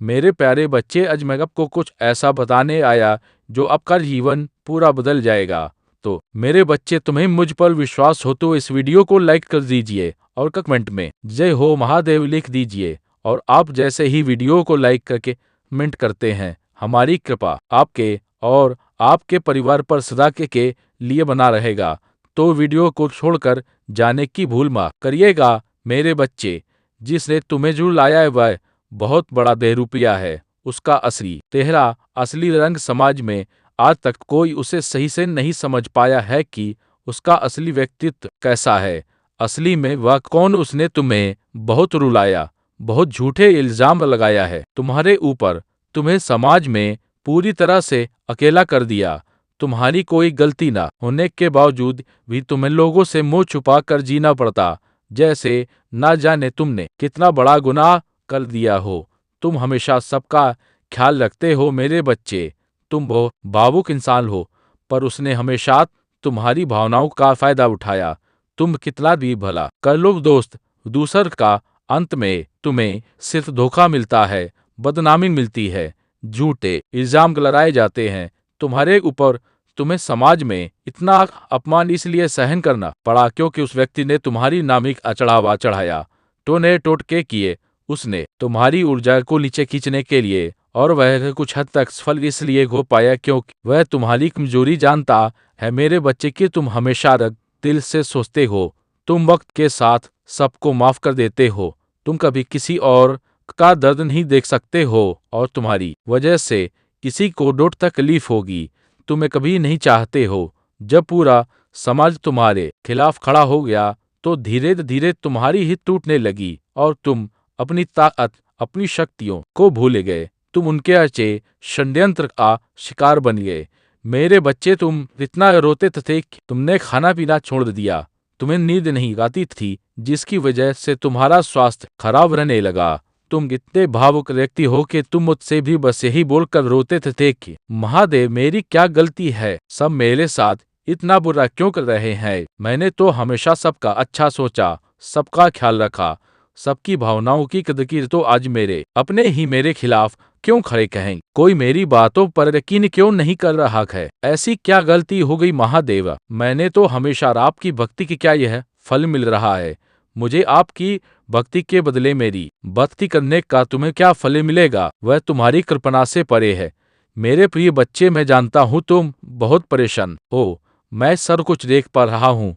मेरे प्यारे बच्चे, आज मैं आपको कुछ ऐसा बताने आया जो आपका जीवन पूरा बदल जाएगा। तो मेरे बच्चे, तुम्हें मुझ पर विश्वास हो तो इस वीडियो को लाइक कर दीजिए और कमेंट में जय हो महादेव लिख दीजिए। और आप जैसे ही वीडियो को लाइक करके कमेंट करते हैं, हमारी कृपा आपके और आपके परिवार पर सदा के लिए बना रहेगा। तो वीडियो को छोड़कर जाने की भूल मत करिएगा मेरे बच्चे। जिसने तुम्हें जो लाया है वह बहुत बड़ा देहरूपिया है। उसका असली रंग समाज में आज तक कोई उसे सही से नहीं समझ पाया है कि उसका असली व्यक्तित्व कैसा है। असली में वह कौन? उसने तुम्हें बहुत रुलाया, बहुत झूठे इल्जाम लगाया है तुम्हारे ऊपर, तुम्हें समाज में पूरी तरह से अकेला कर दिया। तुम्हारी कोई गलती ना होने के बावजूद भी तुम्हें लोगों से मुंह छुपा कर जीना पड़ता, जैसे ना जाने तुमने कितना बड़ा गुनाह कर दिया हो। तुम हमेशा सबका ख्याल रखते हो मेरे बच्चे। तुम बहुत भावुक इंसान हो, पर उसने हमेशा तुम्हारी भावनाओं का फायदा उठाया। तुम कितना भी भला कर लो दोस्त, दूसर का अंत में तुम्हें सिर्फ धोखा मिलता है, बदनामी मिलती है, झूठे इल्जाम लगाए जाते हैं तुम्हारे ऊपर। तुम्हें समाज में इतना अपमान इसलिए सहन करना पड़ा क्योंकि उस व्यक्ति ने तुम्हारी नामिक अचढ़ावा चढ़ाया, टोने टोटके किए। उसने तुम्हारी ऊर्जा को नीचे खींचने के लिए, और वह कुछ हद तक सफल इसलिए हो पाया क्योंकि वह तुम्हारी कमजोरी जानता है मेरे बच्चे कि तुम हमेशा दिल से सोचते हो। तुम वक्त के साथ सबको माफ कर देते हो। तुम कभी किसी और का दर्द नहीं देख सकते हो और तुम्हारी वजह से किसी को डोट तकलीफ होगी। तुम्हें कभी नहीं चाहते हो। जब पूरा समाज तुम्हारे खिलाफ खड़ा हो गया तो धीरे धीरे तुम्हारी हित टूटने लगी और तुम अपनी ताकत, अपनी शक्तियों को भूल गए। तुम उनके अच्छे षड्यंत्र का शिकार बन गए। मेरे बच्चे, तुम इतना रोते थे कि तुमने खाना पीना छोड़ दिया। तुम्हें नींद नहीं आती थी, जिसकी वजह से तुम्हारा स्वास्थ्य खराब रहने लगा। तुम इतने भावुक व्यक्ति हो कि तुम मुझसे भी बस यही बोलकर रोते थे कि महादेव, मेरी क्या गलती है, सब मेरे साथ इतना बुरा क्यों कर रहे हैं। मैंने तो हमेशा सबका अच्छा सोचा, सबका ख्याल रखा, सबकी भावनाओं की कदर की, तो आज मेरे अपने ही मेरे खिलाफ क्यों खड़े कहें। कोई मेरी बातों पर यकीन क्यों नहीं कर रहा है। ऐसी क्या गलती हो गई महादेव? मैंने तो हमेशा आपकी भक्ति की क्या यह फल मिल रहा है? मुझे आपकी भक्ति के बदले मेरी भक्ति करने का तुम्हें क्या फल मिलेगा? वह तुम्हारी कल्पना से परे है। मेरे प्रिय बच्चे, मैं जानता हूँ तुम बहुत परेशान हो। मैं सब कुछ देख पा रहा हूँ।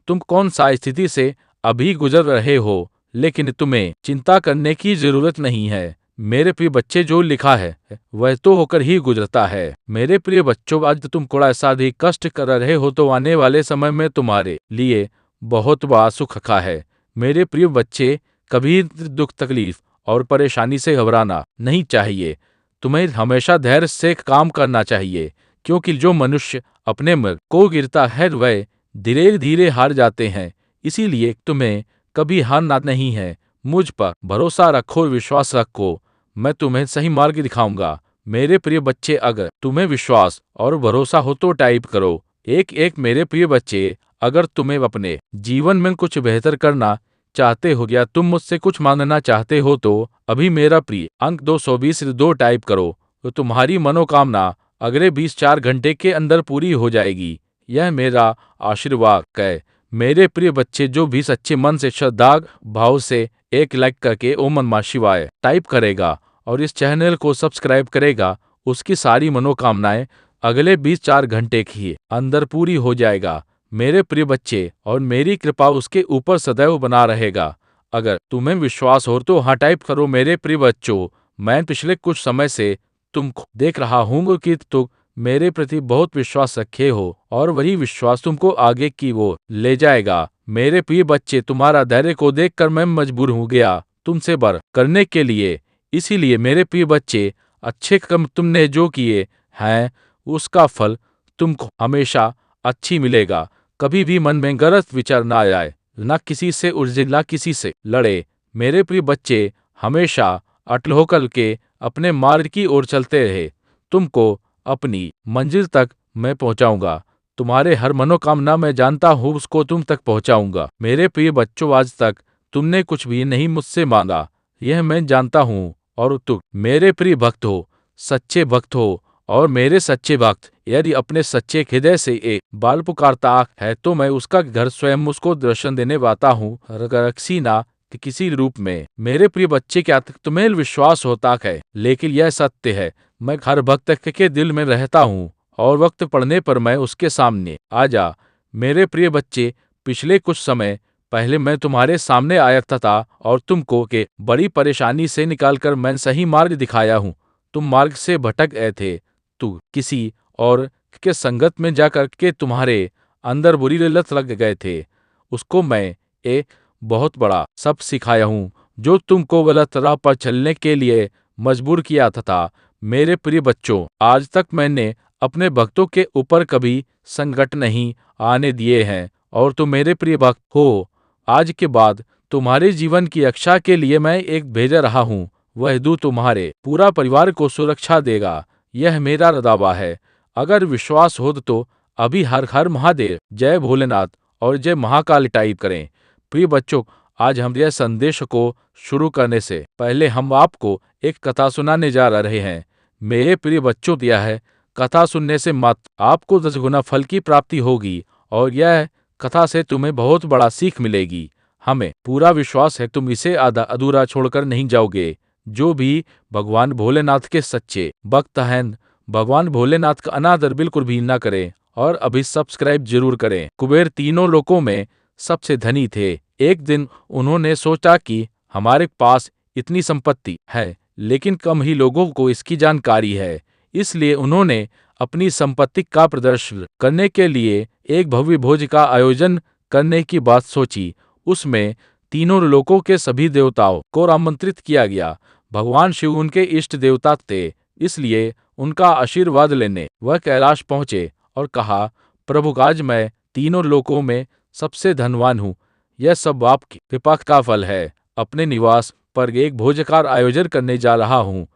तुम कौन सा स्थिति से अभी गुजर रहे हो, लेकिन तुम्हें चिंता करने की जरूरत नहीं है। मेरे प्रिय बच्चे, जो लिखा है वह तो होकर ही गुजरता है। मेरे प्रिय बच्चों, आज तुम थोड़ा सा भी कष्ट कर रहे हो तो आने वाले समय में तुम्हारे लिए बहुत बड़ा सुख का है। मेरे प्रिय बच्चे, कभी दुख, तकलीफ और परेशानी से घबराना नहीं चाहिए। तुम्हें हमेशा धैर्य से काम करना चाहिए, क्योंकि जो मनुष्य अपने मन को गिरता है वह धीरे धीरे हार जाते हैं। इसीलिए तुम्हें कभी हारना नहीं है। मुझ पर भरोसा रखो, विश्वास रखो, मैं तुम्हें सही मार्ग दिखाऊंगा। मेरे प्रिय बच्चे, अगर तुम्हें विश्वास और भरोसा हो तो टाइप करो एक एक। मेरे प्रिय बच्चे, अगर तुम्हें अपने जीवन में कुछ बेहतर करना चाहते हो या तुम मुझसे कुछ मांगना चाहते हो तो अभी मेरा प्रिय अंक 220 टाइप करो, तो तुम्हारी मनोकामना अगले 24 घंटे के अंदर पूरी हो जाएगी। यह मेरा आशीर्वाद है। मेरे प्रिय बच्चे, जो भी सच्चे मन से श्रद्धा भाव से एक लाइक करके ओम नमः शिवाय टाइप करेगा और इस चैनल को सब्सक्राइब करेगा, उसकी सारी मनोकामनाएं अगले 24 घंटे के अंदर पूरी हो जाएगा मेरे प्रिय बच्चे, और मेरी कृपा उसके ऊपर सदैव बना रहेगा। अगर तुम्हें विश्वास हो तो हाँ टाइप करो मेरे प्रिय बच्चों। मैं पिछले कुछ समय से तुमको देख रहा हूँ कि तुम मेरे प्रति बहुत विश्वास रखे हो और वही विश्वास तुमको आगे की ओर ले जाएगा। मेरे प्रिय बच्चे, तुम्हारा धैर्य को देखकर मैं मजबूर हो गया तुमसे बर करने के लिए। इसीलिए मेरे प्रिय बच्चे, अच्छे कर्म तुमने जो किए हैं उसका फल तुमको हमेशा अच्छी मिलेगा। कभी भी मन में गलत विचार ना आए, ना किसी से उलझे, ना किसी से लड़े। मेरे प्रिय बच्चे, हमेशा अटल होकर के अपने मार्ग की ओर चलते रहे। तुमको अपनी मंजिल तक मैं पहुंचाऊंगा। तुम्हारे हर मनोकामना मैं जानता हूँ उसको तुम तक पहुंचाऊंगा। मेरे प्रिय बच्चों, आज तक तुमने कुछ भी नहीं मुझसे मांगा, यह मैं जानता हूँ, और तुम मेरे प्रिय भक्त हो, सच्चे भक्त हो और मेरे सच्चे भक्त यदि अपने सच्चे हृदय से एक बाल पुकारता है तो मैं उसका घर स्वयं उसको दर्शन देने वाता हूँ, रक्षी ना कि किसी रूप में। मेरे प्रिय बच्चे, क्या तुम्हें विश्वास होता है? लेकिन यह सत्य है, मैं हर भक्त के दिल में रहता हूँ और वक्त पड़ने पर मैं उसके सामने आ जा। मेरे प्रिय बच्चे, पिछले कुछ समय पहले मैं तुम्हारे सामने आया था और तुमको के बड़ी परेशानी से निकालकर मैं सही मार्ग दिखाया हूँ। तुम मार्ग से भटक गए थे, तू किसी और के संगत में जाकर के तुम्हारे अंदर बुरी लत लग गए थे। उसको मैं एक बहुत बड़ा सब सिखाया हूँ जो तुमको गलत राह पर चलने के लिए मजबूर किया था। मेरे प्रिय बच्चों, आज तक मैंने अपने भक्तों के ऊपर कभी संकट नहीं आने दिए हैं और तुम मेरे प्रिय भक्त हो। आज के बाद तुम्हारे जीवन की रक्षा के लिए मैं एक भेज रहा हूँ। वह दूत तुम्हारे पूरा परिवार को सुरक्षा देगा। यह मेरा दावा है। अगर विश्वास हो तो अभी हर हर महादेव, जय भोलेनाथ और जय महाकाली टाइप करें। प्रिय बच्चों, आज हम यह संदेश को शुरू करने से पहले हम आपको एक कथा सुनाने जा रहे हैं। मेरे प्रिय बच्चों, यह है कथा सुनने से मत आपको 10 गुना फल की प्राप्ति होगी और यह कथा से तुम्हें बहुत बड़ा सीख मिलेगी। हमें पूरा विश्वास है तुम इसे आधा अधूरा छोड़कर नहीं जाओगे। जो भी भगवान भोलेनाथ के सच्चे भक्त हैं, भगवान भोलेनाथ का अनादर बिल्कुल भी ना करें और अभी सब्सक्राइब जरूर करें। कुबेर तीनों लोकों में सबसे धनी थे। एक दिन उन्होंने सोचा कि हमारे पास इतनी संपत्ति है लेकिन कम ही लोगों को इसकी जानकारी है, इसलिए उन्होंने अपनी संपत्ति का प्रदर्शन करने के लिए एक भव्य भोज का आयोजन करने की बात सोची। उसमें तीनों लोकों के सभी देवताओं को आमंत्रित किया गया। भगवान शिव उनके इष्ट देवता थे, इसलिए उनका आशीर्वाद लेने वह कैलाश पहुंचे और कहा, प्रभु, आज मैं तीनों लोकों में सबसे धनवान हूँ। यह सब आपकी कृपा का फल है। अपने निवास पर एक भोज का आयोजन करने जा रहा हूँ।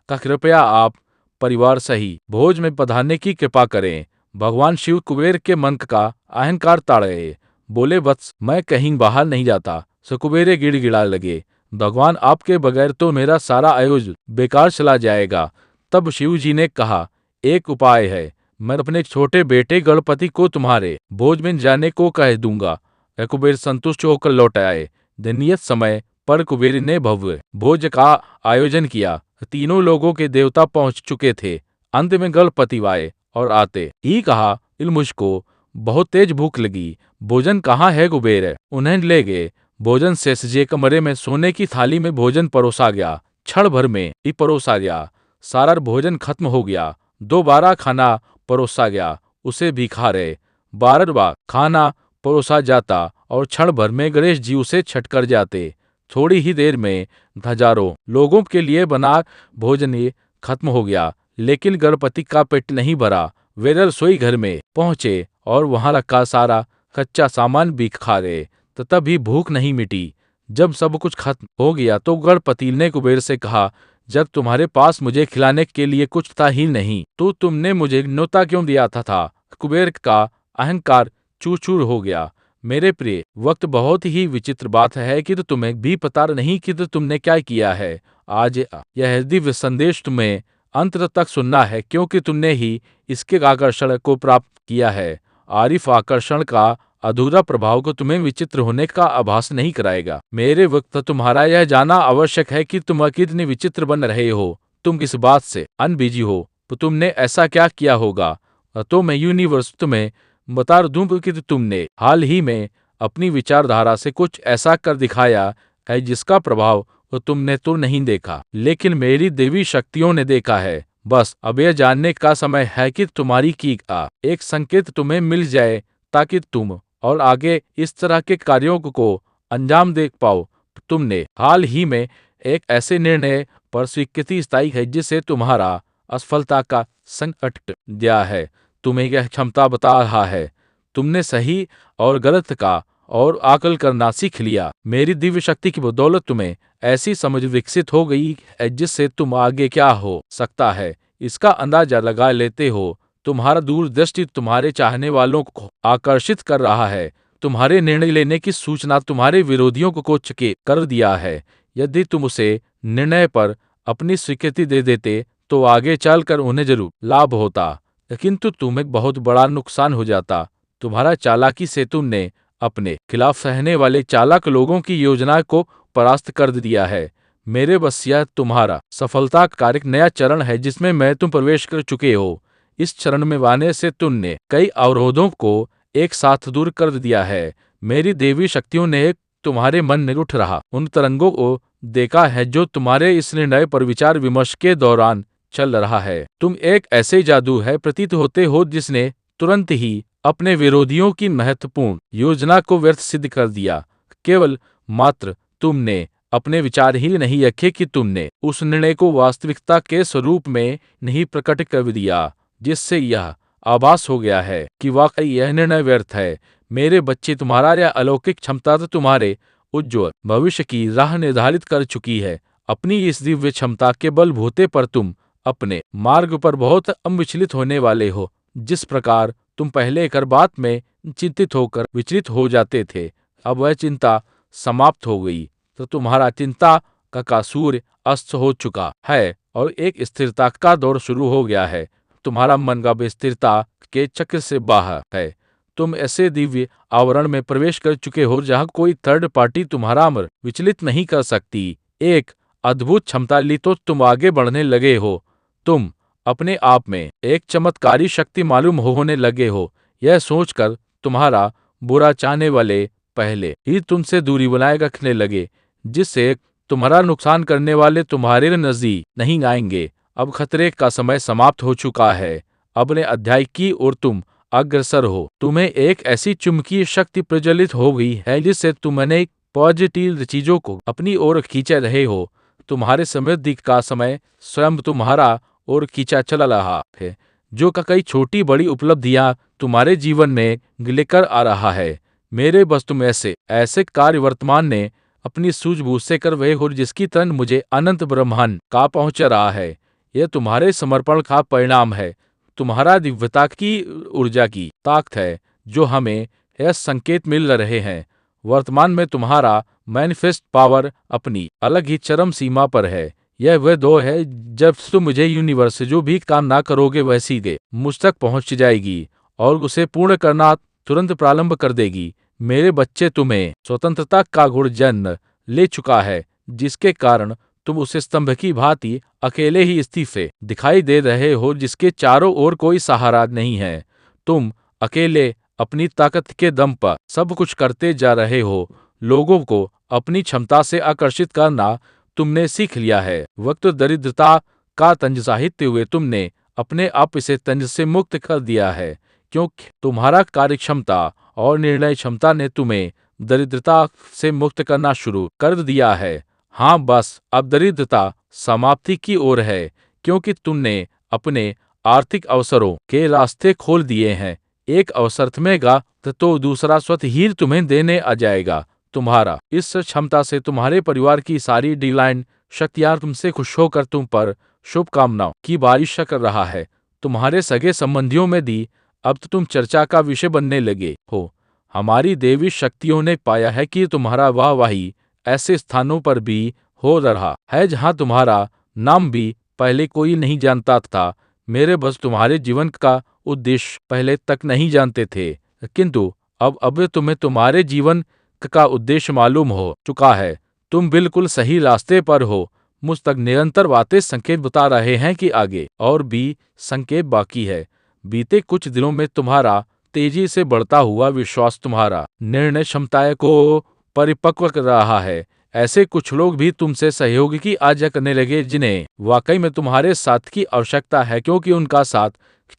कृपया आप परिवार सही भोज में पधारने की कृपा करें। भगवान शिव कुबेर के मन का अहंकार ताड़े। बोले, वत्स, मैं कहीं बाहर नहीं जाता। सो कुबेरे गिड़गिड़ा लगे, भगवान, आपके बगैर तो मेरा सारा आयोजन बेकार चला जाएगा। तब शिव जी ने कहा, एक उपाय है। मैं अपने छोटे बेटे गणपति को तुम्हारे भोज में जाने को कह दूंगा। कुबेर संतुष्ट होकर लौट आए। नियत समय पर कुबेर ने भव्य भोज का आयोजन किया। तीनों लोगों के देवता पहुंच चुके थे। अंत में गणपति आए और आते ही कहा, मुझको बहुत तेज भूख लगी, भोजन कहाँ है कुबेर? उन्हें ले गए। भोजन से सजे कमरे में सोने की थाली में भोजन परोसा गया। क्षण भर में ही परोसा गया। सारा भोजन खत्म हो गया। दोबारा खाना परोसा गया, उसे भी खा रहे। बार बार खाना परोसा जाता और क्षण भर में गणेश जी उसे छट कर जाते। थोड़ी ही देर में हजारों लोगों के लिए बना भोजन ये खत्म हो गया, लेकिन गणपति का पेट नहीं भरा। वे रसोई घर में पहुंचे और वहां रखा सारा कच्चा सामान भी खा गए, तब भी भूख नहीं मिटी। जब सब कुछ खत्म हो गया तो गणपति ने कुबेर से कहा, जब तुम्हारे पास मुझे खिलाने के लिए कुछ था ही नहीं तो तुमने मुझे न्योता क्यों दिया था? कुबेर का अहंकार चूर चूर हो गया। मेरे प्रिय वक्त, बहुत ही विचित्र बात है कि तुम्हें भी पता नहीं कि तुमने क्या किया है। आज यह दिव्य संदेश तुम्हें अंत तक सुनना है क्योंकि तुमने ही इसके आकर्षण को प्राप्त किया है। आरिफ आकर्षण का अधूरा प्रभाव को तुम्हें विचित्र होने का आभास नहीं कराएगा। मेरे वक्त तुम्हारा यह जानना आवश्यक है कि तुम कितने विचित्र बन रहे हो। तुम किस बात से अनबिजी हो, तो तुमने ऐसा क्या किया होगा? तो मैं यूनिवर्स तुम्हें बता दूं कि तुमने हाल ही में अपनी विचारधारा से कुछ ऐसा कर दिखाया है जिसका प्रभाव तुमने तो नहीं देखा, लेकिन मेरी देवी शक्तियों ने देखा है। बस अब यह जानने का समय है कि तुम्हारी की का एक संकेत तुम्हें मिल जाए ताकि तुम और आगे इस तरह के कार्यों को अंजाम दे पाओ। तुमने हाल ही में एक ऐसे निर्णय पर स्वीकृति स्थायी है जिसे तुम्हारा असफलता का संकट दिया है। तुम्हें यह क्षमता बता रहा है। तुमने सही और गलत का और आकल करना सीख लिया। मेरी दिव्य शक्ति की बदौलत तुम्हें ऐसी समझ विकसित हो गई है जिससे तुम आगे क्या हो सकता है इसका अंदाजा लगा लेते हो। तुम्हारा दूरदृष्टि तुम्हारे चाहने वालों को आकर्षित कर रहा है। तुम्हारे निर्णय लेने की सूचना तुम्हारे विरोधियों को चकित कर दिया है। यदि तुम उसे निर्णय पर अपनी स्वीकृति दे देते तो आगे चलकर उन्हें जरूर लाभ होता, किंतु तुम एक बहुत बड़ा नुकसान हो जाता। तुम्हारा चालाकी से तुमने अपने खिलाफ सहने वाले चालाक लोगों की योजना को परास्त कर दिया है। मेरे बस यह तुम्हारा सफलता का एक नया चरण है जिसमें मैं तुम प्रवेश कर चुके हो। इस चरण में आने से तुमने कई अवरोधों को एक साथ दूर कर दिया है। मेरी देवी शक्तियों ने तुम्हारे मन में उठ रहा उन तरंगों को देखा है जो तुम्हारे इस निर्णय पर विचार विमर्श के दौरान चल रहा है। तुम एक ऐसे जादू है प्रतीत होते हो जिसने तुरंत ही अपने विरोधियों की महत्वपूर्ण योजना को व्यर्थ सिद्ध कर दिया। केवल मात्र तुमने अपने विचार ही नहीं रखे कि तुमने उस निर्णय को वास्तविकता के स्वरूप में नहीं प्रकट कर दिया, जिससे यह आभास हो गया है कि वाकई यह निर्णय व्यर्थ है। मेरे बच्चे, तुम्हारा यह अलौकिक क्षमता तो तुम्हारे उज्ज्वल भविष्य की राह निर्धारित कर चुकी है। अपनी इस दिव्य क्षमता के बलबूते पर तुम अपने मार्ग पर बहुत अविचलित होने वाले हो। जिस प्रकार तुम पहले कर बात में चिंतित होकर विचलित हो जाते थे, अब वह चिंता समाप्त हो गई, तो तुम्हारा चिंता का सूर्य अस्त हो चुका है और एक स्थिरता का दौर शुरू हो गया है। तुम्हारा मन का स्थिरता के चक्र से बाहर है। तुम ऐसे दिव्य आवरण में प्रवेश कर चुके हो जहां कोई थर्ड पार्टी तुम्हारा मन विचलित नहीं कर सकती। एक अद्भुत क्षमता ली तो तुम आगे बढ़ने लगे हो। तुम अपने आप में एक चमत्कारी शक्ति मालूम होने लगे हो। यह सोचकर तुम्हारा बुरा चाहने वाले पहले ही तुमसे दूरी बनाए रखने लगे, जिससे तुम्हारा नुकसान करने वाले तुम्हारे नजदीक नहीं आएंगे। अब खतरे का समय समाप्त हो चुका है। अपने अध्याय की ओर तुम अग्रसर हो। तुम्हें एक ऐसी चुंबकीय शक्ति प्रज्वलित हो गई है जिससे तुमने पॉजिटिव चीजों को अपनी ओर खींचे रहे हो। तुम्हारे समृद्धि का समय स्वयं तुम्हारा ओर खींचा चला रहा है, जो कई छोटी बड़ी उपलब्धियां तुम्हारे जीवन में लेकर आ रहा है। मेरे बस तुम ऐसे ऐसे कार्य वर्तमान ने अपनी सूझबूझ से कर रहे हो जिसकी तरह मुझे अनंत ब्रह्मांड का पहुंच रहा है। यह तुम्हारे समर्पण का परिणाम है। तुम्हारा दिव्यता की ऊर्जा की ताकत है जो हमें यह संकेत मिल रहे हैं। वर्तमान में तुम्हारा मैनिफेस्ट पावर अपनी अलग ही चरम सीमा पर है। यह वह दौर है जब तुम मुझे यूनिवर्स से जो भी काम ना करोगे वह सीधे मुझ तक पहुंच जाएगी और उसे पूर्ण करना तुरंत प्रारंभ कर देगी। मेरे बच्चे, तुम्हें स्वतंत्रता का गुण जन्म ले चुका है, जिसके कारण तुम उस स्तंभ की भांति अकेले ही इस्तीफे दिखाई दे रहे हो जिसके चारों ओर कोई सहारा नहीं है। तुम अकेले अपनी ताकत के दम पर सब कुछ करते जा रहे हो। लोगों को अपनी क्षमता से आकर्षित करना तुमने सीख लिया है। वक्त दरिद्रता का तंज सहिते हुए तुमने अपने आप इसे तंज से मुक्त कर दिया है, क्योंकि तुम्हारा कार्यक्षमता और निर्णय क्षमता ने तुम्हें दरिद्रता से मुक्त करना शुरू कर दिया है। हाँ, बस अब दरिद्रता समाप्ति की ओर है, क्योंकि तुमने अपने आर्थिक अवसरों के रास्ते खोल दिए हैं। एक अवसर थमेगा तो दूसरा स्वतः ही तुम्हें देने आ जाएगा। तुम्हारा इस क्षमता से तुम्हारे परिवार की सारी डिवाइन शक्तियां तुमसे खुश होकर तुम पर शुभकामनाओं की बारिश कर रहा है। तुम्हारे सगे संबंधियों में दी अब तो तुम चर्चा का विषय बनने लगे हो। हमारी देवी शक्तियों ने पाया है कि तुम्हारा वाहवाही ऐसे स्थानों पर भी हो रहा है जहां तुम्हारा नाम भी पहले कोई नहीं जानता था। मेरे बस तुम्हारे जीवन का उद्देश्य पहले तक नहीं जानते थे, किंतु अब तुम्हें तुम्हारे जीवन का उद्देश्य मालूम हो चुका है। तुम बिल्कुल सही रास्ते पर हो। मुझ तक निरंतर बातें संकेत बता रहे हैं कि आगे और भी संकेत बाकी है। बीते कुछ दिनों में तुम्हारा तेजी से बढ़ता हुआ विश्वास तुम्हारा निर्णय क्षमताएं को परिपक्व कर रहा है। ऐसे कुछ लोग भी तुमसे सहयोग की आशा करने लगे जिन्हें वाकई में तुम्हारे साथ की आवश्यकता है, क्योंकि उनका साथ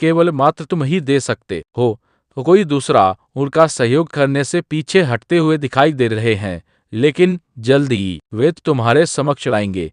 केवल मात्र तुम ही दे सकते हो। तो कोई दूसरा उनका सहयोग करने से पीछे हटते हुए दिखाई दे रहे हैं, लेकिन जल्द ही वे तुम्हारे समक्ष लाएंगे।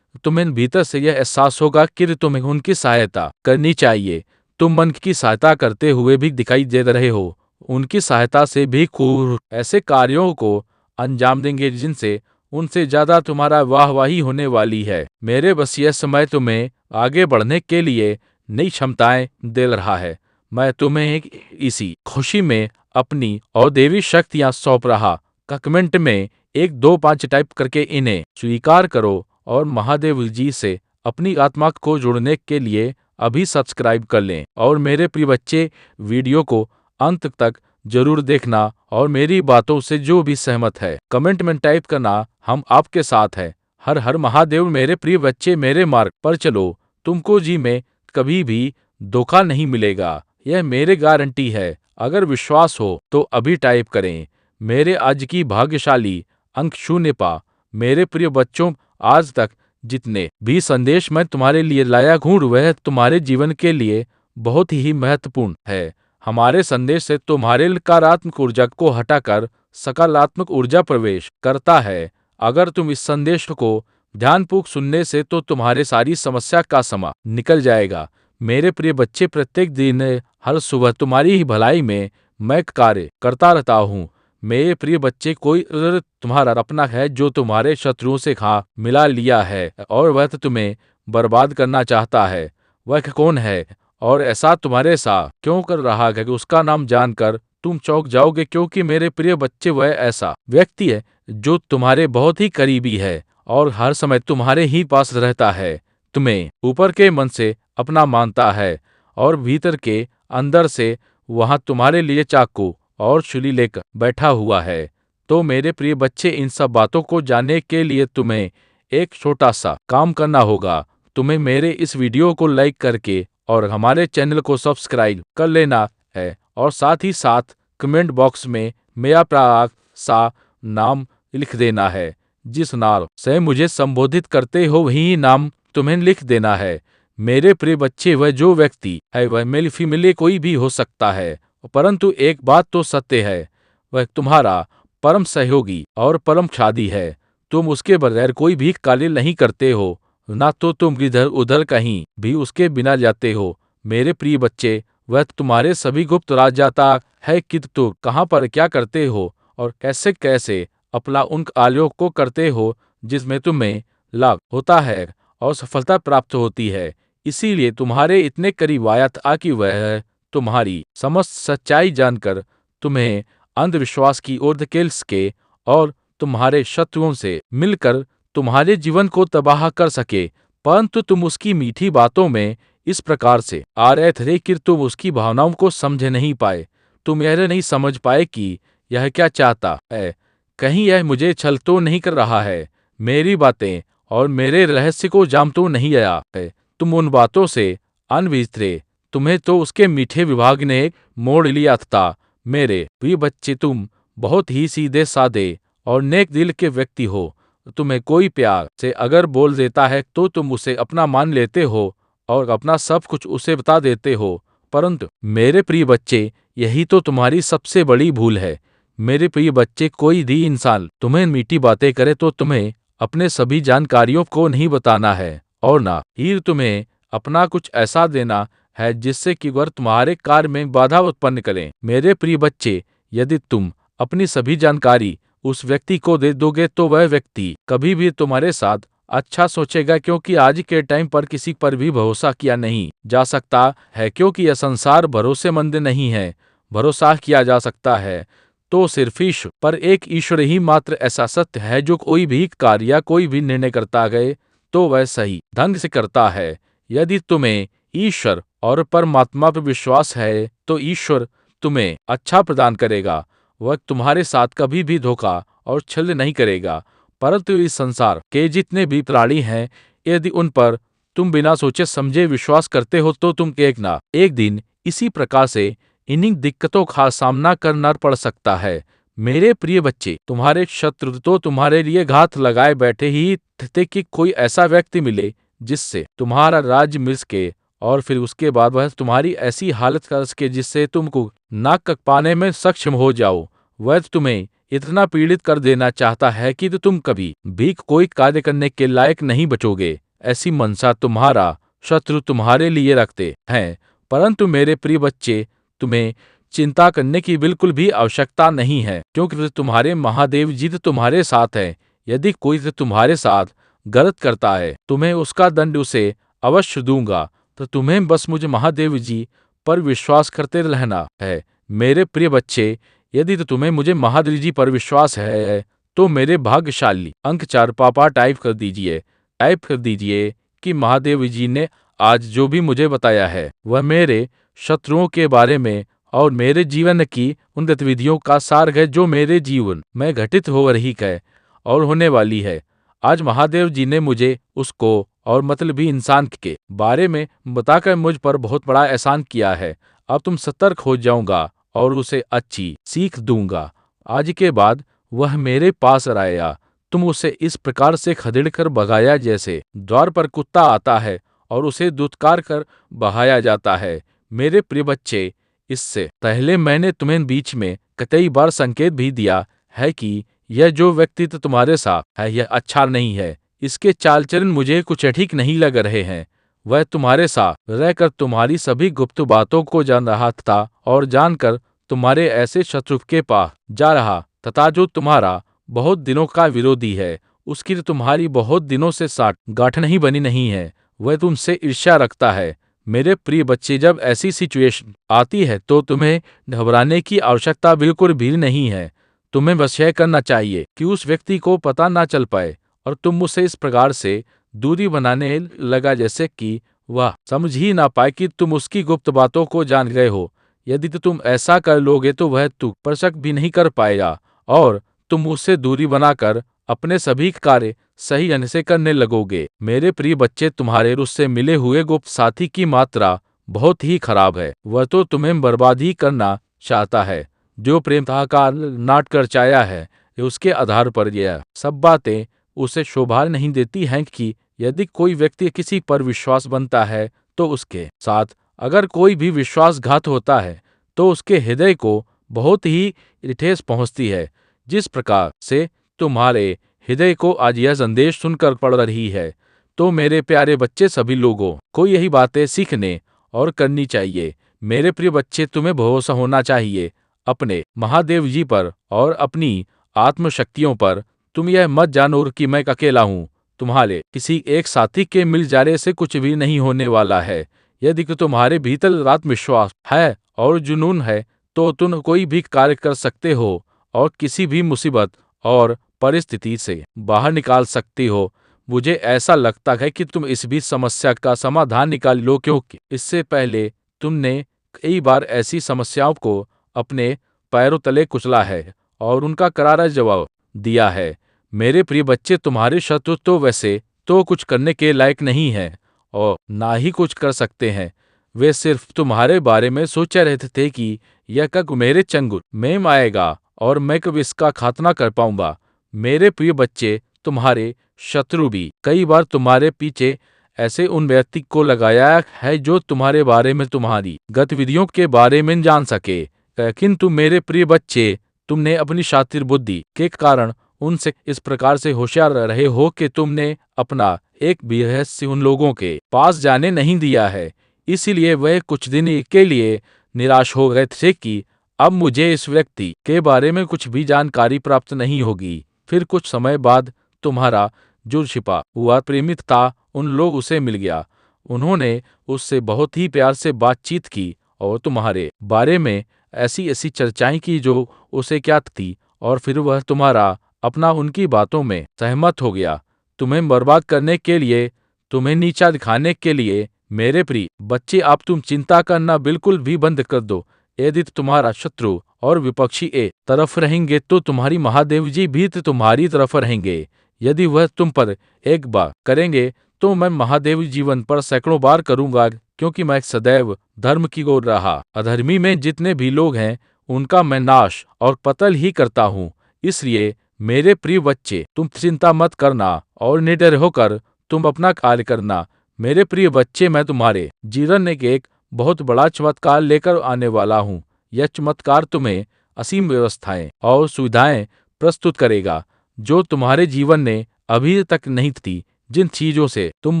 तुम्हें भीतर से यह एहसास होगा कि तुम्हें उनकी सहायता करनी चाहिए। तुम मन की सहायता करते हुए भी दिखाई दे रहे हो। उनकी सहायता से भी खूब ऐसे कार्यों को अंजाम देंगे जिनसे उनसे ज्यादा तुम्हारा वाहवाही होने वाली है। मेरे बस यह समय तुम्हें आगे बढ़ने के लिए नई क्षमताएं दे रहा है। मैं तुम्हें इसी खुशी में अपनी और देवी शक्तियां सौंप रहा। कमेंट में 1 2 5 टाइप करके इन्हें स्वीकार करो और महादेव जी से अपनी आत्मा को जोड़ने के लिए अभी सब्सक्राइब कर लें। और मेरे प्रिय बच्चे, वीडियो को अंत तक जरूर देखना और मेरी बातों से जो भी सहमत है कमेंट में टाइप करना, हम आपके साथ हैं। हर हर महादेव। मेरे प्रिय बच्चे, मेरे मार्ग पर चलो, तुमको जी में कभी भी धोखा नहीं मिलेगा, यह मेरी गारंटी है। अगर विश्वास हो तो अभी टाइप करें। मेरे आज की भाग्यशाली अंक 0 पा। मेरे प्रिय बच्चों, आज तक जितने भी संदेश मैं तुम्हारे लिए लाया हूँ वह तुम्हारे जीवन के लिए बहुत ही महत्वपूर्ण है। हमारे संदेश से तुम्हारे नकारात्मक ऊर्जा को हटाकर सकारात्मक ऊर्जा प्रवेश करता है। अगर तुम इस संदेश को ध्यानपूर्वक सुनने से तो तुम्हारे सारी समस्या का समा निकल जाएगा। मेरे प्रिय बच्चे, प्रत्येक दिन हर सुबह तुम्हारी ही भलाई में मैं कार्य करता रहता हूँ। मेरे प्रिय बच्चे, कोई तुम्हारा अपना है जो तुम्हारे शत्रुओं से खा मिला लिया है और वह तुम्हें बर्बाद करना चाहता है। वह कौन है और ऐसा तुम्हारे साथ क्यों कर रहा है, उसका नाम जानकर तुम चौंक जाओगे। क्योंकि मेरे प्रिय बच्चे, वह ऐसा व्यक्ति है जो तुम्हारे बहुत ही करीबी है और हर समय तुम्हारे ही पास रहता है। तुम्हें ऊपर के मन से अपना मानता है और भीतर के अंदर से वहां तुम्हारे लिए चाकू और छुरी लेकर बैठा हुआ है। तो मेरे प्रिय बच्चे, इन सब बातों को जानने के लिए तुम्हें एक छोटा सा काम करना होगा। तुम्हें मेरे इस वीडियो को लाइक करके और हमारे चैनल को सब्सक्राइब कर लेना है और साथ ही साथ कमेंट बॉक्स में मेरा प्यारा सा नाम लिख देना है। जिस नाम से मुझे संबोधित करते हो वही नाम तुम्हें लिख देना है। मेरे प्रिय बच्चे, वह जो व्यक्ति है वह मेल फीमेल कोई भी हो सकता है, परंतु एक बात तो सत्य है, वह तुम्हारा परम सहयोगी और परम साथी है। तुम उसके बगैर कोई भी कार्य नहीं करते हो, ना तो तुम इधर उधर कहीं भी उसके बिना जाते हो। मेरे प्रिय बच्चे, वह तुम्हारे सभी गुप्त राज जानता है कि तुम कहाँ पर क्या करते हो और कैसे कैसे अपना उन कार्यों को करते हो जिसमें तुम्हें लाभ होता है और सफलता प्राप्त होती है। इसीलिए तुम्हारे इतने करीब आया था कि वह तुम्हारी समस्त सच्चाई जानकर तुम्हें अंधविश्वास की ओर धकेल सके और तुम्हारे शत्रुओं से मिलकर तुम्हारे जीवन को तबाह कर सके। परंतु तुम उसकी मीठी बातों में इस प्रकार से आ रहे थे कि तुम उसकी भावनाओं को समझ नहीं पाए। तुम यह नहीं समझ पाए कि यह क्या चाहता है, कहीं यह मुझे छल तो नहीं कर रहा है, मेरी बातें और मेरे रहस्य को जान तो नहीं आया है। तुम उन बातों से अनभिज्ञ थे, तुम्हें तो उसके मीठे विभाग ने मोड़ लिया था। मेरे प्रिय बच्चे, तुम बहुत ही सीधे साधे और नेक दिल के व्यक्ति हो। तुम्हें कोई प्यार से अगर बोल देता है तो तुम उसे अपना मान लेते हो और अपना सब कुछ उसे बता देते हो। परंतु मेरे प्रिय बच्चे, यही तो तुम्हारी सबसे बड़ी भूल है। मेरे प्रिय बच्चे, कोई भी इंसान तुम्हें मीठी बातें करे तो तुम्हें अपने सभी जानकारियों को नहीं बताना है और ना ही तुम्हें अपना कुछ ऐसा देना है जिससे कि वह तुम्हारे कार्य में बाधा उत्पन्न करें। मेरे प्रिय बच्चे, यदि तुम अपनी सभी जानकारी उस व्यक्ति को दे दोगे तो वह व्यक्ति कभी भी तुम्हारे साथ अच्छा सोचेगा, क्योंकि आज के टाइम पर किसी पर भी भरोसा किया नहीं जा सकता है, क्योंकि यह संसार भरोसेमंद नहीं है। भरोसा किया जा सकता है तो सिर्फ ईश्वर पर। एक ईश्वर ही मात्र ऐसा सत्य है जो कोई भी कार्य या कोई भी निर्णय करता गए तो वह सही ढंग से करता है। यदि तुम्हें ईश्वर और परमात्मा पर विश्वास है तो ईश्वर तुम्हें अच्छा प्रदान करेगा। वह तुम्हारे साथ कभी भी धोखा और छल नहीं करेगा। परंतु इस संसार के जितने भी प्राणी हैं, यदि उन पर तुम बिना सोचे समझे विश्वास करते हो तो तुम एक ना एक दिन इसी प्रकार से इन्हीं दिक्कतों का सामना करना पड़ सकता है। मेरे प्रिय बच्चे, तुम्हारे शत्रु तो तुम्हारे लिए घात लगाए बैठे ही थे कि कोई ऐसा व्यक्ति मिले जिससे तुम्हारा राज्य मिल सके और फिर उसके बाद वह तुम्हारी ऐसी हालत कर सके जिससे तुमको नाक पाने में सक्षम हो जाओ। वह तुम्हें इतना पीड़ित कर देना चाहता है कि तुम कभी भी कोई कार्य करने के लायक नहीं बचोगे। ऐसी मनसा तुम्हारा शत्रु तुम्हारे लिए रखते हैं। परंतु मेरे प्रिय बच्चे, तुम्हें चिंता करने की बिल्कुल भी आवश्यकता नहीं है, क्योंकि तुम्हारे महादेव जी तुम्हारे साथ हैं। यदि कोई तुम्हारे साथ गलत करता है, तुम्हें उसका दंड उसे अवश्य दूंगा। तो तुम्हें बस मुझे महादेव जी पर विश्वास करते रहना है। मेरे प्रिय बच्चे, यदि तुम्हें मुझे महादेव जी पर विश्वास है तो मेरे भाग्यशाली अंक 4 पापा टाइप कर दीजिए। टाइप कर दीजिए कि महादेव जी ने आज जो भी मुझे बताया है वह मेरे शत्रुओं के बारे में और मेरे जीवन की उन गतिविधियों का सार है जो मेरे जीवन में घटित हो रही है और होने वाली है। आज महादेव जी ने मुझे उसको और मतलबी इंसान के बारे में बताकर मुझ पर बहुत बड़ा एहसान किया है। अब तुम सतर्क हो जाऊंगा और उसे अच्छी सीख दूंगा। आज के बाद वह मेरे पास आया, तुम उसे इस प्रकार से खदेड़ कर भगाया जैसे द्वार पर कुत्ता आता है और उसे दुत्कार कर बहाया जाता है। मेरे प्रिय बच्चे, इससे पहले मैंने तुम्हें बीच में कई बार संकेत भी दिया है कि यह जो व्यक्तित्व तुम्हारे साथ है यह अच्छा नहीं है। इसके चाल चलन मुझे कुछ ठीक नहीं लग रहे हैं। वह तुम्हारे साथ रहकर तुम्हारी सभी गुप्त बातों को जान रहा था और जानकर तुम्हारे ऐसे शत्रु के पास जा रहा तथा जो तुम्हारा बहुत दिनों का विरोधी है, उसकी तो तुम्हारी बहुत दिनों से साठ गांठ नहीं बनी नहीं है। वह तुमसे ईर्ष्या रखता है। मेरे प्रिय बच्चे, जब ऐसी सिचुएशन आती है तो तुम्हें घबराने की आवश्यकता बिल्कुल भी नहीं है। तुम्हें बस यह करना चाहिए कि उस व्यक्ति को पता ना चल पाए और तुम उसे इस प्रकार से दूरी बनाने लगा जैसे कि वह समझ ही ना पाए कि तुम उसकी गुप्त बातों को जान गए हो। यदि तो तुम ऐसा कर लोगे तो वह तुम पर शक भी नहीं कर पाएगा और तुम उससे दूरी बनाकर अपने सभी कार्य सही ढंग से करने लगोगे। मेरे प्रिय बच्चे, तुम्हारे उससे मिले हुए गुप्त साथी की मात्रा बहुत ही खराब है। वह तो तुम्हें बर्बाद ही करना चाहता है। जो प्रेम का नाट कर चाया है, उसके आधार पर यह सब बातें उसे शोभा नहीं देती हैं कि यदि कोई व्यक्ति किसी पर विश्वास बनता है तो उसके साथ अगर कोई भी विश्वासघात होता है तो उसके हृदय को बहुत ही ठेस पहुंचती है। जिस प्रकार से तुम्हारे हृदय को आज यह संदेश सुनकर पड़ रही है, तो मेरे प्यारे बच्चे, सभी लोगों को यही बातें सीखने और करनी चाहिए। मेरे प्रिय बच्चे, तुम्हें भरोसा होना चाहिए अपने महादेव जी पर और अपनी आत्मशक्तियों पर। तुम यह मत जानो कि मैं अकेला हूँ। तुम्हारे किसी एक साथी के मिल जाने से कुछ भी नहीं होने वाला है। यदि तुम्हारे भीतर आत्मविश्वास है और जुनून है तो तुम कोई भी कार्य कर सकते हो और किसी भी मुसीबत और परिस्थिति से बाहर निकाल सकती हो। मुझे ऐसा लगता है कि तुम इस भी समस्या का समाधान निकाल लो, क्योंकि इससे पहले तुमने कई बार ऐसी समस्याओं को अपने पैरों तले कुचला है और उनका करारा जवाब दिया है। मेरे प्रिय बच्चे, तुम्हारे शत्रु तो वैसे तो कुछ करने के लायक नहीं है और ना ही कुछ कर सकते हैं। वे सिर्फ तुम्हारे बारे में सोच रहे थे कि यह कब मेरे चंगुल में आएगा और मैं कब इसका खात्मा कर पाऊंगा। मेरे प्रिय बच्चे, तुम्हारे शत्रु भी कई बार तुम्हारे पीछे ऐसे उन व्यक्ति को लगाया है जो तुम्हारे बारे में तुम्हारी गतिविधियों के बारे में जान सके। किंतु मेरे प्रिय बच्चे, तुमने अपनी शातिर बुद्धि के कारण उनसे इस प्रकार से होशियार रहे हो कि तुमने अपना एक भी रहस्य उन लोगों के पास जाने नहीं दिया है। इसीलिए वह कुछ दिन के लिए निराश हो गए थे कि अब मुझे इस व्यक्ति के बारे में कुछ भी जानकारी प्राप्त नहीं होगी। फिर कुछ समय बाद तुम्हारा जो छिपा हुआ प्रेमिक था, उन लोग उसे मिल गया। उन्होंने उससे बहुत ही प्यार से बातचीत की और तुम्हारे बारे में ऐसी ऐसी चर्चाएं की जो उसे क्या थी, और फिर वह तुम्हारा अपना उनकी बातों में सहमत हो गया। तुम्हें बर्बाद करने के लिए, तुम्हें नीचा दिखाने के लिए। मेरे प्रिय बच्चे, आप तुम चिंता करना बिल्कुल भी बंद कर दो। यदि तुम्हारा शत्रु और विपक्षी एक तरफ रहेंगे तो तुम्हारी महादेव जी भी तुम्हारी तरफ रहेंगे। यदि वह तुम पर एक बार करेंगे तो मैं महादेव जीवन पर सैकड़ों बार करूंगा, क्योंकि मैं सदैव धर्म की ओर रहा। अधर्मी में जितने भी लोग हैं उनका मैं नाश और पतन ही करता हूँ। इसलिए मेरे प्रिय बच्चे, तुम चिंता मत करना और निडर होकर तुम अपना कार्य करना। मेरे प्रिय बच्चे, मैं तुम्हारे जीवन में एक बहुत बड़ा चमत्कार लेकर आने वाला हूँ। यह चमत्कार तुम्हें असीम व्यवस्थाएं और सुविधाएं प्रस्तुत करेगा जो तुम्हारे जीवन में अभी तक नहीं थी। जिन चीजों से तुम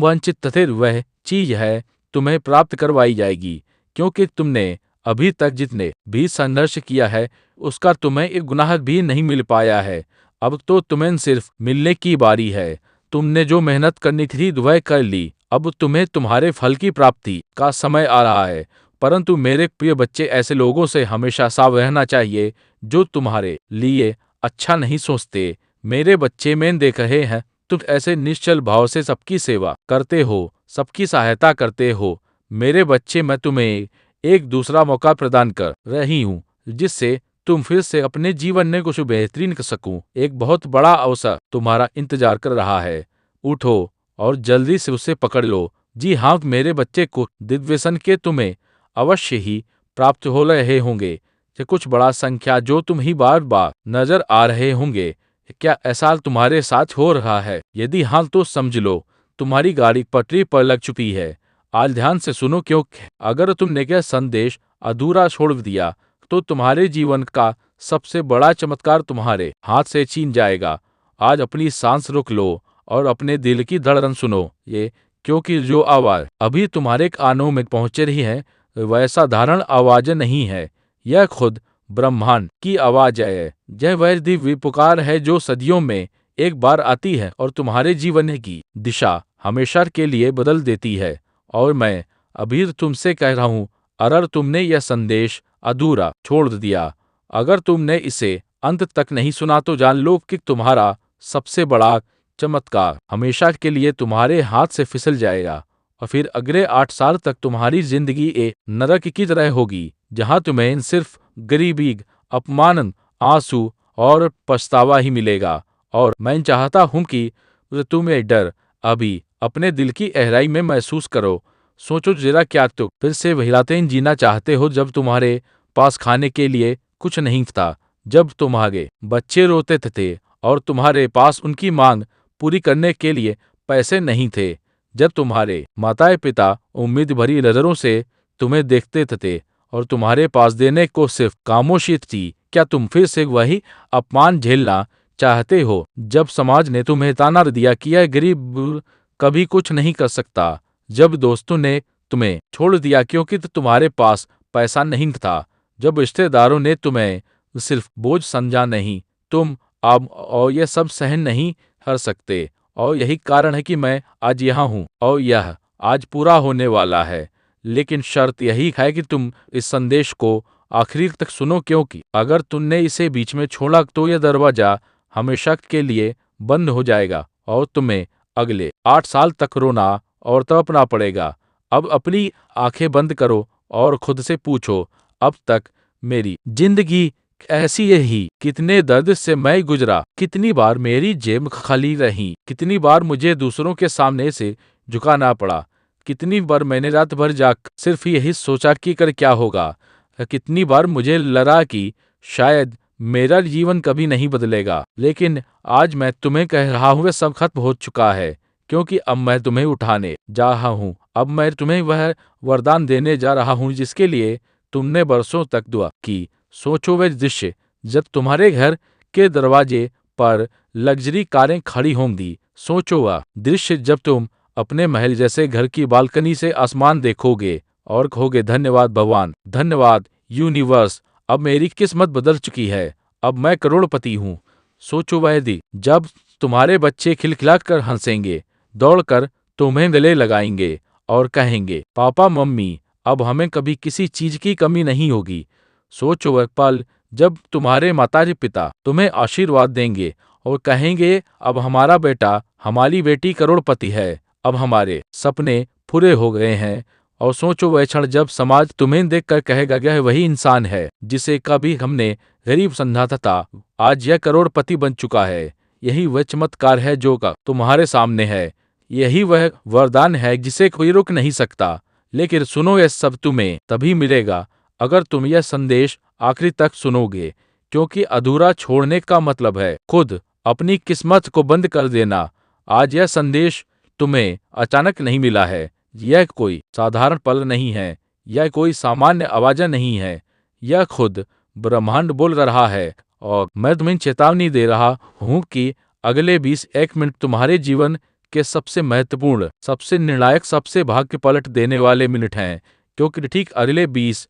वंचित थे वह चीज है तुम्हें प्राप्त करवाई जाएगी, क्योंकि तुमने अभी तक जितने भी संघर्ष किया है उसका तुम्हें एक गुनाह भी नहीं मिल पाया है। अब तो तुम्हें सिर्फ मिलने की बारी है। तुमने जो मेहनत करनी थी वह कर ली। अब तुम्हें तुम्हारे फल की प्राप्ति का समय आ रहा है। परंतु मेरे प्रिय बच्चे, ऐसे लोगों से हमेशा सावधान रहना चाहिए जो तुम्हारे लिए अच्छा नहीं सोचते। मेरे बच्चे, मैं देख रहे हैं तुम ऐसे निश्चल भाव से सबकी सेवा करते हो, सबकी सहायता करते हो। मेरे बच्चे, मैं तुम्हें एक दूसरा मौका प्रदान कर रही हूँ, जिससे तुम फिर से अपने जीवन में कुछ बेहतरीन कर सकूं। एक बहुत बड़ा अवसर तुम्हारा इंतजार कर रहा है। उठो और जल्दी से उसे पकड़ लो। जी हाँ, मेरे बच्चे को दिग्व्यसन के तुम्हें अवश्य ही प्राप्त हो रहे होंगे। ये कुछ बड़ा संख्या जो तुम ही बार बार नजर आ रहे होंगे। क्या ऐसा तुम्हारे साथ हो रहा है? यदि हाँ तो समझ लो, तुम्हारी गाड़ी पटरी पर लग चुकी है। आज ध्यान से सुनो, क्योंकि अगर तुमने यह संदेश अधूरा छोड़ दिया तो तुम्हारे जीवन का सबसे बड़ा चमत्कार तुम्हारे हाथ से छीन जाएगा। आज अपनी सांस रोक लो और अपने दिल की धड़कन सुनो। ये क्योंकि जो आवाज अभी तुम्हारे कानों में पहुंच रही है वह साधारण आवाज नहीं है। यह खुद ब्रह्मांड की आवाज है। यह वह दिव्य पुकार है जो सदियों में एक बार आती है और तुम्हारे जीवन की दिशा हमेशा के लिए बदल देती है। और मैं अभी तुमसे कह रहा हूं, अगर तुमने यह संदेश अधूरा छोड़ दिया, अगर तुमने इसे अंत तक नहीं सुना, तो जान लो कि तुम्हारा सबसे बड़ा चमत्कार हमेशा के लिए तुम्हारे हाथ से फिसल जाएगा। और फिर अगले 8 साल तक तुम्हारी जिंदगी एक नरक की तरह होगी, जहां तुम्हें सिर्फ गरीबी, अपमान, आंसू और पछतावा ही मिलेगा। और मैं चाहता हूं कि तुम ये डर अभी अपने दिल की गहराई में महसूस करो। सोचो जरा, क्या तुम फिर से वही रातें जीना चाहते हो जब तुम्हारे पास खाने के लिए कुछ नहीं था, जब तुम्हारे बच्चे रोते थे और तुम्हारे पास उनकी मांग पूरी करने के लिए पैसे नहीं थे, जब तुम्हारे माता पिता उम्मीद भरी नजरों से तुम्हें देखते थे और तुम्हारे पास देने को सिर्फ खामोशी थी? क्या तुम फिर से वही अपमान झेलना चाहते हो जब समाज ने तुम्हें ताना दिया कि यह गरीब कभी कुछ नहीं कर सकता, जब दोस्तों ने तुम्हें छोड़ दिया क्योंकि तुम्हारे पास पैसा नहीं था, जब रिश्तेदारों ने तुम्हें सिर्फ बोझ समझा? नहीं, तुम अब और यह सब सहन नहीं कर सकते। और यही कारण है कि मैं आज यहाँ हूँ और यह आज पूरा होने वाला है। लेकिन शर्त यही है कि तुम इस संदेश को आखिरी तक सुनो, क्योंकि अगर तुमने इसे बीच में छोड़ा तो यह दरवाजा हमेशा के लिए बंद हो जाएगा और तुम्हें अगले 8 साल तक रोना और तड़पना पड़ेगा। अब अपनी आंखें बंद करो और खुद से पूछो, अब तक मेरी जिंदगी ऐसी ही कितने दर्द से मैं गुजरा, कितनी बार मेरी जेब खाली रही, कितनी बार मुझे दूसरों के सामने से झुकाना पड़ा, कितनी बार मैंने रात भर जाग सिर्फ यही सोचा कि कर क्या होगा, कितनी बार मुझे लगा कि शायद मेरा जीवन कभी नहीं बदलेगा। लेकिन आज मैं तुम्हें कह रहा हूँ, वह सब खत्म हो चुका है, क्योंकि अब मैं तुम्हें उठाने जा रहा हूँ। अब मैं तुम्हें वह वरदान देने जा रहा हूँ जिसके लिए तुमने बरसों तक दुआ की। सोचो वह दृश्य जब तुम्हारे घर के दरवाजे पर लग्जरी कारें खड़ी होंगी। सोचो वह दृश्य जब तुम अपने महल जैसे घर की बालकनी से आसमान देखोगे और कहोगे, धन्यवाद भगवान, धन्यवाद यूनिवर्स, अब मेरी किस्मत बदल चुकी है, अब मैं करोड़पति हूँ। सोचो वह दिन जब तुम्हारे बच्चे खिलखिलाकर हंसेंगे, दौड़कर तुम्हें गले लगाएंगे और कहेंगे, पापा मम्मी, अब हमें कभी किसी चीज की कमी नहीं होगी। सोचो वह पल जब तुम्हारे माता पिता तुम्हें आशीर्वाद देंगे और कहेंगे, अब हमारा बेटा, हमारी बेटी करोड़पति है, अब हमारे सपने पूरे हो गए हैं। और सोचो वह क्षण जब समाज तुम्हें देखकर कहेगा, यह वही इंसान है जिसे कभी हमने गरीब समझा था, आज यह करोड़पति बन चुका है। यही वह चमत्कार है जो का तुम्हारे सामने है। यही वह वरदान है जिसे कोई रोक नहीं सकता। लेकिन सुनो, यह सब तुम्हें तभी मिलेगा अगर तुम यह संदेश आखिरी तक सुनोगे, क्योंकि अधूरा छोड़ने का मतलब है खुद अपनी किस्मत को बंद कर देना। आज यह संदेश तुम्हें अचानक नहीं मिला है, यह कोई साधारण पल नहीं है, यह कोई सामान्य आवाज नहीं है, यह खुद ब्रह्मांड बोल रहा है। और मैं तुम्हें चेतावनी दे रहा हूँ कि अगले 21 मिनट तुम्हारे जीवन के सबसे महत्वपूर्ण, सबसे निर्णायक, सबसे भाग्य पलट देने वाले मिनट हैं, क्योंकि ठीक अगले 21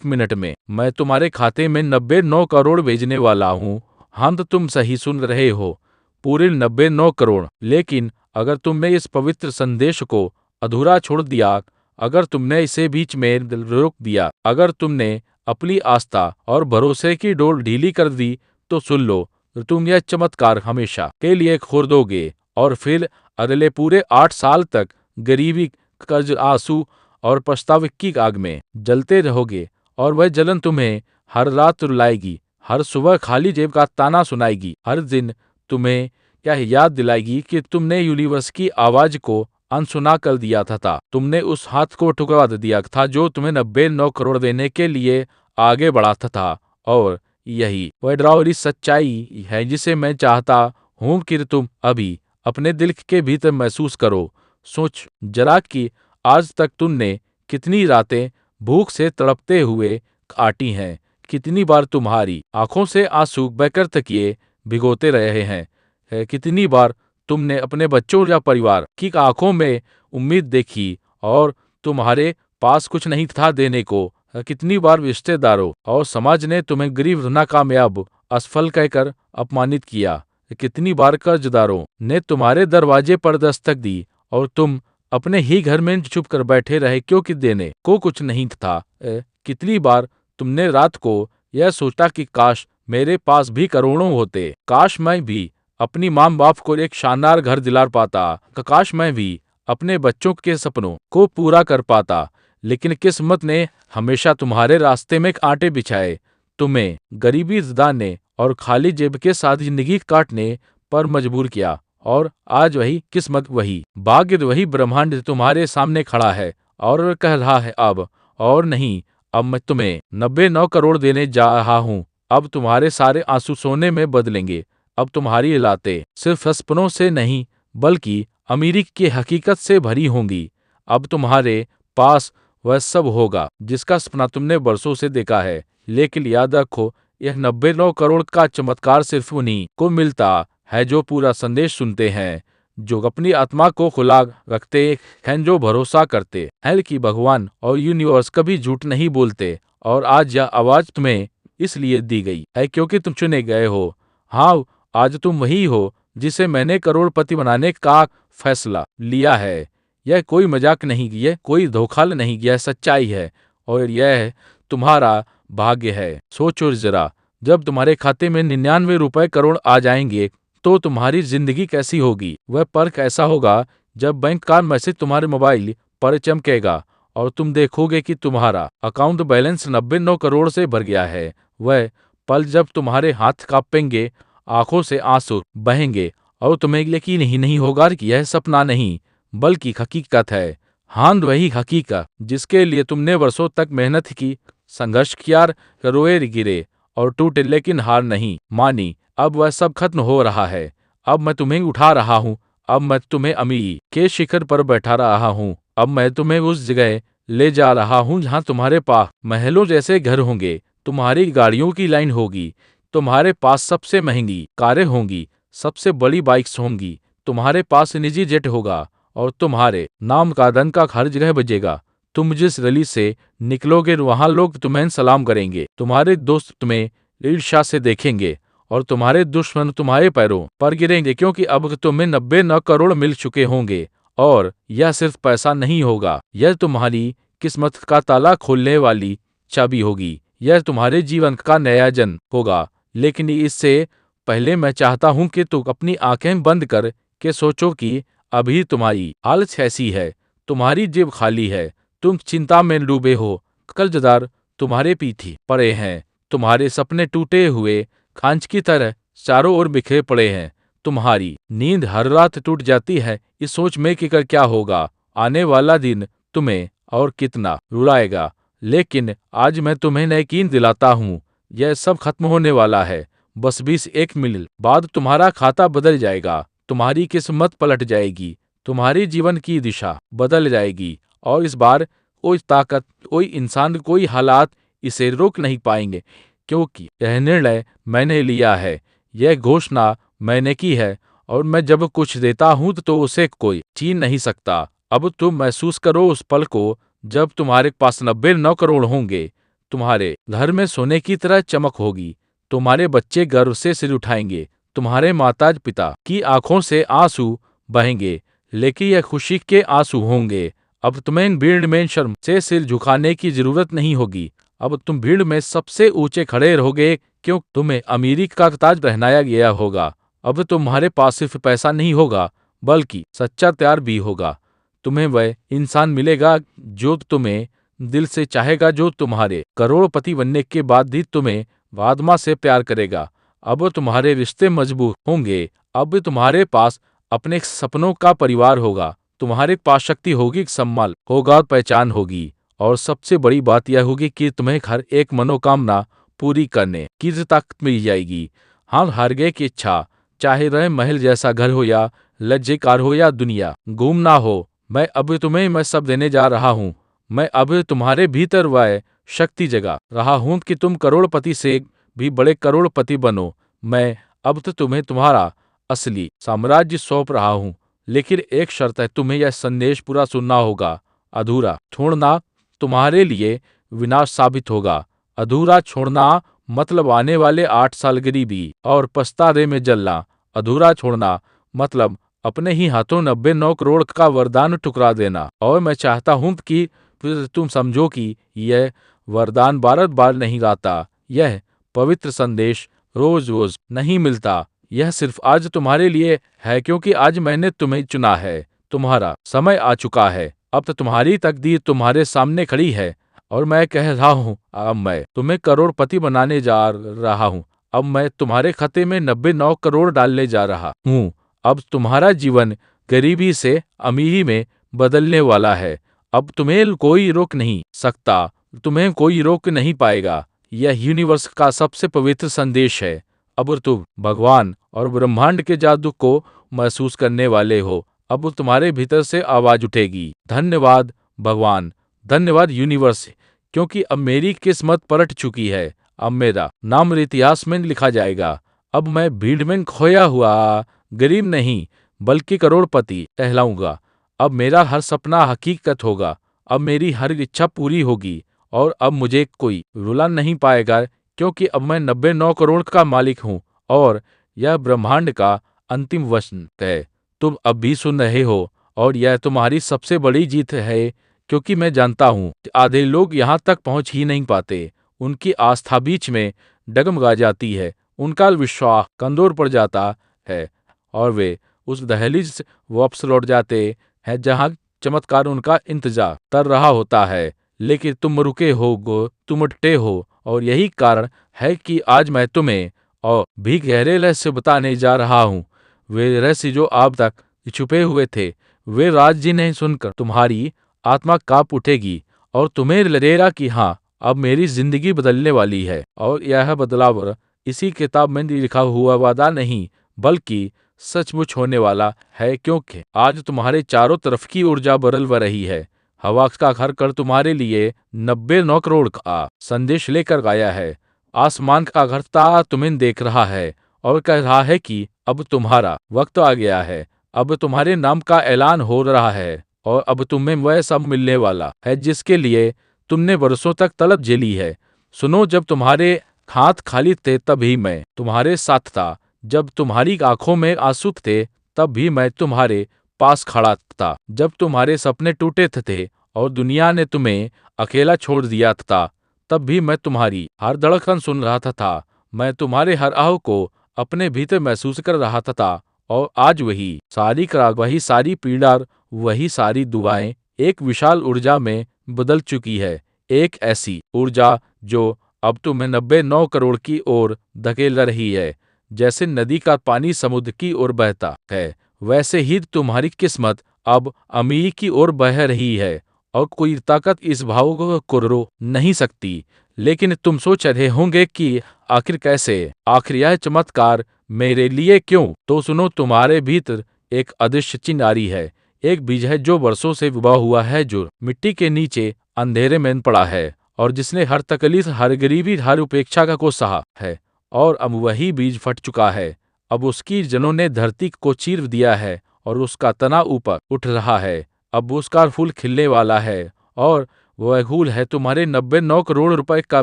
मिनट में मैं तुम्हारे खाते में 99 करोड़ भेजने वाला हूँ। हाँ, तो तुम सही सुन रहे हो, पूरे 99 करोड़। लेकिन अगर तुमने इस पवित्र संदेश को अधूरा छोड़ दिया, अगर तुमने इसे बीच में रोक दिया, अगर तुमने अपनी आस्था और भरोसे की डोर ढीली कर दी, तो सुन लो, तुम यह चमत्कार हमेशा के लिए खो दोगे और फिर अगले पूरे 8 साल तक गरीबी, कर्ज, आंसू और पछतावे की आग में जलते रहोगे। और वह जलन तुम्हें हर रात रुलाएगी, हर सुबह खाली जेब का ताना सुनाएगी, हर दिन तुम्हें क्या याद दिलाएगी कि तुमने यूनिवर्स की आवाज को अनसुना कर दिया था। तुमने उस हाथ को ठुकरा दिया था जो तुम्हें 99 करोड़ देने के लिए आगे बढ़ाता था। और यही वह डरावनी सच्चाई है जिसे मैं चाहता हूँ कि तुम अभी अपने दिल के भीतर महसूस करो। सोच जरा कि आज तक तुमने कितनी रातें भूख से तड़पते हुए काटी हैं, कितनी बार तुम्हारी आंखों से आंसू बहकर तकिए भिगोते रहे हैं, कितनी बार तुमने अपने बच्चों या परिवार की आंखों में उम्मीद देखी और तुम्हारे पास कुछ नहीं था देने को, कितनी बार रिश्तेदारों और समाज ने तुम्हें गरीब, नाकामयाब, असफल कहकर अपमानित किया, कितनी बार कर्जदारों ने तुम्हारे दरवाजे पर दस्तक दी और तुम अपने ही घर में चुप कर बैठे रहे क्योंकि देने को कुछ नहीं था। कितनी बार तुमने रात को यह सोचा कि काश मेरे पास भी करोड़ों होते, काश मैं भी अपनी माँ बाप को एक शानदार घर दिला पाता, काश मैं भी अपने बच्चों के सपनों को पूरा कर पाता। लेकिन किस्मत ने हमेशा तुम्हारे रास्ते में कांटे बिछाए, तुम्हें गरीबी दाने और खाली जेब के साथ जिंदगी काटने पर मजबूर किया। और आज वही किस्मत, वही भाग्य, वही ब्रह्मांड तुम्हारे सामने खड़ा है और कह रहा है अब और नहीं, अब मैं तुम्हें 99 करोड़ देने जा रहा हूँ। अब तुम्हारे सारे आंसू सोने में बदलेंगे। अब तुम्हारी लाते सिर्फ सपनों से नहीं बल्कि अमीरी की हकीकत से भरी होंगी। अब तुम्हारे पास वह सब होगा जिसका सपना तुमने बरसों से देखा है। लेकिन याद रखो, यह 99 करोड़ का चमत्कार सिर्फ उन्हीं को मिलता है जो पूरा संदेश सुनते हैं, जो अपनी आत्मा को खुला रखते हैं, जो भरोसा करते हैं कि भगवान और यूनिवर्स कभी झूठ नहीं बोलते। और आज यह आवाज तुम्हें इसलिए दी गई है क्योंकि तुम चुने गए हो। हाँ, आज तुम वही हो जिसे मैंने करोड़पति बनाने का फैसला लिया है। यह कोई मजाक नहीं, यह कोई धोखा नहीं, यह सच्चाई है और यह तुम्हारा भाग्य है। सोचो जरा, जब तुम्हारे खाते में 99 करोड़ आ जाएंगे तो तुम्हारी जिंदगी कैसी होगी? वह पल कैसा होगा जब बैंक का मैसेज तुम्हारे मोबाइल पर चमकेगा और तुम देखोगे कि तुम्हारा अकाउंट बैलेंस 99 करोड़ से भर गया है। वह पल जब तुम्हारे हाथ कांपेंगे, आंखों से आंसू बहेंगे और तुम्हें यकीन ही नहीं होगा कि यह सपना नहीं बल्कि हकीकत है। हाँ, वही हकीकत जिसके लिए तुमने वर्षों तक मेहनत की, संघर्ष किया, रोए गिरे और टूटे लेकिन हार नहीं मानी। अब वह सब खत्म हो रहा है। अब मैं तुम्हें उठा रहा हूँ। अब मैं तुम्हें अमीरी के शिखर पर बैठा रहा हूँ। अब मैं तुम्हें उस जगह ले जा रहा हूँ जहाँ तुम्हारे पास महलों जैसे घर होंगे, तुम्हारी गाड़ियों की लाइन होगी, तुम्हारे पास सबसे महंगी कारें होंगी, सबसे बड़ी बाइक्स होंगी, तुम्हारे पास निजी जेट होगा और तुम्हारे नाम का डंका हर जगह बजेगा। तुम जिस गली से निकलोगे वहां लोग तुम्हें सलाम करेंगे, तुम्हारे दोस्त तुम्हें ईर्ष्या से देखेंगे और तुम्हारे दुश्मन तुम्हारे पैरों पर गिरेंगे क्योंकि अब तुम्हें 99 करोड़ मिल चुके होंगे। और यह सिर्फ पैसा नहीं होगा, यह तुम्हारी किस्मत का ताला खोलने वाली चाबी होगी। यह तुम्हारे जीवन का नया जन्म होगा। लेकिन इससे पहले मैं चाहता हूं कि तुम अपनी आंखें बंद कर के सोचो कि अभी तुम्हारी हालत ऐसी है, तुम्हारी जेब खाली है, तुम चिंता में डूबे हो, कर्जदार तुम्हारे पीछे पड़े हैं, तुम्हारे सपने टूटे हुए खांच की तरह चारों ओर बिखरे पड़े हैं, तुम्हारी नींद हर रात टूट जाती है इस सोच में कि क्या होगा, आने वाला दिन तुम्हें और कितना रुलाएगा। लेकिन आज मैं तुम्हें यकीन दिलाता हूँ, यह सब खत्म होने वाला है। बस 21 मिनट बाद तुम्हारा खाता बदल जाएगा, तुम्हारी किस्मत पलट जाएगी, तुम्हारी जीवन की दिशा बदल जाएगी और इस बार कोई ताकत, कोई इंसान, कोई हालात इसे रोक नहीं पाएंगे क्योंकि यह निर्णय मैंने लिया है, यह घोषणा मैंने की है और मैं जब कुछ देता हूं तो उसे कोई छीन नहीं सकता। अब तुम महसूस करो उस पल को जब तुम्हारे पास 99 करोड़ होंगे, तुम्हारे घर में सोने की तरह चमक होगी, तुम्हारे बच्चे गर्व से सिर उठाएंगे, तुम्हारे माता पिता की आंखों से आंसू बहेंगे, लेकिन यह खुशी के आंसू होंगे। अब तुम्हें भीड़ में शर्म से सिर झुकाने की जरूरत नहीं होगी। अब तुम भीड़ में सबसे ऊंचे खड़े रहोगे क्यों तुम्हें अमीरी का ताज पहनाया गया होगा। अब तुम्हारे पास सिर्फ पैसा नहीं होगा बल्कि सच्चा प्यार भी होगा। तुम्हें वह इंसान मिलेगा जो तुम्हें दिल से चाहेगा, जो तुम्हारे करोड़पति बनने के बाद भी तुम्हें आत्मा से प्यार करेगा। अब तुम्हारे रिश्ते मजबूत होंगे। अब तुम्हारे पास अपने सपनों का परिवार होगा। तुम्हारे पास शक्ति होगी, सम्मान होगा, पहचान होगी। और सबसे बड़ी बात यह होगी कि तुम्हें हर एक मनोकामना पूरी करने की ताकत मिल जाएगी। हाँ, हर गए की इच्छा, चाहे वह महल जैसा घर हो या लज्जेकार हो या दुनिया घूमना हो, मैं सब देने जा रहा हूँ। मैं अब तुम्हारे भीतर वह शक्ति जगा रहा हूँ कि तुम करोड़पति से भी बड़े करोड़पति बनो। मैं अब तो तुम्हें तुम्हारा असली साम्राज्य सौंप रहा हूँ, लेकिन एक शर्त है, तुम्हें यह संदेश पूरा सुनना होगा। अधूरा छोड़ना तुम्हारे लिए विनाश साबित होगा। अधूरा छोड़ना मतलब आने वाले 8 साल गरीबी और पछतावे में जलना। अधूरा छोड़ना मतलब अपने ही हाथों 99 करोड़ का वरदान ठुकरा देना। और मैं चाहता हूं कि फिर तुम समझो कि यह वरदान बार बार नहीं आता। यह पवित्र संदेश रोज रोज नहीं मिलता। यह सिर्फ आज तुम्हारे लिए है, क्योंकि आज मैंने तुम्हें चुना है। तुम्हारा समय आ चुका है। अब तो तुम्हारी तकदीर तुम्हारे सामने खड़ी है। और मैं कह रहा हूँ, अब मैं तुम्हें करोड़पति बनाने जा रहा हूँ। अब मैं तुम्हारे खाते में 99 करोड़ डालने जा रहा हूँ। अब तुम्हारा जीवन गरीबी से अमीरी में बदलने वाला है। अब तुम्हें कोई रोक नहीं सकता। तुम्हें कोई रोक नहीं पाएगा। यह यूनिवर्स का सबसे पवित्र संदेश है। अब तुम भगवान और ब्रह्मांड के जादू को महसूस करने वाले हो। अब तुम्हारे भीतर से आवाज उठेगी, धन्यवाद भगवान, धन्यवाद यूनिवर्स, क्योंकि अब मेरी किस्मत पलट चुकी है। अब मेरा नाम इतिहास में लिखा जाएगा। अब मैं भीड़ में खोया हुआ गरीब नहीं, बल्कि करोड़पति कहलाऊंगा। अब मेरा हर सपना हकीकत होगा। अब मेरी हर इच्छा पूरी होगी। और अब मुझे कोई रुला नहीं पाएगा, क्योंकि अब मैं 99 करोड़ का मालिक हूँ। और यह ब्रह्मांड का अंतिम वचन है। तुम अब भी सुन रहे हो, और यह तुम्हारी सबसे बड़ी जीत है, क्योंकि मैं जानता हूँ कि आधे लोग यहाँ तक पहुँच ही नहीं पाते। उनकी आस्था बीच में डगमगा जाती है। उनका विश्वास कमजोर पड़ जाता है, और वे उस दहलीज से वापस लौट जाते हैं जहाँ चमत्कार उनका इंतजार कर रहा होता है। लेकिन तुम रुके हो, तुम डटे हो, और यही कारण है कि आज मैं तुम्हें और भी गहरे रहस्य बताने जा रहा हूँ। वे रहस्य जो अब तक छुपे हुए थे, वे राज जिन्हें सुनकर तुम्हारी आत्मा कांप उठेगी और तुम्हें लगेगा कि हाँ, अब मेरी जिंदगी बदलने वाली है। और यह बदलाव इसी किताब में लिखा हुआ वादा नहीं, बल्कि सचमुच होने वाला है, क्योंकि आज तुम्हारे चारों तरफ की ऊर्जा बदल रही है। हवा का घर कर तुम्हारे लिए 99 करोड़ का संदेश लेकर आया है। आसमान का घर ता तुम्हें देख रहा है और कह रहा है कि अब तुम्हारा वक्त आ गया है। अब तुम्हारे नाम का ऐलान हो रहा है, और अब तुम्हें वह सब मिलने वाला है जिसके लिए तुमने वर्षों तक तलब झेली है। सुनो, जब तुम्हारे हाथ खाली थे तब भी मैं तुम्हारे साथ था। जब तुम्हारी आंखों में आंसू थे तब भी मैं तुम्हारे पास खड़ा था। जब तुम्हारे सपने टूटे थे और दुनिया ने तुम्हें अकेला छोड़ दिया था, तब भी मैं तुम्हारी हर धड़कन सुन रहा था। मैं तुम्हारे हर आह को अपने भीतर महसूस कर रहा था। और आज वही सारी क्राग, वही सारी पीड़ा, वही सारी दुआएं एक विशाल ऊर्जा में बदल चुकी है। एक ऐसी ऊर्जा जो अब तुम्हें 99 करोड़ की ओर धकेल रही है। जैसे नदी का पानी समुद्र की ओर बहता है, वैसे ही तुम्हारी किस्मत अब अमीरी की ओर बह रही है, और कोई ताकत इस भाव को रोक नहीं सकती। लेकिन तुम सोच रहे होंगे कि आखिर कैसे, आखिर यह चमत्कार मेरे लिए क्यों? तो सुनो, तुम्हारे भीतर एक अदृश्य चिंगारी है। एक बीज है जो वर्षों से उगा हुआ है, जो मिट्टी के नीचे अंधेरे में पड़ा है, और जिसने हर तकलीफ, हर गरीबी, हर उपेक्षा को सहा है। और अब वही बीज फट चुका है। अब उसकी जड़ों ने धरती को चीर दिया है, और उसका तना ऊपर उठ रहा है। अब उसका फूल खिलने वाला है, और वह फूल है तुम्हारे 99 करोड़ रुपए का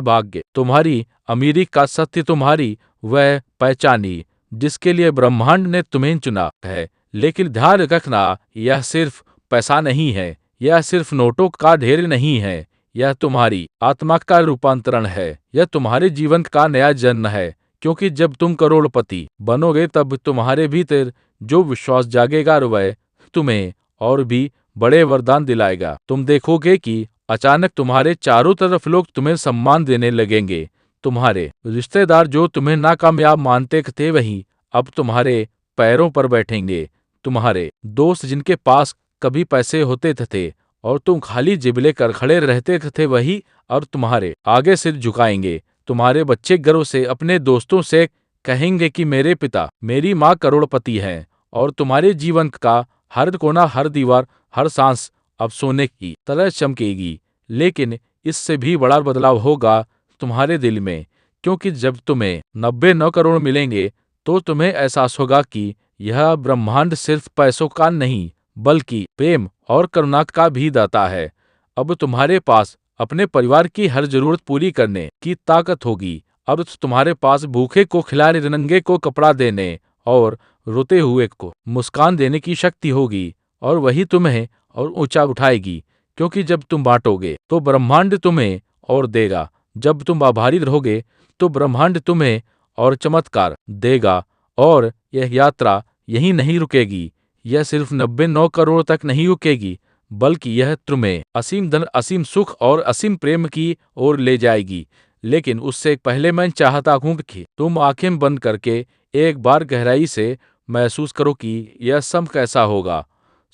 भाग्य, तुम्हारी अमीरी का सत्य, तुम्हारी वह पहचानी जिसके लिए ब्रह्मांड ने तुम्हें चुना है। लेकिन ध्यान रखना, यह सिर्फ पैसा नहीं है, यह सिर्फ नोटों का ढेर नहीं है, यह तुम्हारी आत्मा का रूपांतरण है। यह तुम्हारे जीवन का नया जन्म है, क्योंकि जब तुम करोड़पति बनोगे तब तुम्हारे भीतर जो विश्वास जागेगा वह तुम्हें और भी बड़े वरदान दिलाएगा। तुम देखोगे कि अचानक तुम्हारे चारों तरफ लोग तुम्हें सम्मान देने लगेंगे। तुम्हारे रिश्तेदार जो तुम्हें नाकामयाब मानते थे वही अब तुम्हारे पैरों पर बैठेंगे। तुम्हारे दोस्त जिनके पास कभी पैसे होते थे और तुम खाली जेब लेकर खड़े रहते थे वही अब तुम्हारे आगे सिर झुकाएंगे। तुम्हारे बच्चे गर्व से अपने दोस्तों से कहेंगे कि मेरे पिता मेरी माँ करोड़पति हैं। और तुम्हारे जीवन का हर कोना, हर दीवार, हर सांस अब सोने की तरह चमकेगी। लेकिन इससे भी बड़ा बदलाव होगा तुम्हारे दिल में, क्योंकि जब तुम्हें 99 करोड़ मिलेंगे तो तुम्हें एहसास होगा कि यह ब्रह्मांड सिर्फ पैसों का नहीं बल्कि प्रेम और करुणा का भी दाता है। अब तुम्हारे पास अपने परिवार की हर जरूरत पूरी करने की ताकत होगी। अब तुम्हारे पास भूखे को खिलाने, नंगे को कपड़ा देने और रोते हुए को मुस्कान देने की शक्ति होगी। और वही तुम्हें और ऊंचा उठाएगी, क्योंकि जब तुम बांटोगे तो ब्रह्मांड तुम्हें और देगा। जब तुम आभारी रहोगे तो ब्रह्मांड तुम्हें और चमत्कार देगा। और यह यात्रा यहीं नहीं रुकेगी। यह सिर्फ 99 करोड़ तक नहीं रुकेगी, बल्कि यह तुम्हें असीम धन, असीम सुख और असीम प्रेम की ओर ले जाएगी। लेकिन उससे पहले मैं चाहता हूं कि तुम आंखें बंद करके एक बार गहराई से महसूस करो कि यह सब कैसा होगा।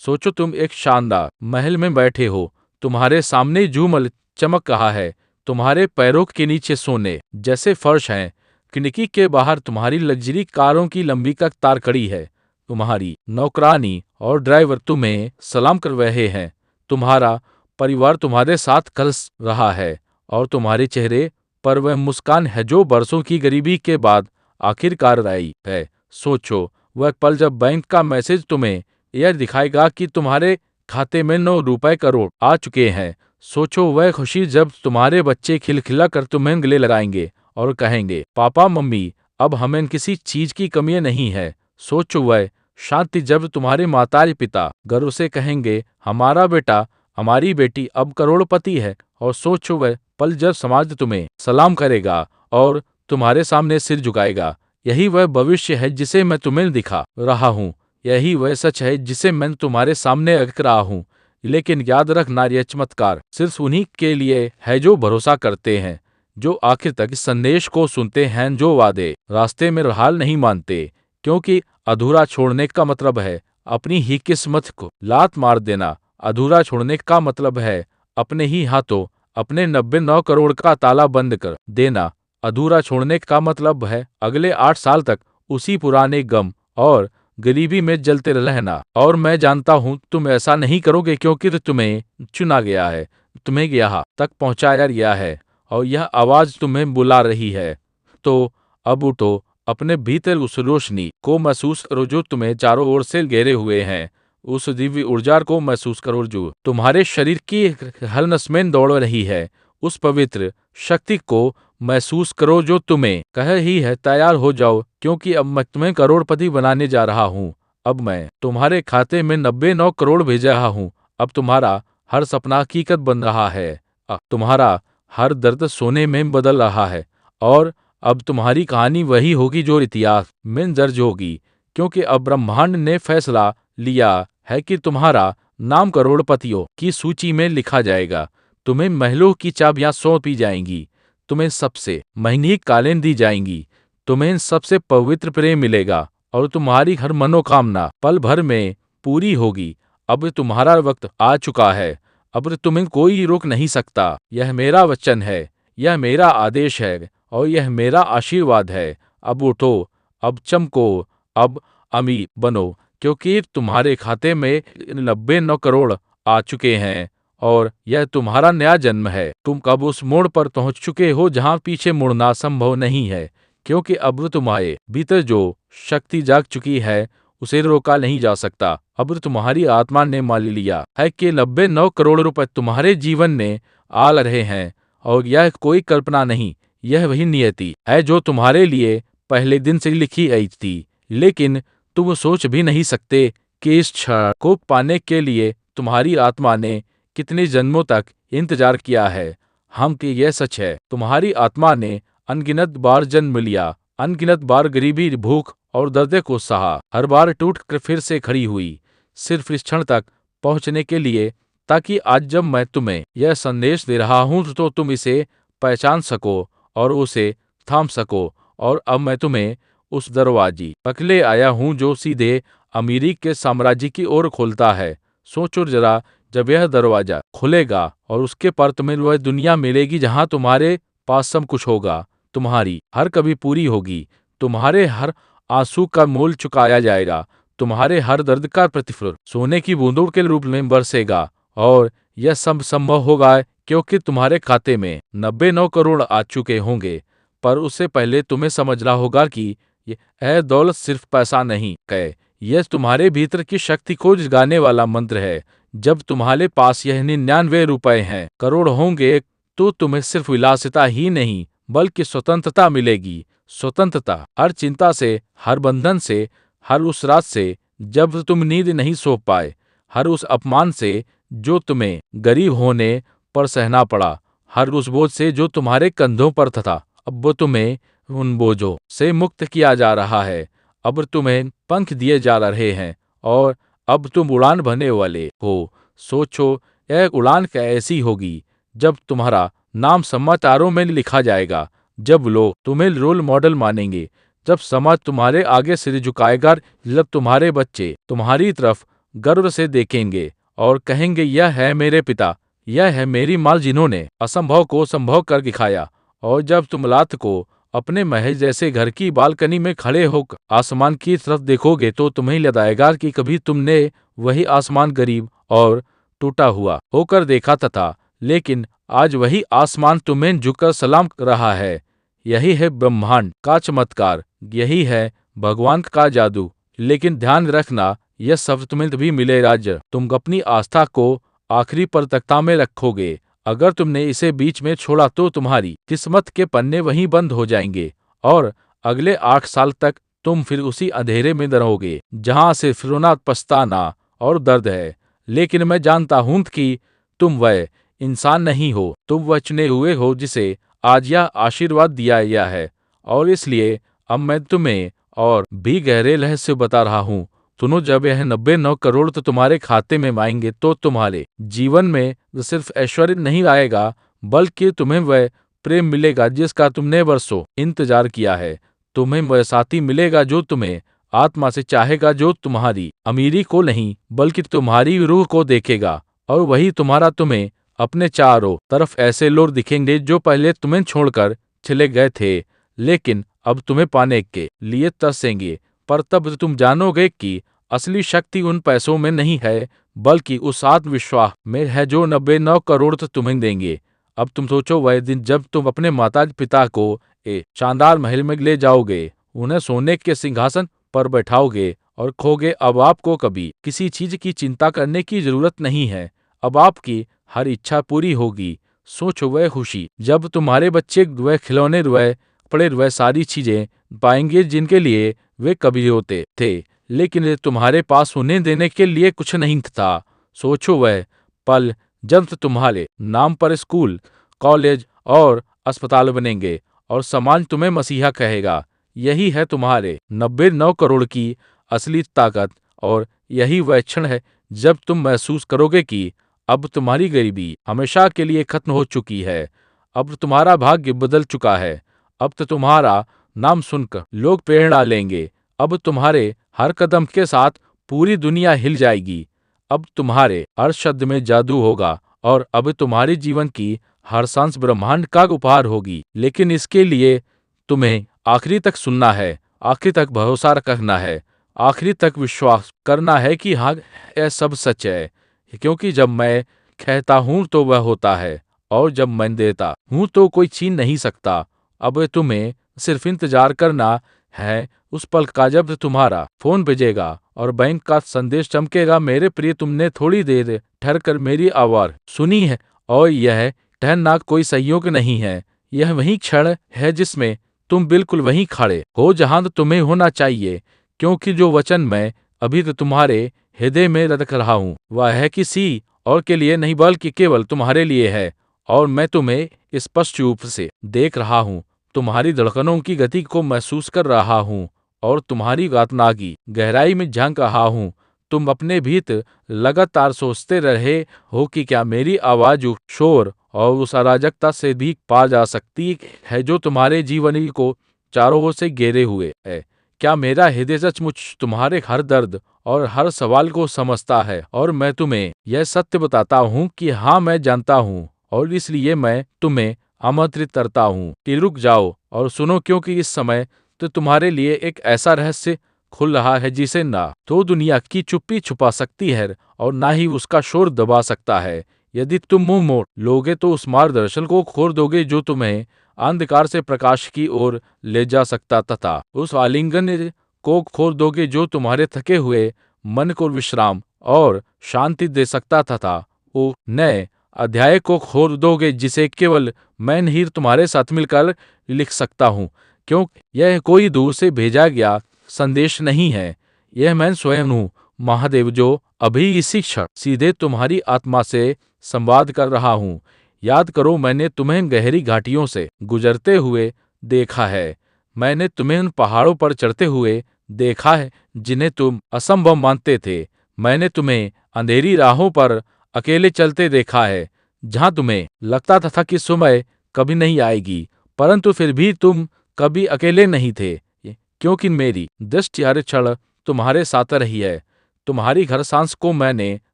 सोचो तुम एक शानदार महल में बैठे हो, तुम्हारे सामने झूमर चमक रहा है, तुम्हारे पैरों के नीचे सोने जैसे फर्श हैं, खिड़की के बाहर तुम्हारी लग्जरी कारों की लंबी कतार खड़ी है, तुम्हारी नौकरानी और ड्राइवर तुम्हें सलाम कर रहे हैं, तुम्हारा परिवार तुम्हारे साथ खस रहा है और तुम्हारे चेहरे पर वह मुस्कान है जो बरसों की गरीबी के बाद आखिरकार आई है। सोचो वह पल जब बैंक का मैसेज तुम्हें यह दिखाएगा कि तुम्हारे खाते में 9 करोड़ आ चुके हैं। सोचो वह खुशी जब तुम्हारे बच्चे खिलखिला कर तुम्हें गले लगाएंगे और कहेंगे, पापा मम्मी अब हमें किसी चीज की कमी नहीं है। सोचो वह शांति जब तुम्हारे माता पिता गर्व से कहेंगे, हमारा बेटा, हमारी बेटी अब करोड़पति है। और सोचो वह पल जब समाज तुम्हें सलाम करेगा और तुम्हारे सामने सिर झुकाएगा। यही वह भविष्य है जिसे मैं तुम्हें दिखा रहा हूँ। यही वह सच है जिसे मैं तुम्हारे सामने रख रहा हूँ। लेकिन याद रखना, यह चमत्कार सिर्फ उन्हीं के लिए है जो भरोसा करते हैं, जो आखिर तक इस संदेश को सुनते हैं, जो वादे रास्ते में हाल नहीं मानते। क्योंकि अधूरा छोड़ने का मतलब है अपनी ही किस्मत को लात मार देना। अधूरा छोड़ने का मतलब है अपने ही हाथों अपने 99 करोड़ का ताला बंद कर देना। अधूरा छोड़ने का मतलब है अगले 8 साल तक उसी पुराने गम और गरीबी में जलते रहना। और मैं जानता हूं तुम ऐसा नहीं करोगे, क्योंकि तुम्हें चुना गया है, तुम्हें यहाँ तक पहुंचाया गया है और यह आवाज तुम्हें बुला रही है। तो अब उठो, अपने भीतर उस रोशनी को महसूस करो जो तुम्हें चारों ओर से घेरे हुए हैं। उस दिव्य ऊर्जा को महसूस करो जो तुम्हारे शरीर की हर नस में दौड़ रही है। उस पवित्र शक्ति को महसूस करो जो तुम्हें कह ही है, तैयार हो जाओ, क्योंकि अब मैं तुम्हें करोड़पति बनाने जा रहा हूँ। अब मैं तुम्हारे खाते में 99 करोड़ भेज रहा हूँ। अब तुम्हारा हर सपना हकीकत बन रहा है। अब तुम्हारा हर दर्द सोने में बदल रहा है। और अब तुम्हारी कहानी वही होगी जो इतिहास में दर्ज होगी, क्योंकि अब ब्रह्मांड ने फैसला लिया है कि तुम्हारा नाम करोड़पतियों की सूची में लिखा जाएगा। तुम्हें महलों की चाबियां सौंपी जाएंगी, तुम्हें सबसे महंगी कालीन दी जाएंगी, तुम्हें सबसे पवित्र प्रेम मिलेगा और तुम्हारी हर मनोकामना पल भर में पूरी होगी। अब तुम्हारा वक्त आ चुका है। अब तुम्हें कोई रोक नहीं सकता। यह मेरा वचन है, यह मेरा आदेश है और यह मेरा आशीर्वाद है। अब उठो, अब चमको, अब अमीर बनो, क्योंकि तुम्हारे खाते में 99 करोड़ आ चुके हैं और यह तुम्हारा नया जन्म है। तुम कब उस मोड़ पर पहुंच चुके हो जहां पीछे मुड़ना संभव नहीं है, क्योंकि अब तुम्हारे भीतर जो शक्ति जाग चुकी है उसे रोका नहीं जा सकता। अब तुम्हारी आत्मा ने मान लिया है कि 99 करोड़ रुपए तुम्हारे जीवन में आ रहे हैं और यह कोई कल्पना नहीं, यह वही नियति है जो तुम्हारे लिए पहले दिन से लिखी गई थी। लेकिन तुम सोच भी नहीं सकते कि इस क्षण को पाने के लिए तुम्हारी आत्मा ने कितने जन्मों तक इंतजार किया है। हम कि यह सच है, तुम्हारी आत्मा ने अनगिनत बार जन्म लिया, अनगिनत बार गरीबी, भूख और दर्द को सहा, हर बार टूट कर फिर से खड़ी हुई, सिर्फ इस क्षण तक पहुंचने के लिए, ताकि आज जब मैं तुम्हें यह संदेश दे रहा हूं तो तुम इसे पहचान सको और उसे थाम सको। और अब मैं तुम्हें उस दरवाजे तक ले आया हूं जो सीधे अमीरी के साम्राज्य की ओर खोलता है। सोचो जरा, जब यह दरवाजा खुलेगा और उसके पर तुम्हें वह दुनिया मिलेगी जहां तुम्हारे पास सब कुछ होगा, तुम्हारी हर कभी पूरी होगी, तुम्हारे हर आंसू का मोल चुकाया जाएगा, तुम्हारे हर दर्द का प्रतिफल सोने की बूंदों के रूप में बरसेगा। और यह सब संभव होगा क्योंकि तुम्हारे खाते में 99 करोड़ आ चुके होंगे। पर उससे पहले तुम्हें समझना होगा कि यह दौलत सिर्फ पैसा नहीं है, यह तुम्हारे भीतर की शक्ति को जगाने वाला मंत्र है। जब तुम्हारे पास यह 99 रुपए हैं करोड़ होंगे, तो तुम्हें सिर्फ विलासिता ही नहीं बल्कि स्वतंत्रता मिलेगी। स्वतंत्रता हर चिंता से, हर बंधन से, हर उस रात से जब तुम नींद नहीं सो पाए, हर उस अपमान से जो तुम्हें गरीब होने पर सहना पड़ा, हर उस बोझ से जो तुम्हारे कंधों पर था। अब वो तुम्हें उन बोझों से मुक्त किया जा रहा है। अब तुम्हें पंख दिए जा रहे हैं और अब तुम उड़ान भरने वाले हो। सोचो, यह उड़ान कैसी होगी जब तुम्हारा नाम समाचारों में लिखा जाएगा, जब लोग तुम्हें रोल मॉडल मानेंगे, जब समाज तुम्हारे आगे सिर झुकाएगा, जब तुम्हारे बच्चे तुम्हारी तरफ गर्व से देखेंगे और कहेंगे, यह है मेरे पिता, यह है मेरी माँ जिन्होंने असंभव को संभव कर दिखाया। और जब तुम रात को अपने महल जैसे घर की बालकनी में खड़े होकर आसमान की तरफ देखोगे, तो तुम्हें याद आएगा कि कभी तुमने वही आसमान गरीब और टूटा हुआ होकर देखा था, लेकिन आज वही आसमान तुम्हें झुककर सलाम कर रहा है। यही है ब्रह्मांड का चमत्कार, यही है भगवान का जादू। लेकिन ध्यान रखना, यह सब तुम्हें तभी मिलेगा जब तुम अपनी आस्था को आखिरी पर तख्ता में रखोगे। अगर तुमने इसे बीच में छोड़ा तो तुम्हारी किस्मत के पन्ने वहीं बंद हो जाएंगे और अगले 8 साल तक तुम फिर उसी अंधेरे में रहोगे जहां सिर्फ रोना, पछताना और दर्द है। लेकिन मैं जानता हूं कि तुम वह इंसान नहीं हो, तुम वह चुने हुए हो जिसे आज यह आशीर्वाद दिया गया है। और इसलिए अब मैं तुम्हें और भी गहरे रहस्य बता रहा हूँ। सुनो, जब यह 99 करोड़ तो तुम्हारे खाते में आएंगे, तो तुम्हारे जीवन में सिर्फ ऐश्वर्य नहीं आएगा, बल्कि तुम्हें वह प्रेम मिलेगा जिसका तुमने वर्षों इंतजार किया है। तुम्हें वह साथी मिलेगा जो तुम्हें आत्मा से चाहेगा, जो तुम्हारी अमीरी को नहीं बल्कि तुम्हारी रूह को देखेगा। और वही तुम्हारा तुम्हें अपने चारों तरफ ऐसे लोग दिखेंगे जो पहले तुम्हें छोड़कर चले गए थे, लेकिन अब तुम्हें पाने के लिए तरसेंगे। पर तब तुम जानोगे कि असली शक्ति उन पैसों में नहीं है, बल्कि उस आत्मविश्वास में है जो 99 करोड़ तो तुम्हें देंगे। अब तुम सोचो, वह दिन जब तुम अपने माता पिता को एक शानदार महल में ले जाओगे, उन्हें सोने के सिंहासन पर बैठाओगे और खोगे। अब आपको कभी किसी चीज की चिंता करने की जरूरत नहीं है, अब आपकी हर इच्छा पूरी होगी। सोचो, वह खुशी जब तुम्हारे बच्चे वह खिलौने, वह कपड़े, वह सारी चीजें पाएंगे जिनके लिए वे कभी होते थे, लेकिन तुम्हारे पास उन्हें देने के लिए कुछ नहीं था। सोचो, वह पल जब तुम्हारे नाम पर स्कूल, कॉलेज और अस्पताल बनेंगे और समाज तुम्हें मसीहा कहेगा। यही है तुम्हारे 99 करोड़ की असली ताकत। और यही वह क्षण है जब तुम महसूस करोगे कि अब तुम्हारी गरीबी हमेशा के लिए खत्म हो चुकी है। अब तुम्हारा भाग्य बदल चुका है। अब तो तुम्हारा नाम सुनकर लोग प्रेरणा लेंगे। अब तुम्हारे हर कदम के साथ पूरी दुनिया हिल जाएगी। अब तुम्हारे हर शब्द में जादू होगा और अब तुम्हारे जीवन की हर सांस ब्रह्मांड का उपहार होगी। लेकिन इसके लिए तुम्हें आखिरी तक सुनना है, आखिरी तक भरोसा रखना है, आखिरी तक विश्वास करना है कि हाँ, यह सब सच है। क्योंकि जब मैं कहता हूँ तो वह होता है, और जब मैं देता हूँ तो कोई छीन नहीं सकता। अब तुम्हें सिर्फ इंतजार करना है उस पल का जब तुम्हारा फोन बजेगा और बैंक का संदेश चमकेगा, मेरे प्रिय, तुमने थोड़ी देर ठहरकर मेरी आवाज सुनी है। और यह ठहरना कोई संयोग नहीं है, यह वही क्षण है जिसमें तुम बिल्कुल वहीं खड़े हो जहां तुम्हें होना चाहिए। क्योंकि जो वचन मैं अभी तो तुम्हारे हृदय में रख रहा हूँ, वह है किसी और के लिए नहीं बल्कि केवल तुम्हारे लिए है। और मैं तुम्हें स्पष्ट रूप से देख रहा हूँ, तुम्हारी धड़कनों की गति को महसूस कर रहा हूँ, और तुम्हारी यातना की गहराई में झांक रहा हूँ। तुम अपने भीतर लगातार सोचते रहे हो कि क्या मेरी आवाज उस शोर और उस अराजकता से भी पार जा सकती है जो तुम्हारे जीवन को चारों ओर से घेरे हुए है। क्या मेरा हृदय सचमुच तुम्हारे हर दर्द और हर सवाल को समझता है? और मैं तुम्हें यह सत्य बताता हूँ कि हाँ, मैं जानता हूँ, और इसलिए मैं तुम्हें आमंत्रित करता हूँ कि रुक जाओ और सुनो, क्योंकि इस समय तो तुम्हारे लिए एक ऐसा रहस्य खुल रहा है जिसे ना तो दुनिया की चुप्पी छुपा सकती है और ना ही उसका शोर दबा सकता है। यदि तुम मुंह मोड़ लोगे तो उस मार्गदर्शन को खो दोगे जो तुम्हें अंधकार से प्रकाश की ओर ले जा सकता, तथा उस आलिंगन को खो दोगे जो तुम्हारे थके हुए मन को विश्राम और शांति दे सकता, तथा वो नए अध्याय को खो दोगे जिसे केवल मैं ही तुम्हारे साथ मिलकर लिख सकता हूँ, क्योंकि यह कोई दूर से भेजा गया संदेश नहीं है। यह मैं स्वयं हूँ, महादेव, जो अभी इसी क्षण सीधे तुम्हारी आत्मा से संवाद कर रहा हूँ। याद करो, मैंने तुम्हें गहरी घाटियों से गुजरते हुए देखा है। मैंने तुम्हें उन पहाड़ों पर चढ़ते हुए देखा है जिन्हें तुम असंभव मानते थे। मैंने तुम्हें अंधेरी राहों पर अकेले चलते देखा है, जहां तुम्हें लगता था कि सुबह कभी नहीं आएगी, परंतु फिर भी तुम कभी अकेले नहीं थे, क्योंकि मेरी दृष्टि हर क्षण तुम्हारे साथ रही है। तुम्हारी हर सांस को मैंने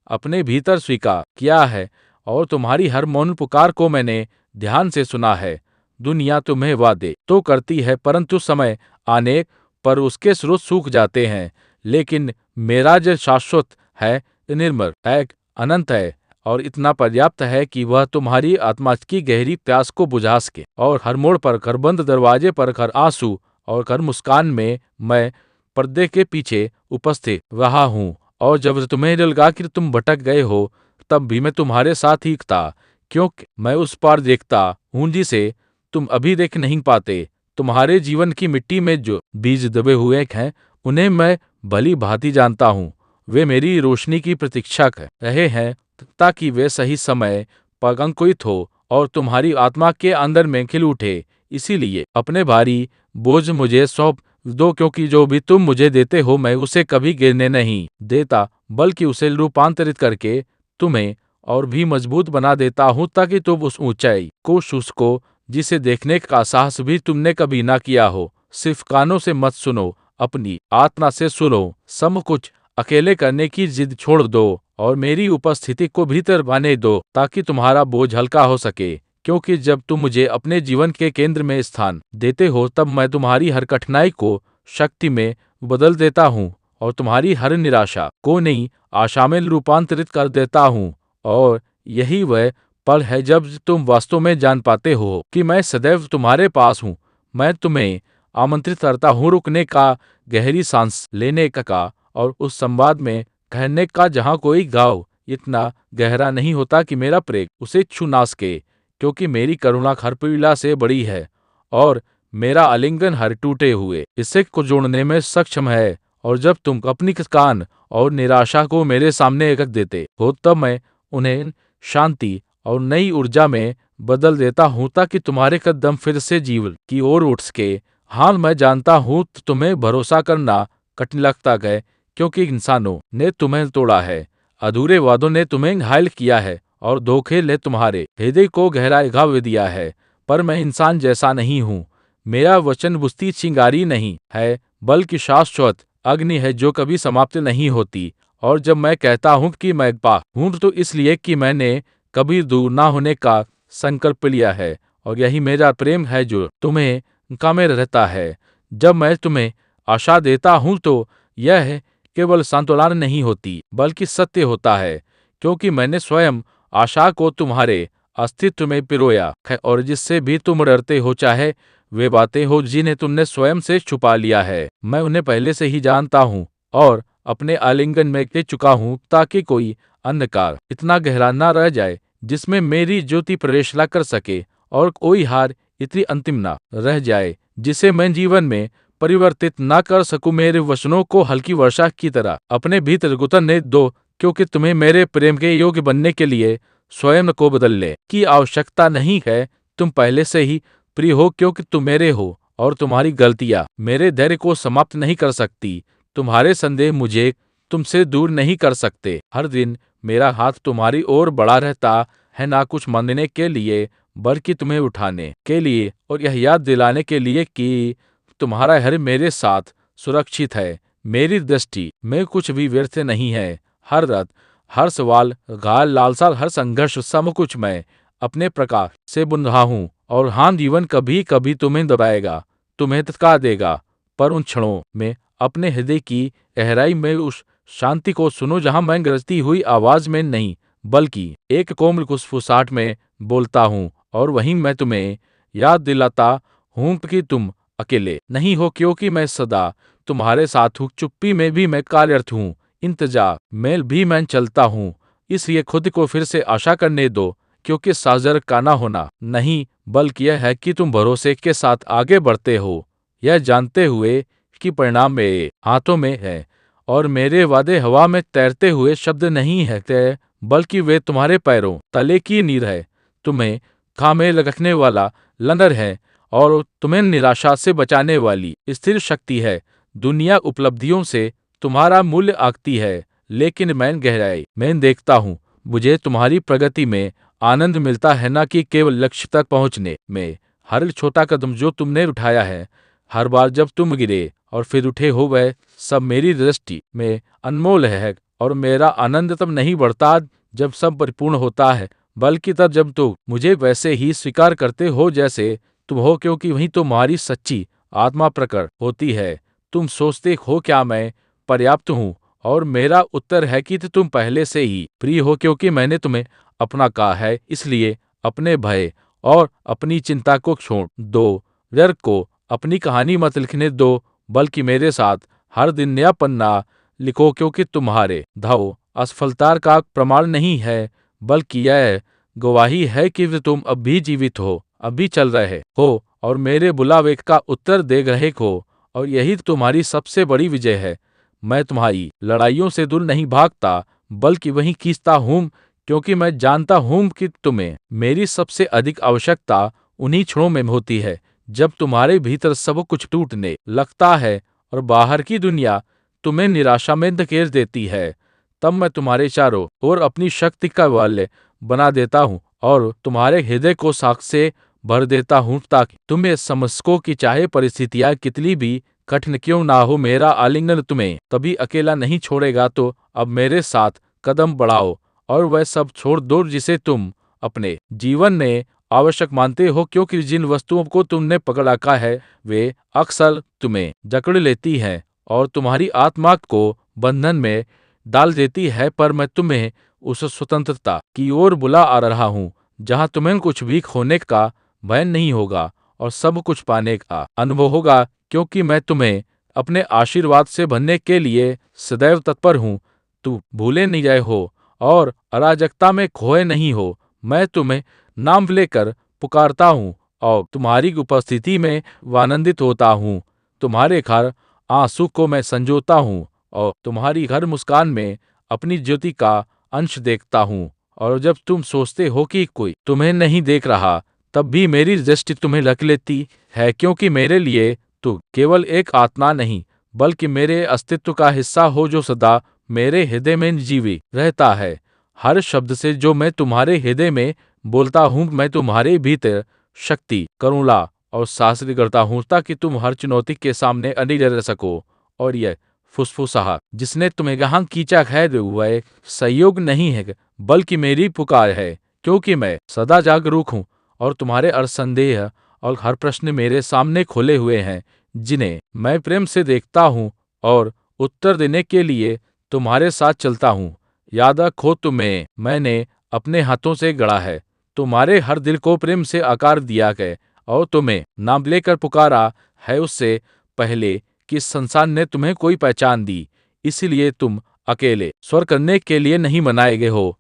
अपने भीतर स्वीकार किया है और तुम्हारी हर मौन पुकार को मैंने ध्यान से सुना है। दुनिया तुम्हें वादे तो करती है, परंतु समय आने पर उसके स्रोत सूख जाते हैं, लेकिन मेरा जो शाश्वत है, निर्मल है, अनंत है और इतना पर्याप्त है कि वह तुम्हारी आत्मा की गहरी प्यास को बुझा सके। और हर मोड़ पर, हर बंद दरवाजे पर, हर आंसू और हर मुस्कान में मैं पर्दे के पीछे उपस्थित रहा हूँ। और जब तुम्हें लगा कि तुम भटक गए हो, तब भी मैं तुम्हारे साथ ही था, क्योंकि मैं उस पार देखता हूँ जिसे तुम अभी देख नहीं पाते। तुम्हारे जीवन की मिट्टी में जो बीज दबे हुए हैं, उन्हें मैं भली भांति जानता हूँ। वे मेरी रोशनी की प्रतीक्षा कर रहे हैं, ताकि वे सही समय पर अंकुरित हो और तुम्हारी आत्मा के अंदर में खिल उठे। इसीलिए अपने भारी बोझ मुझे सौंप दो, क्योंकि जो भी तुम मुझे देते हो मैं उसे कभी गिरने नहीं देता, बल्कि उसे रूपांतरित करके तुम्हें और भी मजबूत बना देता हूँ, ताकि तुम उस ऊंचाई को सको जिसे देखने का साहस भी तुमने कभी ना किया हो। सिर्फ कानों से मत सुनो, अपनी आत्मा से सुनो। सब कुछ अकेले करने की जिद छोड़ दो और मेरी उपस्थिति को भीतर आने दो, ताकि तुम्हारा बोझ हल्का हो सके। क्योंकि जब तुम मुझे अपने जीवन के केंद्र में स्थान देते हो, तब मैं तुम्हारी हर कठिनाई को शक्ति में बदल देता हूँ और तुम्हारी हर निराशा को नई आशा में रूपांतरित कर देता हूँ। और यही वह पल है जब तुम वास्तव में जान पाते हो कि मैं सदैव तुम्हारे पास हूँ। मैं तुम्हें आमंत्रित करता हूँ रुकने का, गहरी सांस लेने का और उस संवाद में ठहरने का जहाँ कोई घाव इतना गहरा नहीं होता कि मेरा प्रेम उसे छू ना सके, क्योंकि मेरी करुणा हर पीड़ा से बड़ी है और मेरा आलिंगन हर टूटे हुए हिस्से को जोड़ने में सक्षम है। और जब तुम अपनी कान और निराशा को मेरे सामने रख देते हो, तब मैं उन्हें शांति और नई ऊर्जा में बदल देता हूँ, ताकि तुम्हारे कदम फिर से जीवन की ओर उठ सके। हाल मैं जानता हूँ तुम्हें भरोसा करना कठिन लगता है, क्योंकि इंसानों ने तुम्हें तोड़ा है, अधूरे वादों ने तुम्हें घायल किया है और धोखे ने तुम्हारे हृदय को गहरा घाव दिया है। पर मैं इंसान जैसा नहीं हूँ। मेरा वचन बुझती चिंगारी नहीं है, बल्कि शाश्वत अग्नि है जो कभी समाप्त नहीं होती। और जब मैं कहता हूँ कि मैं हूँ, तो इसलिए कि मैंने कभी दूर ना होने का संकल्प लिया है, और यही मेरा प्रेम है जो तुम्हें कामे रहता है। जब मैं तुम्हें आशा देता हूँ, तो यह केवल सांत्वना नहीं होती, बल्कि सत्य होता है, क्योंकि मैंने स्वयं आशा को तुम्हारे अस्तित्व में पिरोया है, और जिससे भी तुम डरते हो, चाहे वे बातें हो जिन्हें तुमने स्वयं से छुपा लिया है, मैं उन्हें पहले से ही जानता हूँ और अपने आलिंगन में ले चुका हूँ, ताकि कोई अंधकार इतना गहरा न रह जाए जिसमें मेरी ज्योति प्रवेश न कर सके, और कोई हार इतनी अंतिम न रह जाए जिसे मैं जीवन में परिवर्तित ना कर सकूं। मेरे वचनों को हल्की वर्षा की तरह अपने भीतर उतरने दो, क्योंकि तुम्हें मेरे प्रेम के योग्य बनने के लिए स्वयं को बदलने की आवश्यकता नहीं है। तुम पहले से ही प्रिय हो, क्योंकि तुम मेरे हो और तुम्हारी गलतियां मेरे धैर्य को समाप्त नहीं कर सकती। तुम्हारे संदेह मुझे तुमसे दूर नहीं कर सकते। हर दिन मेरा हाथ तुम्हारी ओर बढ़ा रहता है, ना कुछ मांगने के लिए बल्कि तुम्हें उठाने के लिए और यह याद दिलाने के लिए कि तुम्हारा हर मेरे साथ सुरक्षित है। मेरी दृष्टि में कुछ भी व्यर्थ नहीं है। हर रत, हर सवाल, घायल लालसा, हर संघर्ष, सब कुछ मैं अपने प्रकाश से बुन रहा हूँ। और हाँ, जीवन कभी कभी तुम्हें दबाएगा, तुम्हें थका देगा, पर उन क्षणों में अपने हृदय की गहराई में उस शांति को सुनो जहां मैं गरजती हुई आवाज में नहीं बल्कि एक कोमल फुसफुसाहट में बोलता हूँ। और वहीं मैं तुम्हें याद दिलाता हूँ कि तुम अकेले नहीं हो, क्योंकि मैं सदा तुम्हारे साथ हूँ। चुप्पी में भी मैं कार्यरत हूँ, इंतजार में भी मैं चलता हूँ। इसलिए खुद को फिर से आशा करने दो, क्योंकि साजर का ना होना नहीं, बल्कि यह है कि तुम भरोसे के साथ आगे बढ़ते हो, यह जानते हुए कि परिणाम मेरे हाथों में है। और मेरे वादे हवा में तैरते हुए शब्द नहीं है तय, बल्कि वे तुम्हारे पैरों तले की नींव है, तुम्हें थामे रखने वाला लंगर है और तुम्हें निराशा से बचाने वाली स्थिर शक्ति है। दुनिया उपलब्धियों से तुम्हारा मूल्य आंकती है, लेकिन मैं गहराई मैं देखता हूँ, मुझे तुम्हारी प्रगति में आनंद मिलता है, ना कि केवल लक्ष्य तक पहुँचने में। हर छोटा कदम जो तुमने उठाया है, हर बार जब तुम गिरे और फिर उठे हो, वह सब मेरी दृष्टि में अनमोल है। और मेरा आनंद तब नहीं बढ़ता जब सब परिपूर्ण होता है, बल्कि तब जब तुम मुझे वैसे ही स्वीकार करते हो जैसे तुम हो, क्योंकि वहीं तुम्हारी सच्ची आत्मा प्रकट होती है। तुम सोचते हो क्या मैं पर्याप्त हूँ, और मेरा उत्तर है कि तुम पहले से ही प्रिय हो, क्योंकि मैंने तुम्हें अपना कहा है। इसलिए अपने भय और अपनी चिंता को छोड़ दो, व्यर्थ को अपनी कहानी मत लिखने दो, बल्कि मेरे साथ हर दिन नया पन्ना लिखो, क्योंकि तुम्हारे धाव असफलता का प्रमाण नहीं है, बल्कि यह गवाही है कि तुम अब भी जीवित हो, अभी चल रहे हो और मेरे बुलावे का उत्तर दे रहे हो। और यही तुम्हारी सबसे बड़ी विजय है। मैं तुम्हारी लड़ाइयों से दूर नहीं भागता, बल्कि वहीं खींचता हूँ, क्योंकि मैं जानता हूँ कि तुम्हें मेरी सबसे अधिक आवश्यकता उन्हीं क्षणों में होती है, जब तुम्हारे भीतर सब कुछ टूटने लगता है और बाहर की दुनिया तुम्हें निराशा में धकेल देती है। तब मैं तुम्हारे चारों ओर अपनी शक्ति का वलय बना देता हूँ और तुम्हारे हृदय को साख से भर देता हूँ, ताकि तुम ये समझ सको कि चाहे परिस्थितियाँ कितनी भी कठिन क्यों ना हो, मेरा आलिंगन तुम्हें कभी अकेला नहीं छोड़ेगा। तो अब मेरे साथ कदम बढ़ाओ और वह सब छोड़ दो जिसे तुम अपने जीवन में आवश्यक मानते हो, क्योंकि जिन वस्तुओं को तुमने पकड़ रखा है वे अक्सर तुम्हें जकड़ लेती हैं और तुम्हारी आत्मा को बंधन में डाल देती है। पर मैं तुम्हें उस स्वतंत्रता की ओर बुला आ रहा हूँ, जहाँ तुम्हें कुछ भी खोने का भय नहीं होगा और सब कुछ पाने का अनुभव होगा, क्योंकि मैं तुम्हें अपने आशीर्वाद से भरने के लिए सदैव तत्पर हूँ। तू भूले नहीं जाए हो और अराजकता में खोए नहीं हो। मैं तुम्हें नाम लेकर पुकारता हूँ और तुम्हारी उपस्थिति में आनंदित होता हूँ। तुम्हारे हर आंसू को मैं संजोता हूँ और तुम्हारी हर मुस्कान में अपनी ज्योति का अंश देखता हूँ। और जब तुम सोचते हो कि कोई तुम्हें नहीं देख रहा, तब भी मेरी दृष्टि तुम्हें रख लेती है, क्योंकि मेरे लिए तू केवल एक आत्मा नहीं, बल्कि मेरे अस्तित्व का हिस्सा हो, जो सदा मेरे हृदय में जीवित रहता है। हर शब्द से जो मैं तुम्हारे हृदय में बोलता हूँ, मैं तुम्हारे भीतर शक्ति, करुणा और साहस करता हूँ, ताकि तुम हर चुनौती के सामने अडिग रह सको। और यह फुसफुसाहट जिसने तुम्हें यहाँ खींचा है, वह सहयोग नहीं है, बल्कि मेरी पुकार है, क्योंकि मैं सदा जागरूक हूँ और तुम्हारे हर संदेह और हर प्रश्न मेरे सामने खुले हुए हैं, जिन्हें मैं प्रेम से देखता हूँ और उत्तर देने के लिए तुम्हारे साथ चलता हूँ। याद रखो, तुम्हें मैंने अपने हाथों से गढ़ा है, तुम्हारे हर दिल को प्रेम से आकार दिया गया और तुम्हें नाम लेकर पुकारा है, उससे पहले कि संसार ने तुम्हें कोई पहचान दी। इसलिए तुम अकेले स्वर करने के लिए नहीं बनाए गए हो,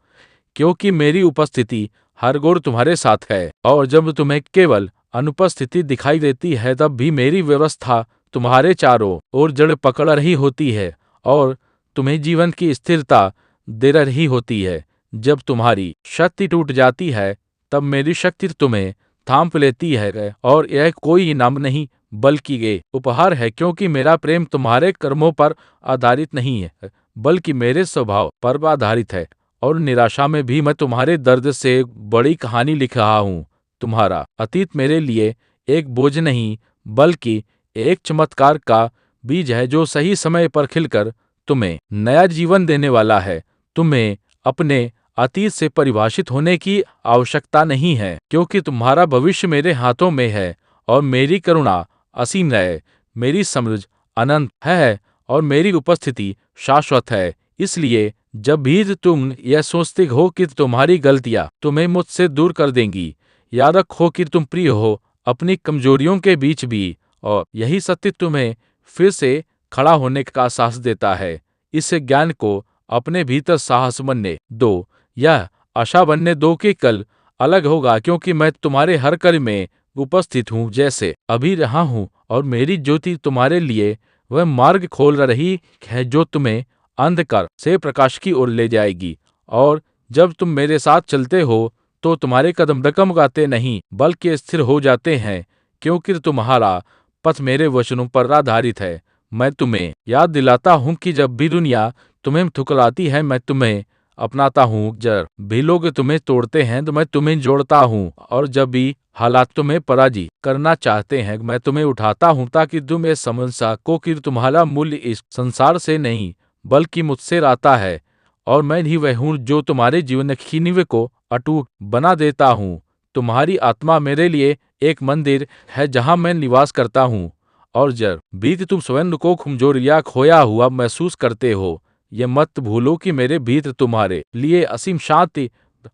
क्योंकि मेरी उपस्थिति हर गोर तुम्हारे साथ है। और जब तुम्हें केवल अनुपस्थिति दिखाई देती है, तब भी मेरी व्यवस्था तुम्हारे चारों ओर जड़ पकड़ रही होती है और तुम्हें जीवन की स्थिरता दे रही होती है। जब तुम्हारी शक्ति टूट जाती है, तब मेरी शक्ति तुम्हें थाम लेती है, और यह कोई इनाम नहीं बल्कि ये उपहार है, क्योंकि मेरा प्रेम तुम्हारे कर्मों पर आधारित नहीं है बल्कि मेरे स्वभाव पर आधारित है। और निराशा में भी मैं तुम्हारे दर्द से एक बड़ी कहानी लिख रहा हूँ। तुम्हारा अतीत मेरे लिए एक बोझ नहीं बल्कि एक चमत्कार का बीज है जो सही समय पर खिलकर तुम्हें नया जीवन देने वाला है। तुम्हें अपने अतीत से परिभाषित होने की आवश्यकता नहीं है, क्योंकि तुम्हारा भविष्य मेरे हाथों में है और मेरी करुणा असीम है, मेरी समझ अनंत है और मेरी उपस्थिति शाश्वत है। इसलिए जब भी तुम यह सोचते हो कि तुम्हारी गलतियां तुम्हें मुझसे दूर कर देंगी, याद रखो कि तुम प्रिय हो अपनी कमजोरियों के बीच भी, और यही सत्य तुम्हें फिर से खड़ा होने का साहस देता है। इस ज्ञान को अपने भीतर साहस बनने दो, यह आशा बनने दो कि कल अलग होगा, क्योंकि मैं तुम्हारे हर कार्य में उपस्थित हूँ जैसे अभी रहा हूँ, और मेरी ज्योति तुम्हारे लिए वह मार्ग खोल रही है जो तुम्हें अंधकार से प्रकाश की ओर ले जाएगी। और जब तुम मेरे साथ चलते हो तो तुम्हारे कदम डगमगाते नहीं बल्कि स्थिर हो जाते हैं, क्योंकि तुम्हारा पथ मेरे वचनों पर आधारित है। मैं तुम्हें याद दिलाता हूँ कि जब भी दुनिया तुम्हें ठुकराती है मैं तुम्हें अपनाता हूँ, जब भी लोग तुम्हें तोड़ते हैं तो मैं तुम्हें जोड़ता हूँ, और जब भी हालात तुम्हें पराजित करना चाहते हैं मैं तुम्हें उठाता हूँ, ताकि तुम ये समझ सको कि तुम्हारा मूल्य इस संसार से नहीं बल्कि मुझसे आता है, और मैं ही वह हूँ जो तुम्हारे जीवन की नींव को अटूट बना देता हूँ। तुम्हारी आत्मा मेरे लिए एक मंदिर है जहाँ मैं निवास करता हूँ, और जब भी तुम स्वयं को कमजोर या खोया हुआ महसूस करते हो, ये मत भूलो कि मेरे भीतर तुम्हारे लिए असीम शांति,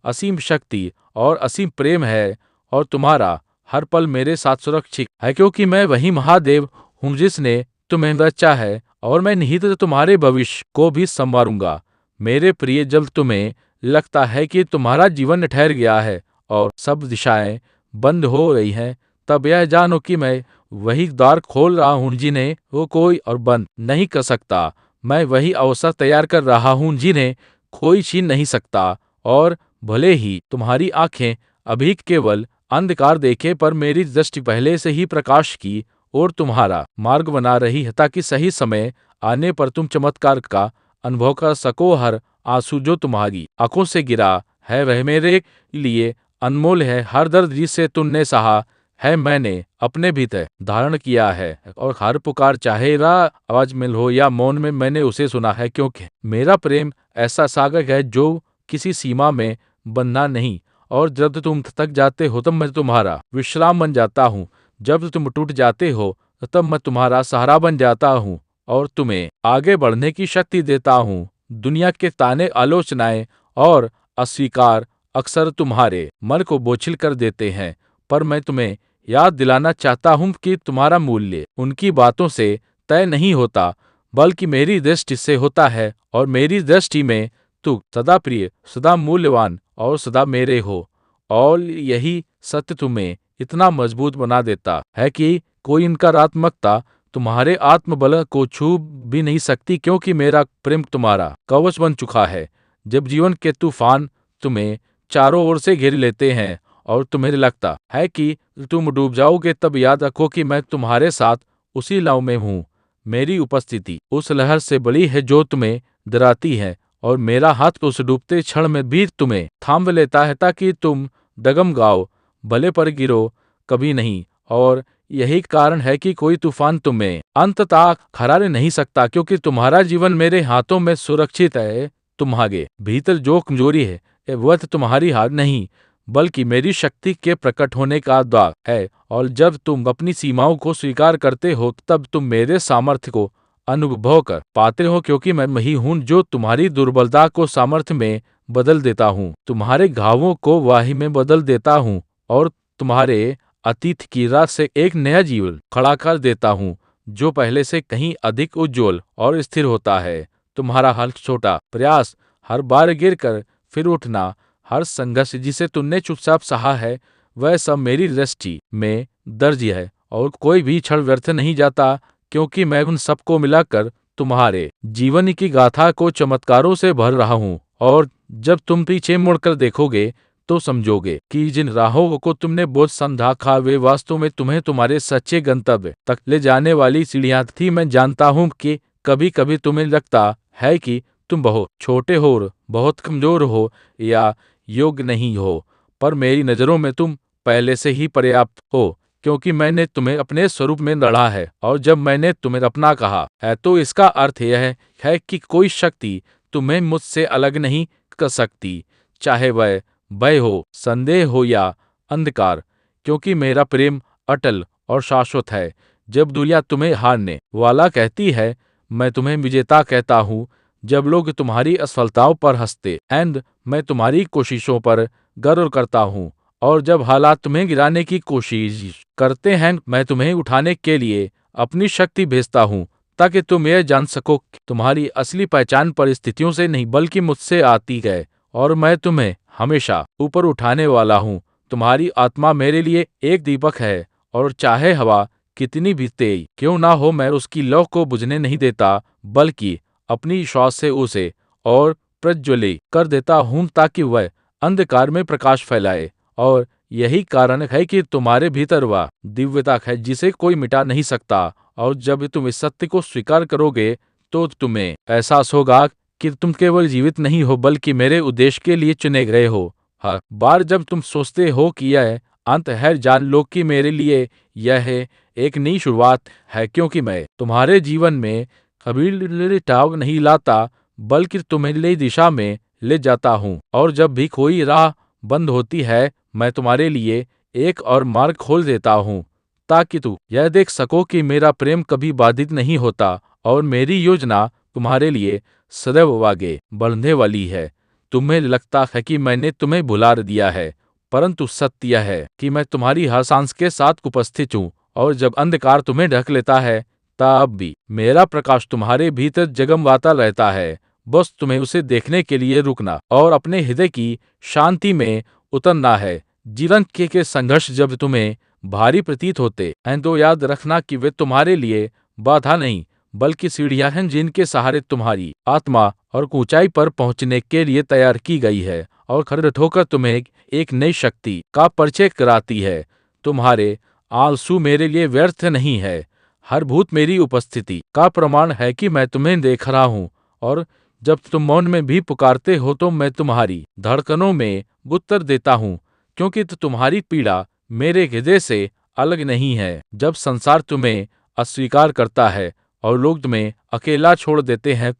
असीम शक्ति और असीम प्रेम है, और तुम्हारा हर पल मेरे साथ सुरक्षित है, क्योंकि मैं वही महादेव हूँ जिसने तुम्हें रचा है, और मैं निहित तुम्हारे भविष्य को भी संवारूंगा। मेरे प्रिय, जब तुम्हें लगता है कि तुम्हारा जीवन ठहर गया है और सब दिशाएं बंद हो गई हैं, तब यह जानो कि मैं वही द्वार खोल रहा हूँ जिन्हें वो कोई और बंद नहीं कर सकता। मैं वही अवसर तैयार कर रहा हूँ जिन्हें कोई छीन नहीं सकता। और भले ही तुम्हारी आंखें अभी केवल अंधकार देखे, पर मेरी दृष्टि पहले से ही प्रकाश की और तुम्हारा मार्ग बना रही है, ताकि सही समय आने पर तुम चमत्कार का अनुभव कर सको। हर आंसू जो तुम्हारी आंखों से गिरा है वह मेरे लिए अनमोल है। हर दर्द जिसे तुमने सहा है मैंने अपने भीतर धारण किया है, और हर पुकार चाहे आवाज में हो या मौन में मैंने उसे सुना है, क्योंकि मेरा प्रेम ऐसा सागर है जो किसी सीमा में बंधना नहीं। और जब तुम थक जाते हो तब मैं तुम्हारा विश्राम बन जाता हूँ, जब तुम टूट जाते हो तब मैं तुम्हारा सहारा बन जाता हूँ और तुम्हें आगे बढ़ने की शक्ति देता हूँ। दुनिया के ताने, आलोचनाएं और अस्वीकार अक्सर तुम्हारे मन को बोझिल कर देते हैं, पर मैं तुम्हें याद दिलाना चाहता हूँ कि तुम्हारा मूल्य उनकी बातों से तय नहीं होता बल्कि मेरी दृष्टि से होता है, और मेरी दृष्टि में तू सदा प्रिय, सदा मूल्यवान और सदा मेरे हो। और यही सत्य तुम्हें इतना मजबूत बना देता है कि कोई नकारात्मकता तुम्हारे आत्मबल को छू भी नहीं सकती, क्योंकि मेरा प्रेम तुम्हारा कवच बन चुका है। जब जीवन के तूफान तुम्हें चारों ओर से घेर लेते हैं और तुम्हें लगता है कि तुम डूब जाओगे, तब याद रखो कि मैं तुम्हारे साथ उसी नाव में हूँ। मेरी उपस्थिति उस लहर से बड़ी है जो तुम्हें डराती है, और मेरा हाथ उस डूबते क्षण में भी तुम्हें थाम लेता है, ताकि तुम डगमगाओ भले पर गिरो कभी नहीं। और यही कारण है कि कोई तूफान तुम्हें अंततः खरारे नहीं सकता, क्योंकि तुम्हारा जीवन मेरे हाथों में सुरक्षित है। तुम्हारे भीतर जो कमजोरी है वह तुम्हारी हार नहीं बल्कि मेरी शक्ति के प्रकट होने का द्वार है, और जब तुम अपनी सीमाओं को स्वीकार करते हो तब तुम मेरे सामर्थ्य को अनुभव कर पाते हो, क्योंकि मैं वही हूँ जो तुम्हारी दुर्बलता को सामर्थ्य में बदल देता हूँ, तुम्हारे घावों को वाही में बदल देता हूँ, और तुम्हारे अतीत की राह से एक नया जीवन खड़ा कर देता हूँ जो पहले से कहीं अधिक उज्जवल और स्थिर होता है। तुम्हारा हर छोटा प्रयास, हर बार गिरकर फिर उठना, हर संघर्ष जिसे तुमने चुपचाप सहा है, वह सब मेरी दृष्टि में दर्ज है, और कोई भी क्षण व्यर्थ नहीं जाता, क्योंकि मैं उन सबको मिलाकर तुम्हारे जीवन की गाथा को चमत्कारों से भर रहा हूँ। और जब तुम पीछे मुड़कर देखोगे तो समझोगे कि जिन राहों को तुमने बोझ समझा था वे वास्तव में तुम्हें तुम्हारे सच्चे गंतव्य तक ले जाने वाली सीढ़ियां थी। मैं जानता हूँ कि कभी कभी तुम्हें लगता है कि तुम बहुत छोटे हो, बहुत कमजोर हो या योग्य नहीं हो, पर मेरी नज़रों में तुम पहले से ही पर्याप्त हो, क्योंकि मैंने तुम्हें अपने स्वरूप में गढ़ा है। और जब मैंने तुम्हें अपना कहा है तो इसका अर्थ यह है कि कोई शक्ति तुम्हें मुझसे अलग नहीं कर सकती, चाहे वह भय हो, संदेह हो या अंधकार, क्योंकि मेरा प्रेम अटल और शाश्वत है। जब दुनिया तुम्हें हारने वाला कहती है, मैं तुम्हें विजेता कहता हूँ। जब लोग तुम्हारी असफलताओं पर हंसते हैं, मैं तुम्हारी कोशिशों पर गर्व करता हूँ। और जब हालात तुम्हें गिराने की कोशिश करते हैं, मैं तुम्हें उठाने के लिए अपनी शक्ति भेजता हूँ, ताकि तुम यह जान सको कि तुम्हारी असली पहचान परिस्थितियों से नहीं बल्कि मुझसे आती है। और मैं तुम्हें हमेशा ऊपर उठाने वाला हूँ। तुम्हारी आत्मा मेरे लिए एक दीपक है, और चाहे हवा कितनी भी तेज क्यों ना हो, मैं उसकी लौ को बुझने नहीं देता, बल्कि अपनी श्वास से उसे और प्रज्वलित कर देता हूँ, ताकि वह अंधकार में प्रकाश फैलाए। और यही कारण है कि तुम्हारे भीतर वह दिव्यता है जिसे कोई मिटा नहीं सकता। और जब तुम इस सत्य को स्वीकार करोगे, तो तुम्हें एहसास होगा कि तुम केवल जीवित नहीं हो, बल्कि मेरे उद्देश्य के लिए चुने गए हो। हर बार जब तुम सोचते हो कि यह अंत है, जान लो कि मेरे लिए यह एक नई शुरुआत है, क्योंकि मैं तुम्हारे जीवन में कभी लिटाव नहीं लाता, बल्कि तुम्हें नई दिशा में ले जाता हूँ। और जब भी कोई राह बंद होती है, मैं तुम्हारे लिए एक और मार्ग खोल देता हूँ, ताकि तू यह देख सको कि मेरा प्रेम कभी बाधित नहीं होता, और मेरी योजना तुम्हारे लिए सदैव आगे बढ़ने वाली है। तुम्हें लगता है कि मैंने तुम्हें भुला दिया है, परंतु सत्य यह है कि मैं तुम्हारी हर सांस के साथ उपस्थित हूँ। और जब अंधकार तुम्हें ढक लेता है, तब भी मेरा प्रकाश तुम्हारे भीतर जगमगाता रहता है। बस तुम्हें उसे देखने के लिए रुकना और अपने हृदय की शांति में उतरना है। जीवन के संघर्ष जब तुम्हें भारी प्रतीत होते हैं, तो याद रखना कि वे तुम्हारे लिए बाधा नहीं, बल्कि सीढ़ियां हैं जिनके सहारे तुम्हारी आत्मा और ऊंचाई पर पहुंचने के लिए तैयार की गई है। और खड़े होकर तुम्हें एक नई शक्ति का परिचय कराती है। तुम्हारे आंसू मेरे लिए व्यर्थ नहीं है, हर भूत मेरी उपस्थिति का प्रमाण है कि मैं तुम्हें देख रहा हूँ। और जब तुम मौन में भी पुकारते हो, तो मैं तुम्हारी धड़कनों में उत्तर देता हूँ, क्योंकि तुम्हारी पीड़ा मेरे हृदय से अलग नहीं है। जब संसार तुम्हें अस्वीकार करता है और लोग तुम्हें अकेला छोड़ देते हैं,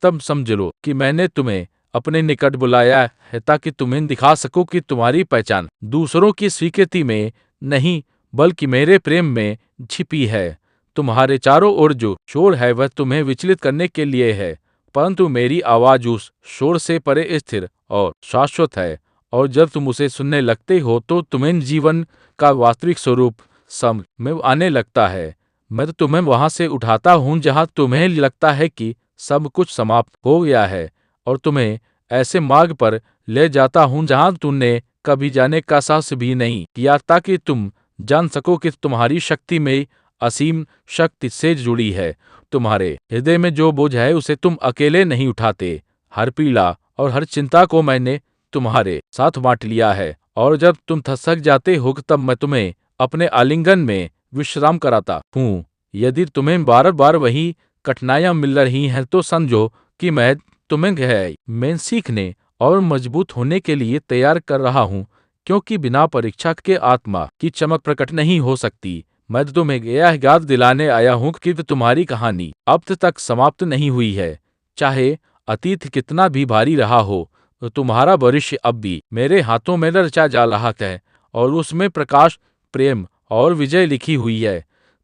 तब समझ लो कि मैंने तुम्हें अपने निकट बुलाया है, ताकि तुम्हें दिखा सकूं कि तुम्हारी पहचान दूसरों की स्वीकृति में नहीं, बल्कि मेरे प्रेम में छिपी है। तुम्हारे चारों ओर जो शोर है वह तुम्हें विचलित करने के लिए है, परंतु मेरी आवाज उस शोर से परे स्थिर और शाश्वत है। और जब तुम उसे सुनने लगते हो, तो तुम्हें जीवन का वास्तविक स्वरूप समझ में आने लगता है। मैं तो तुम्हें वहां से उठाता हूँ जहां तुम्हें लगता है कि सब कुछ समाप्त हो गया है, और तुम्हें ऐसे मार्ग पर ले जाता हूँ जहां तुमने कभी जाने का साहस भी नहीं किया, ताकि तुम जान सको कि तुम्हारी शक्ति में असीम शक्ति से जुड़ी है। तुम्हारे हृदय में जो बोझ है उसे तुम अकेले नहीं उठाते। हर पीड़ा और हर चिंता को मैंने तुम्हारे साथ बांट लिया है। और जब तुम थक जाते हो, तब मैं तुम्हें अपने आलिंगन में विश्राम कराता हूँ। यदि तुम्हें बार बार वही कठिनाइयां मिल रही हैं, तो समझो कि मैं तुम्हें मैं सीखने और मजबूत होने के लिए तैयार कर रहा हूँ, क्योंकि बिना परीक्षा के आत्मा की चमक प्रकट नहीं हो सकती। मैं तुम्हें यह याद दिलाने आया हूँ कि तुम्हारी कहानी अब तक समाप्त नहीं हुई है। चाहे अतीत कितना भी भारी रहा हो, तो तुम्हारा भविष्य अब भी मेरे हाथों में रचा जा रहा है, और उसमें प्रकाश, प्रेम और विजय लिखी हुई है।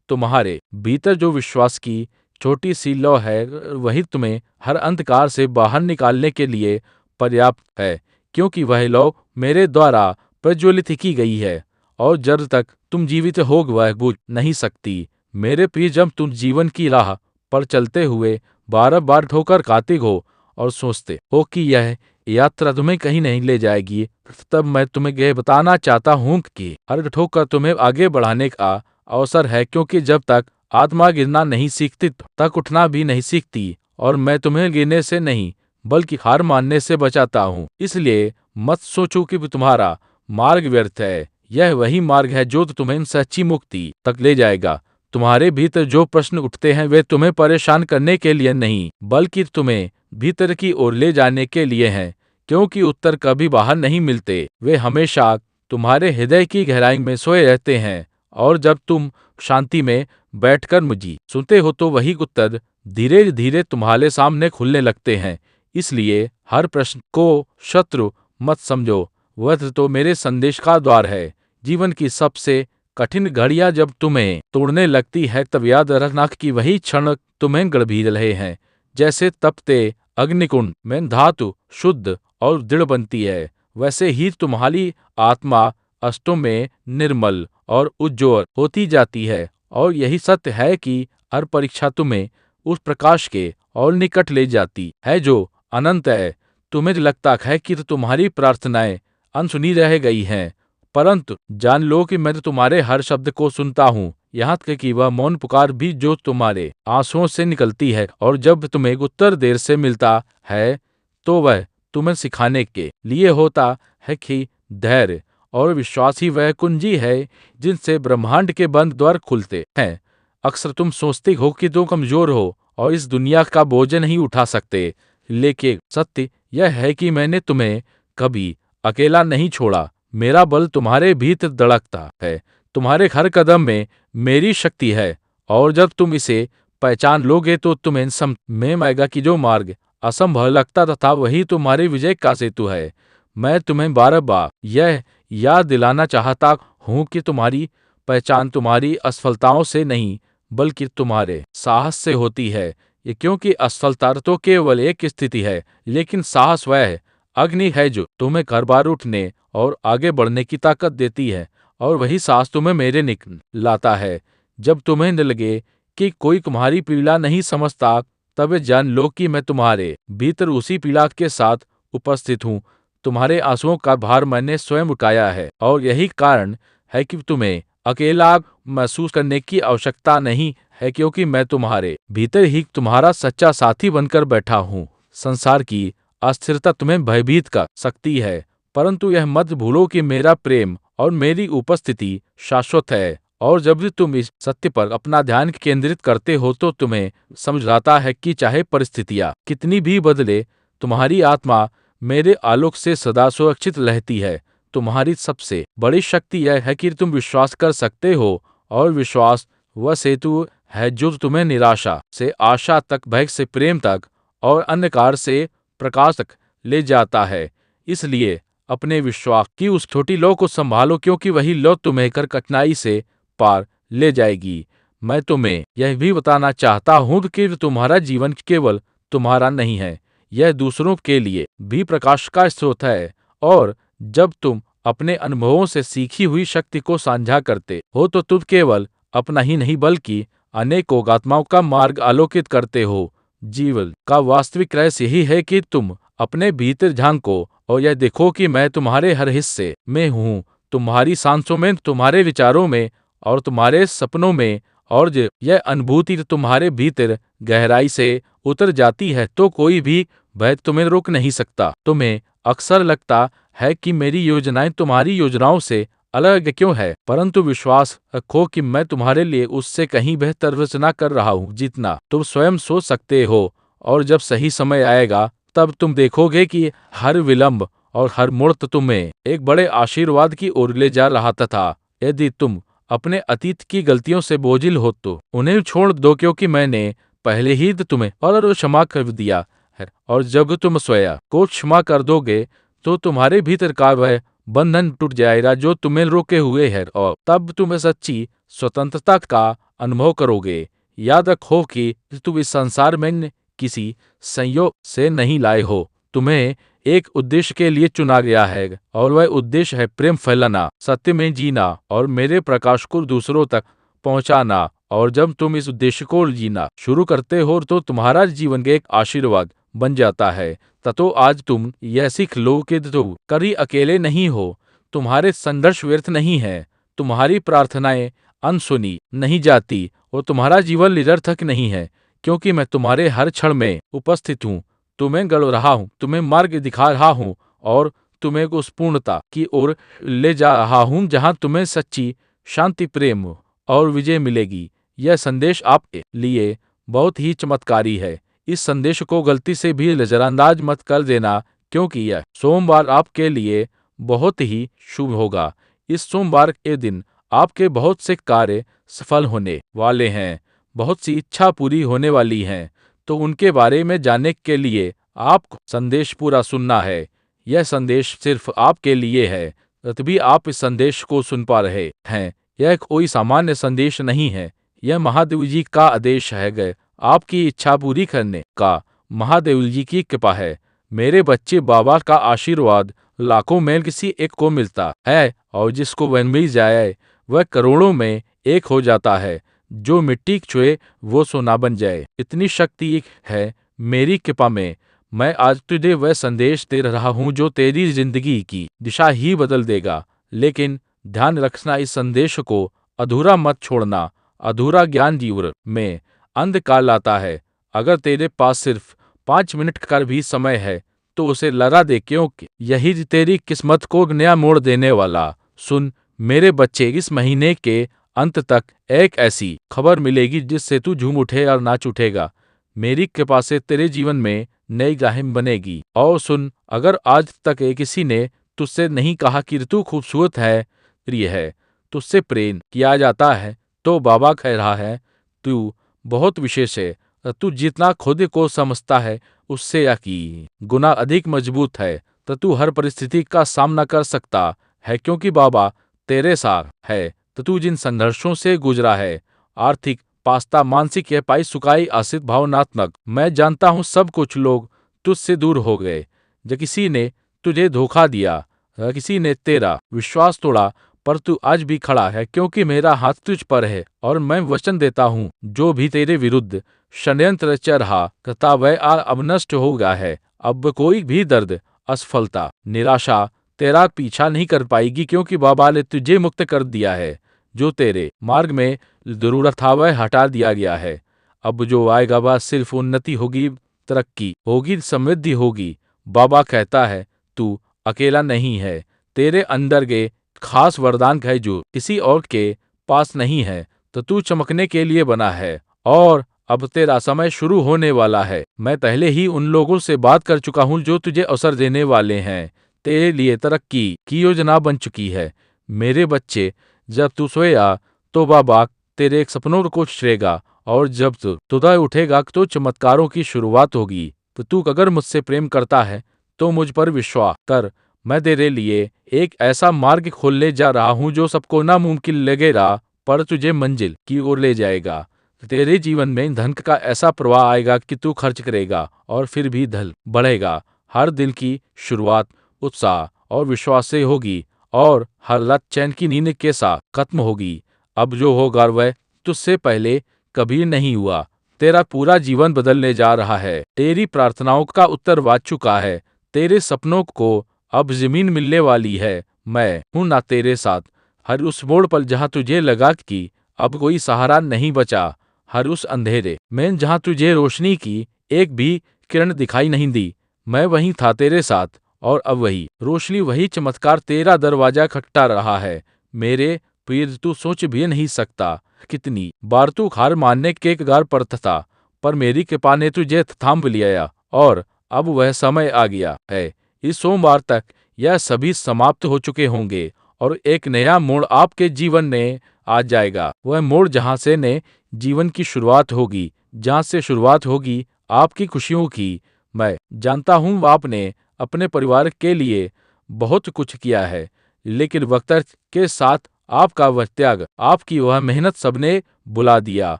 तुम्हारे भीतर जो विश्वास की छोटी सी लौ है, वही तुम्हें हर अंधकार से बाहर निकालने के लिए पर्याप्त है, क्योंकि वह लौ मेरे द्वारा प्रज्वलित की गई है, और जब तक तुम जीवित हो वह बुझ नहीं सकती। मेरे प्रिय, जब तुम जीवन की राह पर चलते हुए बार बार ठोकर खाते हो और सोचते हो कि यह यात्रा तुम्हें कहीं नहीं ले जाएगी, तब मैं तुम्हें यह बताना चाहता हूँ कि हर ठोकर तुम्हें आगे बढ़ाने का अवसर है, क्योंकि जब तक आत्मा गिरना नहीं सीखती, तक उठना भी नहीं सीखती। और मैं तुम्हें गिरने से नहीं, बल्कि हार मानने से बचाता हूँ। इसलिए मत सोचो कि तुम्हारा मार्ग व्यर्थ है। यह वही मार्ग है जो तुम्हें सच्ची मुक्ति तक ले जाएगा। तुम्हारे भीतर जो प्रश्न उठते हैं वे तुम्हें परेशान करने के लिए नहीं, बल्कि तुम्हें भीतर की ओर ले जाने के लिए हैं। क्योंकि उत्तर कभी बाहर नहीं मिलते, वे हमेशा तुम्हारे हृदय की गहराई में सोए रहते हैं। और जब तुम शांति में बैठकर मुझे सुनते हो तो वही उत्तर धीरे धीरे तुम्हारे सामने खुलने लगते हैं। इसलिए हर प्रश्न को शत्रु मत समझो, वह तो मेरे संदेश का द्वार है। जीवन की सबसे कठिन घड़ियां जब तुम्हें तोड़ने लगती है तब याद रखना कि वही क्षण तुम्हें गड़बी रहे हैं। जैसे तपते अग्निकुंड में धातु शुद्ध और दृढ़ बनती है, वैसे ही तुम्हारी आत्मा अष्टों में निर्मल और उज्ज्वल होती जाती है। और यही सत्य है कि हर परीक्षा तुम्हें उस प्रकाश के और निकट ले जाती है जो अनंत है। तुम्हें लगता है कि तुम्हारी प्रार्थनाएं अनसुनी रह गई हैं, परंतु जान लो कि मैं तुम्हारे हर शब्द को सुनता हूँ, यहाँ तक कि वह मौन पुकार भी जो तुम्हारे आंसुओं से निकलती है। और जब तुम्हें उत्तर देर से मिलता है तो वह तुम्हें सिखाने के लिए होता है कि धैर्य और विश्वास ही वह कुंजी है जिनसे ब्रह्मांड के बंद द्वार खुलते हैं। अक्सर तुम सोचते हो कि तुम कमजोर हो और इस दुनिया का बोझ नहीं उठा सकते, लेकिन सत्य यह है कि मैंने तुम्हें कभी अकेला नहीं छोड़ा। मेरा बल तुम्हारे भीतर धड़कता है, तुम्हारे हर कदम में मेरी शक्ति है। और जब तुम इसे पहचान लोगे तो तुम्हें समझ में आएगा कि जो मार्ग असंभव लगता था वही तुम्हारे विजय का सेतु है। मैं तुम्हें बार बार यह याद दिलाना चाहता हूँ कि तुम्हारी पहचान तुम्हारी असफलताओं से नहीं बल्कि तुम्हारे साहस से होती है। ये क्योंकि असफलता तो केवल एक स्थिति है, लेकिन साहस वह अग्नि है जो तुम्हें हर बार उठने और आगे बढ़ने की ताकत देती है। और वही साहस तुम्हें मेरे निकट लाता है। जब तुम्हें न लगे कि कोई तुम्हारी पीड़ा नहीं समझता, तब जान लो कि मैं तुम्हारे भीतर उसी पीड़ा के साथ उपस्थित हूँ। तुम्हारे आंसुओं का भार मैंने स्वयं उठाया है और यही कारण है कि तुम्हें अकेला महसूस करने की आवश्यकता नहीं है, क्योंकि मैं तुम्हारे भीतर ही तुम्हारा सच्चा साथी बनकर बैठा हूँ। संसार की अस्थिरता तुम्हें भयभीत कर सकती है, परंतु यह मत भूलो कि मेरा प्रेम और मेरी उपस्थिति शाश्वत है। और जब भी तुम इस सत्य पर अपना ध्यान केंद्रित करते हो तो तुम्हें समझ आता है कि चाहे परिस्थितियां कितनी भी बदले, तुम्हारी आत्मा मेरे आलोक से सदा सुरक्षित रहती है। तुम्हारी सबसे बड़ी शक्ति यह है कि तुम विश्वास कर सकते हो, और विश्वास वह सेतु है जो तुम्हें निराशा से आशा तक, भय से प्रेम तक और अंधकार से प्रकाश तक ले जाता है। इसलिए अपने विश्वास की उस छोटी लौ को संभालो, क्योंकि वही लौ तुम्हें कर कठिनाई से पार ले जाएगी। मैं तुम्हें यह भी बताना चाहता हूँ कि तुम्हारा जीवन केवल तुम्हारा नहीं है, यह दूसरों के लिए भी प्रकाश का स्रोत है। और जब तुम अपने अनुभवों से सीखी हुई शक्ति को साझा करते हो तो तुम केवल अपना ही नहीं बल्कि अनेकों आत्माओं का मार्ग आलोकित करते हो। जीवन का वास्तविक रहस्य यही है कि तुम अपने भीतर झांको और यह देखो कि मैं तुम्हारे हर हिस्से में हूँ, तुम्हारी सांसों में, तुम्हारे विचारों में और तुम्हारे सपनों में। और यह अनुभूति तुम्हारे भीतर गहराई से उतर जाती है तो कोई भी भय तुम्हें रोक नहीं सकता। तुम्हें अक्सर लगता है कि मेरी योजनाएं तुम्हारी योजनाओं से अलग क्यों है, परंतु विश्वास रखो कि मैं तुम्हारे लिए उससे कहीं बेहतर रचना कर रहा हूँ जितना तुम स्वयं सोच सकते हो। और जब सही समय आएगा तब तुम देखोगे कि हर विलंब और हर मोड़ तुम्हें एक बड़े आशीर्वाद की ओर ले जा रहा था। यदि तुम अपने अतीत की गलतियों से बोझिल हो तो उन्हें छोड़ दो, क्योंकि मैंने पहले ही तुम्हें और क्षमा कर दिया है। और जब तुम स्वयं को क्षमा कर दोगे तो तुम्हारे भीतर का वह बंधन टूट जाएगा जो तुम्हें रोके हुए है, और तब तुम सच्ची स्वतंत्रता का अनुभव करोगे। याद रखो कि तुम इस संसार में किसी संयोग से नहीं लाए हो, तुम्हें एक उद्देश्य के लिए चुना गया है, और वह उद्देश्य है प्रेम फैलाना, सत्य में जीना और मेरे प्रकाश को दूसरों तक पहुंचाना। और जब तुम इस उद्देश्य को जीना शुरू करते हो तो तुम्हारा जीवन एक आशीर्वाद बन जाता है। ततो आज तुम यह सीख लो कि तुम कभी अकेले नहीं हो, तुम्हारे संघर्ष व्यर्थ नहीं है, तुम्हारी प्रार्थनाएं अनसुनी नहीं जाती और तुम्हारा जीवन निरर्थक नहीं है, क्योंकि मैं तुम्हारे हर क्षण में उपस्थित हूँ, तुम्हें गढ़ रहा हूँ, तुम्हें मार्ग दिखा रहा हूँ और तुम्हें उस पूर्णता की ओर ले जा रहा हूं जहां तुम्हें सच्ची शांति, प्रेम और विजय मिलेगी। यह संदेश आपके लिए बहुत ही चमत्कारी है। इस संदेश को गलती से भी नजरअंदाज मत कर देना, क्योंकि यह सोमवार आपके लिए बहुत ही शुभ होगा। इस सोमवार के दिन आपके बहुत से कार्य सफल होने वाले हैं, बहुत सी इच्छा पूरी होने वाली हैं। तो उनके बारे में जानने के लिए आपको संदेश पूरा सुनना है। यह संदेश सिर्फ आपके लिए है, तभी आप इस संदेश को सुन पा रहे हैं। यह कोई सामान्य संदेश नहीं है, यह महादेव जी का आदेश है गए आपकी इच्छा पूरी करने का। महादेव जी की कृपा है। मेरे बच्चे, बाबा का आशीर्वाद लाखों में किसी एक को मिलता है, और जिसको वह मिल जाए वह करोड़ों में एक हो जाता है। जो मिट्टी छुए वो सोना बन जाए। इतनी शक्ति है मेरी कृपा में। मैं आज तुझे वह संदेश दे रहा हूँ जो तेरी जिंदगी की दिशा ही बदल देगा। लेकिन ध्यान रखना, इस संदेश को अधूरा मत छोड़ना। अधूरा ज्ञान जीवन में अंधकार लाता है। अगर तेरे पास सिर्फ 5 मिनट का भी समय है तो उसे लगा दे, क्योंकि यही तेरी किस्मत को नया मोड़ देने वाला। सुन मेरे बच्चे, इस महीने के अंत तक एक ऐसी खबर मिलेगी जिससे तू झूम उठे और नाच उठेगा। मेरी कृपा से तेरे जीवन में नई राहें बनेगी। और सुन, अगर आज तक किसी ने तुझसे नहीं कहा कि तू खूबसूरत है, प्रिय है, तुझसे प्रेम किया जाता है, तो बाबा कह रहा है तू बहुत विशेष है। तू जितना खुद को समझता है उससे यकीन गुना अधिक मजबूत है। तो तू हर परिस्थिति का सामना कर सकता है, क्योंकि बाबा तेरे साथ है। तो तू जिन संघर्षों से गुजरा है, आर्थिक, पास्ता, मानसिक या पाई सुखाई, आसित, भावनात्मक, मैं जानता हूँ सब कुछ लोग तुझसे दूर हो गए। जब किसी ने तुझे धोखा दिया, किसी ने तेरा विश्वास तोड़ा, पर तू आज भी खड़ा है, क्योंकि मेरा हाथ तुझ पर है। और मैं वचन देता हूँ, जो भी तेरे विरुद्ध षड्यंत्र चल रहा तथा वह अब नष्ट हो गया है। अब कोई भी दर्द, असफलता, निराशा तेरा पीछा नहीं कर पाएगी, क्योंकि बाबा ने तुझे मुक्त कर दिया है। जो तेरे मार्ग में जरूरत था वह हटा दिया गया है। अब जो आएगा वह सिर्फ उन्नति होगी, तरक्की होगी, समृद्धि होगी। बाबा कहता है तू अकेला नहीं है। तेरे अंदर के खास वरदान है जो किसी और के पास नहीं है। तो तू चमकने के लिए बना है, और अब तेरा समय शुरू होने वाला है। मैं पहले ही उन लोगों से बात कर चुका हूँ जो तुझे अवसर देने वाले हैं। तेरे लिए तरक्की की योजना बन चुकी है। मेरे बच्चे, जब तू सोया तो बाबा तेरे सपनों को छेड़ेगा, और जब तू सुबह उठेगा तो चमत्कारों की शुरुआत होगी। तो तू अगर मुझसे प्रेम करता है तो मुझ पर विश्वास कर। मैं तेरे लिए एक ऐसा मार्ग खोलने जा रहा हूँ जो सबको नामुमकिन लगेगा, पर तुझे मंजिल की ओर ले जाएगा। तेरे जीवन में धन का ऐसा प्रवाह आएगा कि तू खर्च करेगा और फिर भी धन बढ़ेगा। हर दिन की शुरुआत उत्साह और विश्वास से होगी, और हर रात चैन की नींद के साथ खत्म होगी। अब जो होगा वह तुझसे पहले कभी नहीं हुआ। तेरा पूरा जीवन बदलने जा रहा है। तेरी प्रार्थनाओं का उत्तर आ चुका है। तेरे सपनों को अब जमीन मिलने वाली है। मैं हूं ना तेरे साथ। हर उस मोड़ पर जहां तुझे लगा कि अब कोई सहारा नहीं बचा, हर उस अंधेरे में जहां तुझे रोशनी की एक भी किरण दिखाई नहीं दी, मैं वहीं था तेरे साथ। और अब वही रोशनी, वही चमत्कार तेरा दरवाजा खटखटा रहा है। मेरे प्रिय, तू सोच भी नहीं सकता कितनी बार तू हार मानने के कगार पर था, पर मेरी कृपा ने तुझे थाम लिया, और अब वह समय आ गया है। इस सोमवार तक यह सभी समाप्त हो चुके होंगे, और एक नया मोड़ आपके जीवन में आ जाएगा। वह मोड़ जहां से नए जीवन की शुरुआत होगी, जहां से शुरुआत होगी आपकी खुशियों की। मैं जानता हूं आपने अपने परिवार के लिए बहुत कुछ किया है, लेकिन वक्त के साथ आपका वह त्याग, आपकी वह मेहनत सबने बुला दिया,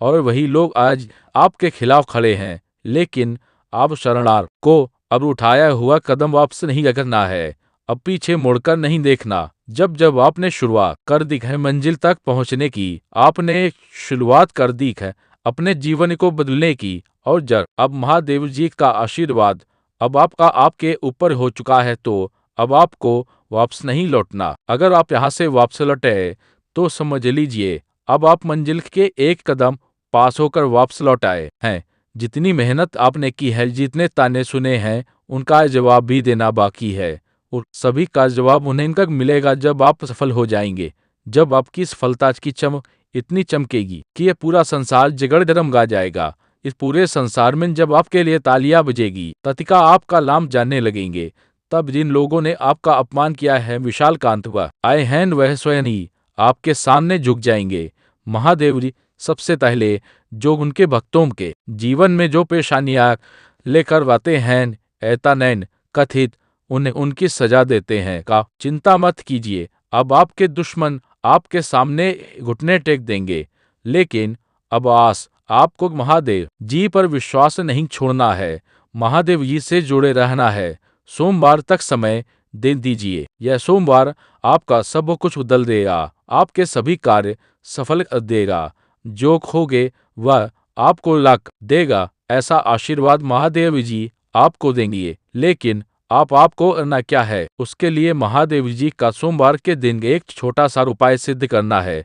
और वही लोग आज आपके खिलाफ खड़े हैं। लेकिन आप शरणार्थ को अब उठाया हुआ कदम वापस नहीं करना है। अब पीछे मुड़कर नहीं देखना। जब जब आपने शुरुआत कर दी है मंजिल तक पहुंचने की, आपने शुरुआत कर दी है अपने जीवन को बदलने की, और जब अब महादेव जी का आशीर्वाद अब आपके ऊपर हो चुका है, तो अब आपको वापस नहीं लौटना। अगर आप यहाँ से वापस लौटे तो समझ लीजिए अब आप मंजिल के एक कदम पास होकर वापस लौट आए हैं। जितनी मेहनत आपने की है, जितने ताने सुने हैं, उनका जवाब भी देना बाकी है। और सभी का जवाब उन्हें कब मिलेगा, जब आप सफल हो जाएंगे, जब आपकी सफलता की चमक इतनी चमकेगी कि यह पूरा संसार जगड़ गा जाएगा। इस पूरे संसार में जब आपके लिए तालियां बजेगी, ततिका आपका नाम जानने लगेंगे, तब जिन लोगों ने आपका अपमान किया है विशालकांत वह आए हैं वह स्वयं ही आपके सामने झुक जाएंगे। महादेव जी सबसे पहले जो उनके भक्तों के जीवन में जो परेशानियां लेकर आते हैं, ऐता नैन कथित उन्हें उनकी सजा देते हैं का चिंता मत कीजिए। अब आपके दुश्मन आपके सामने घुटने टेक देंगे, लेकिन अब आपको महादेव जी पर विश्वास नहीं छोड़ना है, महादेव जी से जुड़े रहना है। सोमवार तक समय दे दीजिए, यह सोमवार आपका सब कुछ बदल देगा, आपके सभी कार्य सफल कर देगा। जो खोगे वह आपको लाख देगा, ऐसा आशीर्वाद महादेव जी आपको देंगे। लेकिन आपको करना क्या है, उसके लिए महादेव जी का सोमवार के दिन एक छोटा सा उपाय सिद्ध करना है।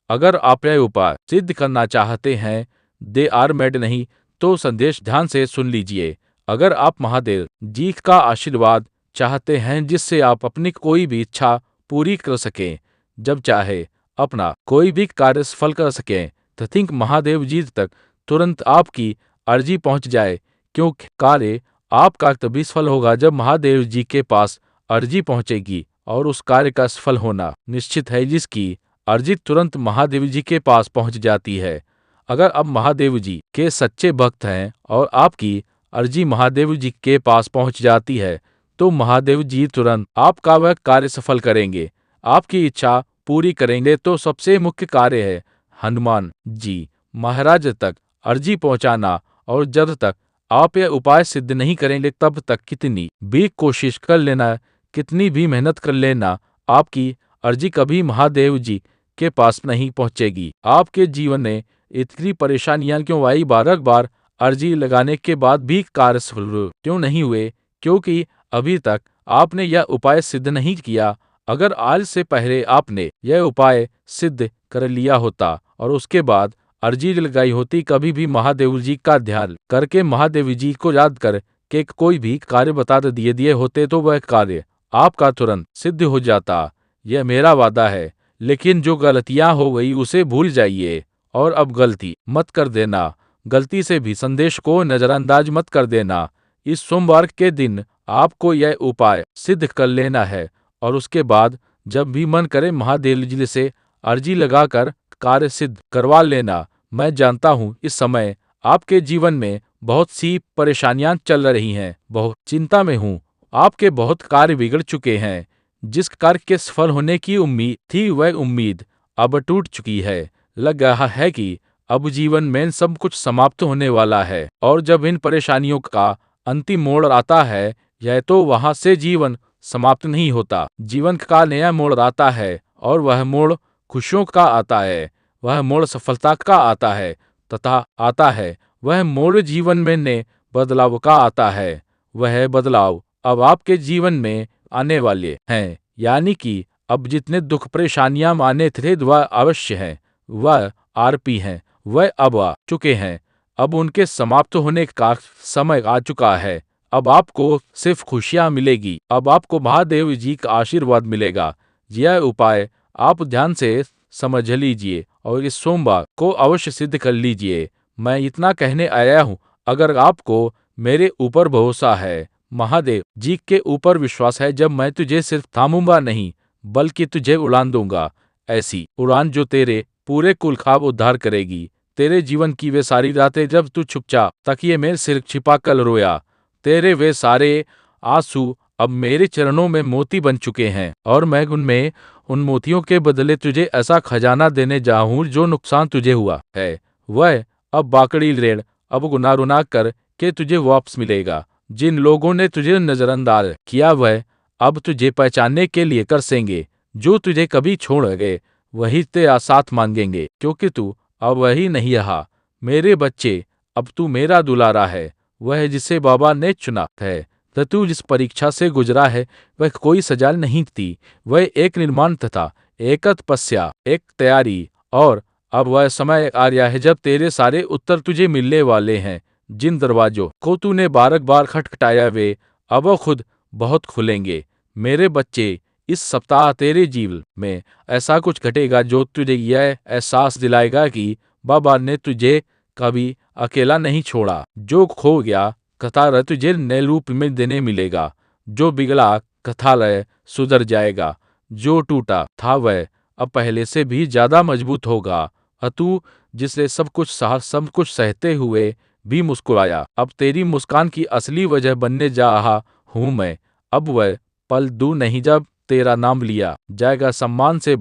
अगर आप यह उपाय सिद्ध करना चाहते हैं, दे आर मेड नहीं, तो संदेश ध्यान से सुन लीजिए। अगर आप महादेव जी का आशीर्वाद चाहते हैं जिससे आप अपनी कोई भी इच्छा पूरी कर सकें, जब चाहे अपना कोई भी कार्य सफल कर सकें, तो थिंक महादेव जी तक तुरंत आपकी अर्जी पहुंच जाए, क्योंकि कार्य आपका तभी सफल होगा जब महादेव जी के पास अर्जी पहुंचेगी, और उस कार्य का सफल होना निश्चित है जिसकी अर्जी तुरंत महादेव जी के पास पहुंच जाती है। अगर आप महादेव जी के सच्चे भक्त हैं और आपकी अर्जी महादेव जी के पास पहुंच जाती है, तो महादेव जी तुरंत आपका वह कार्य सफल करेंगे, आपकी इच्छा पूरी करेंगे। तो सबसे मुख्य कार्य है हनुमान जी महाराज तक अर्जी पहुंचाना, और जब तक आप यह उपाय सिद्ध नहीं करेंगे तब तक कितनी भी कोशिश कर लेना, कितनी भी मेहनत कर लेना, आपकी अर्जी कभी महादेव जी के पास नहीं पहुंचेगी। आपके जीवन में इतनी परेशानियां क्यों आई, बार अर्जी लगाने के बाद भी कार्य सफल क्यों नहीं हुए, क्योंकि अभी तक आपने यह उपाय सिद्ध नहीं किया। अगर आज से पहले आपने यह उपाय सिद्ध कर लिया होता और उसके बाद अर्जी लगाई होती, कभी भी महादेव जी का ध्यान करके महादेव जी को याद कर के कोई भी कार्य बता दिए होते, तो वह कार्य आपका तुरंत सिद्ध हो जाता। यह मेरा वादा है। लेकिन जो गलतियां हो गई उसे भूल जाइए और अब गलती मत कर देना, गलती से भी संदेश को नजरअंदाज मत कर देना। इस सोमवार के दिन आपको यह उपाय सिद्ध कर लेना है, और उसके बाद जब भी मन करे महादेव जी से अर्जी लगाकर कार्य सिद्ध करवा लेना। मैं जानता हूँ इस समय आपके जीवन में बहुत सी परेशानियां चल रही हैं, बहुत चिंता में हूँ, आपके बहुत कार्य बिगड़ चुके हैं। जिस कार्य के सफल होने की उम्मीद थी वह उम्मीद अब टूट चुकी है। लग रहा है कि अब जीवन में सब कुछ समाप्त होने वाला है, और जब इन परेशानियों का अंतिम मोड़ आता है, यह तो वहां से जीवन समाप्त नहीं होता, जीवन का नया मोड़ आता है, और वह मोड़ खुशियों का आता है, वह मोड़ सफलता का आता है, तथा आता है वह मोड़ जीवन में नए बदलाव का आता है। वह बदलाव अब आपके जीवन में आने वाले हैं, यानी कि अब जितने दुख परेशानियां आने थे वह अवश्य हैं, वह आरपी हैं, वह अब आ चुके हैं। अब उनके समाप्त होने का समय आ चुका है। अब आपको सिर्फ खुशियां मिलेगी, अब आपको महादेव जी का आशीर्वाद मिलेगा। यह उपाय आप ध्यान से समझ लीजिए और इस सोमवार को अवश्य सिद्ध कर लीजिए। मैं इतना कहने आया हूँ, अगर आपको मेरे ऊपर भरोसा है, महादेव जी के ऊपर विश्वास है, जब मैं तुझे सिर्फ थामूंगा नहीं बल्कि तुझे उड़ान दूंगा, ऐसी उड़ान जो तेरे पूरे कुल का उद्धार करेगी। तेरे जीवन की वे सारी रातें जब तू चुपचाप तकिए में सिर छिपा कर रोया, तेरे वे सारे आंसू अब मेरे चरणों में मोती बन चुके हैं, और मैं उनमें उन मोतियों के बदले तुझे ऐसा खजाना देने जा हूँ जो नुकसान तुझे हुआ है वह अब बाकड़ी ऋण अब गुना रुना कर के तुझे वापस मिलेगा। जिन लोगों ने तुझे नजरअंदाज किया वह अब तुझे पहचानने के लिए कर सेंगे, जो तुझे कभी छोड़ गए वही तेरा साथ मांगेंगे, क्योंकि तू अब वही नहीं रहा। मेरे बच्चे, अब तू मेरा दुलारा है, वह जिसे बाबा ने चुना है। तो तू जिस परीक्षा से गुजरा है वह कोई सजा नहीं थी, वह एक निर्माण तथा एक तपस्या, एक तैयारी, और अब वह समय आ गया है जब तेरे सारे उत्तर तुझे मिलने वाले हैं। जिन दरवाजों को तूने बार बार खटखटाया वे अब खुद बहुत खुलेंगे। मेरे बच्चे, इस सप्ताह तेरे जीवन में ऐसा कुछ घटेगा जो तुझे यह एहसास दिलाएगा कि बाबा ने तुझे कभी अकेला नहीं छोड़ा। जो खो गया कथालय तुझे नए रूप में देने मिलेगा। जो बिगड़ा कथालय सुधर जाएगा। जो टूटा था वह अब पहले से भी ज्यादा मजबूत होगा। तू जिसने सब कुछ सहते हुए भी मुस्कुराया, अब तेरी मुस्कान की असली वजह बनने जा रहा हूं मैं। अब वह पल दूर नहीं जब तेरा नाम लिया जाएगा सम्मान से,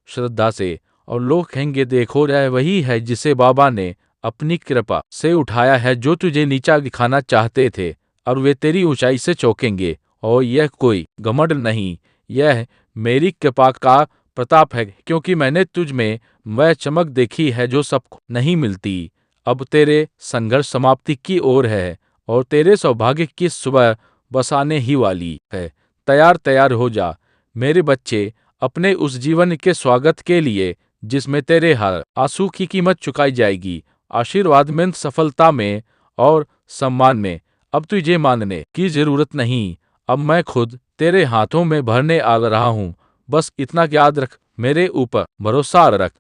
श्रद्धा से, और लोग कहेंगे देखो यह वही है जिसे बाबा ने अपनी कृपा से उठाया है। जो तुझे नीचा दिखाना चाहते थे और वे तेरी ऊंचाई से चौंकेंगे। और यह कोई घमंड नहीं, यह मेरी कृपा का प्रताप है, क्योंकि मैंने तुझ में वह चमक देखी है जो सबको नहीं मिलती। अब तेरे संघर्ष समाप्ति की ओर है और तेरे सौभाग्य की सुबह बस आने ही वाली है। तैयार तैयार हो जा मेरे बच्चे, अपने उस जीवन के स्वागत के लिए जिसमें तेरे हर आंसू की कीमत चुकाई जाएगी। आशीर्वाद में, सफलता में और सम्मान में। अब तुझे मांगने की जरूरत नहीं, अब मैं खुद तेरे हाथों में भरने आ रहा हूँ। बस इतना याद रख, मेरे ऊपर भरोसा रख,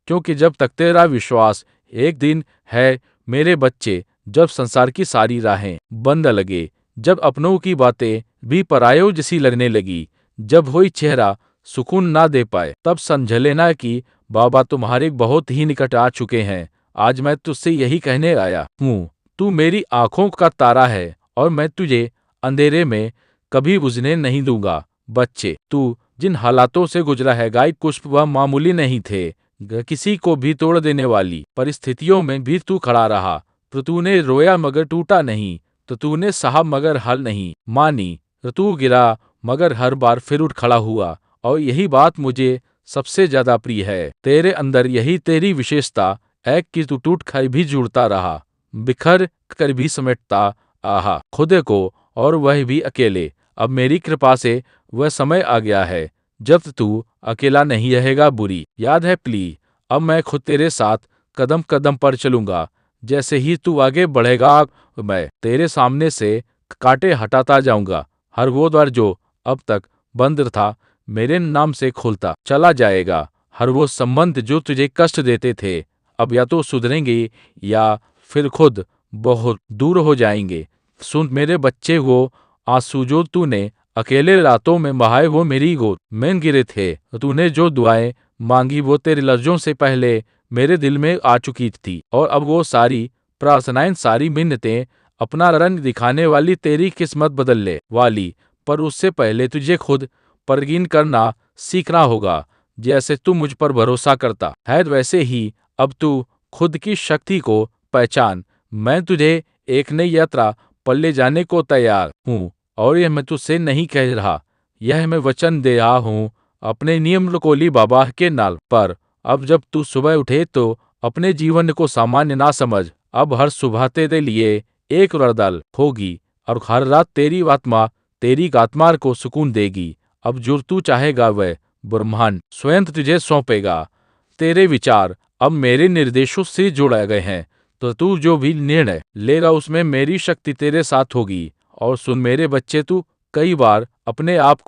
क्योंकि जब तक तेरा विश्वास एक दिन है मेरे बच्चे, जब संसार की सारी राहें बंद लगे, जब अपनों की बातें भी परायों जैसी लगने लगी, जब वही चेहरा सुकून ना दे पाए, तब समझ लेना कि बाबा तुम्हारे बहुत ही निकट आ चुके हैं। आज मैं तुझसे यही कहने आया हूँ, तू मेरी आंखों का तारा है और मैं तुझे अंधेरे में कभी बुझने नहीं दूंगा। बच्चे, तू जिन हालातों से गुजरा है, गाय कुछ वह मामूली नहीं थे। किसी को भी तोड़ देने वाली परिस्थितियों में भी तू खड़ा रहा। तो तूने रोया मगर टूटा नहीं, तो तूने सहा मगर हार नहीं मानी, तो तू गिरा मगर हर बार फिर उठ खड़ा हुआ। और यही बात मुझे सबसे ज्यादा प्रिय है तेरे अंदर, यही तेरी विशेषता है कि तू टूट कर भी जुड़ता रहा, बिखर कर भी समेटता आहा खुद को, और वह भी अकेले। अब मेरी कृपा से वह समय आ गया है जब तू अकेला नहीं रहेगा। बुरी याद है प्ली, अब मैं खुद तेरे साथ कदम कदम पर चलूंगा। जैसे ही तू आगे बढ़ेगा मैं तेरे सामने से कांटे हटाता जाऊंगा। हर वो द्वार जो अब तक बंद था मेरे नाम से खुलता चला जाएगा। हर वो संबंध जो तुझे कष्ट देते थे अब या तो सुधरेंगे या फिर खुद बहुत दूर हो जाएंगे। सुन मेरे बच्चे, वो आंसू जो तूने अकेले रातों में बहाए वो मेरी गोद में गिरे थे। तूने जो दुआएं मांगी वो तेरे लफ्जों से पहले मेरे दिल में आ चुकी थी। और अब वो सारी प्रार्थनाएं, सारी मिन्नतें अपना रंग दिखाने वाली तेरी किस्मत बदलने वाली। पर उससे पहले तुझे खुद पर यकीन करना सीखना होगा। जैसे तू मुझ पर भरोसा करता है वैसे ही अब तू खुद की शक्ति को पहचान। मैं तुझे एक नई यात्रा पर ले जाने को तैयार हूँ, और यह मैं तुझसे नहीं कह रहा, यह मैं वचन दे रहा हूँ अपने नियम कोली बाबा के नाल पर। अब जब तू सुबह उठे तो अपने जीवन को सामान्य ना समझ। अब हर सुबह तेरे लिए एक वरदान होगी और हर रात तेरी आत्मा को सुकून देगी। अब जो तू चाहेगा वह ब्रह्मांड स्वयं तुझे सौंपेगा। तेरे विचार अब मेरे निर्देशों से जोड़े गए हैं, तो तू जो भी निर्णय लेगा उसमें मेरी शक्ति तेरे साथ होगी। और सुन मेरे बच्चे, तू कई बार अपने आप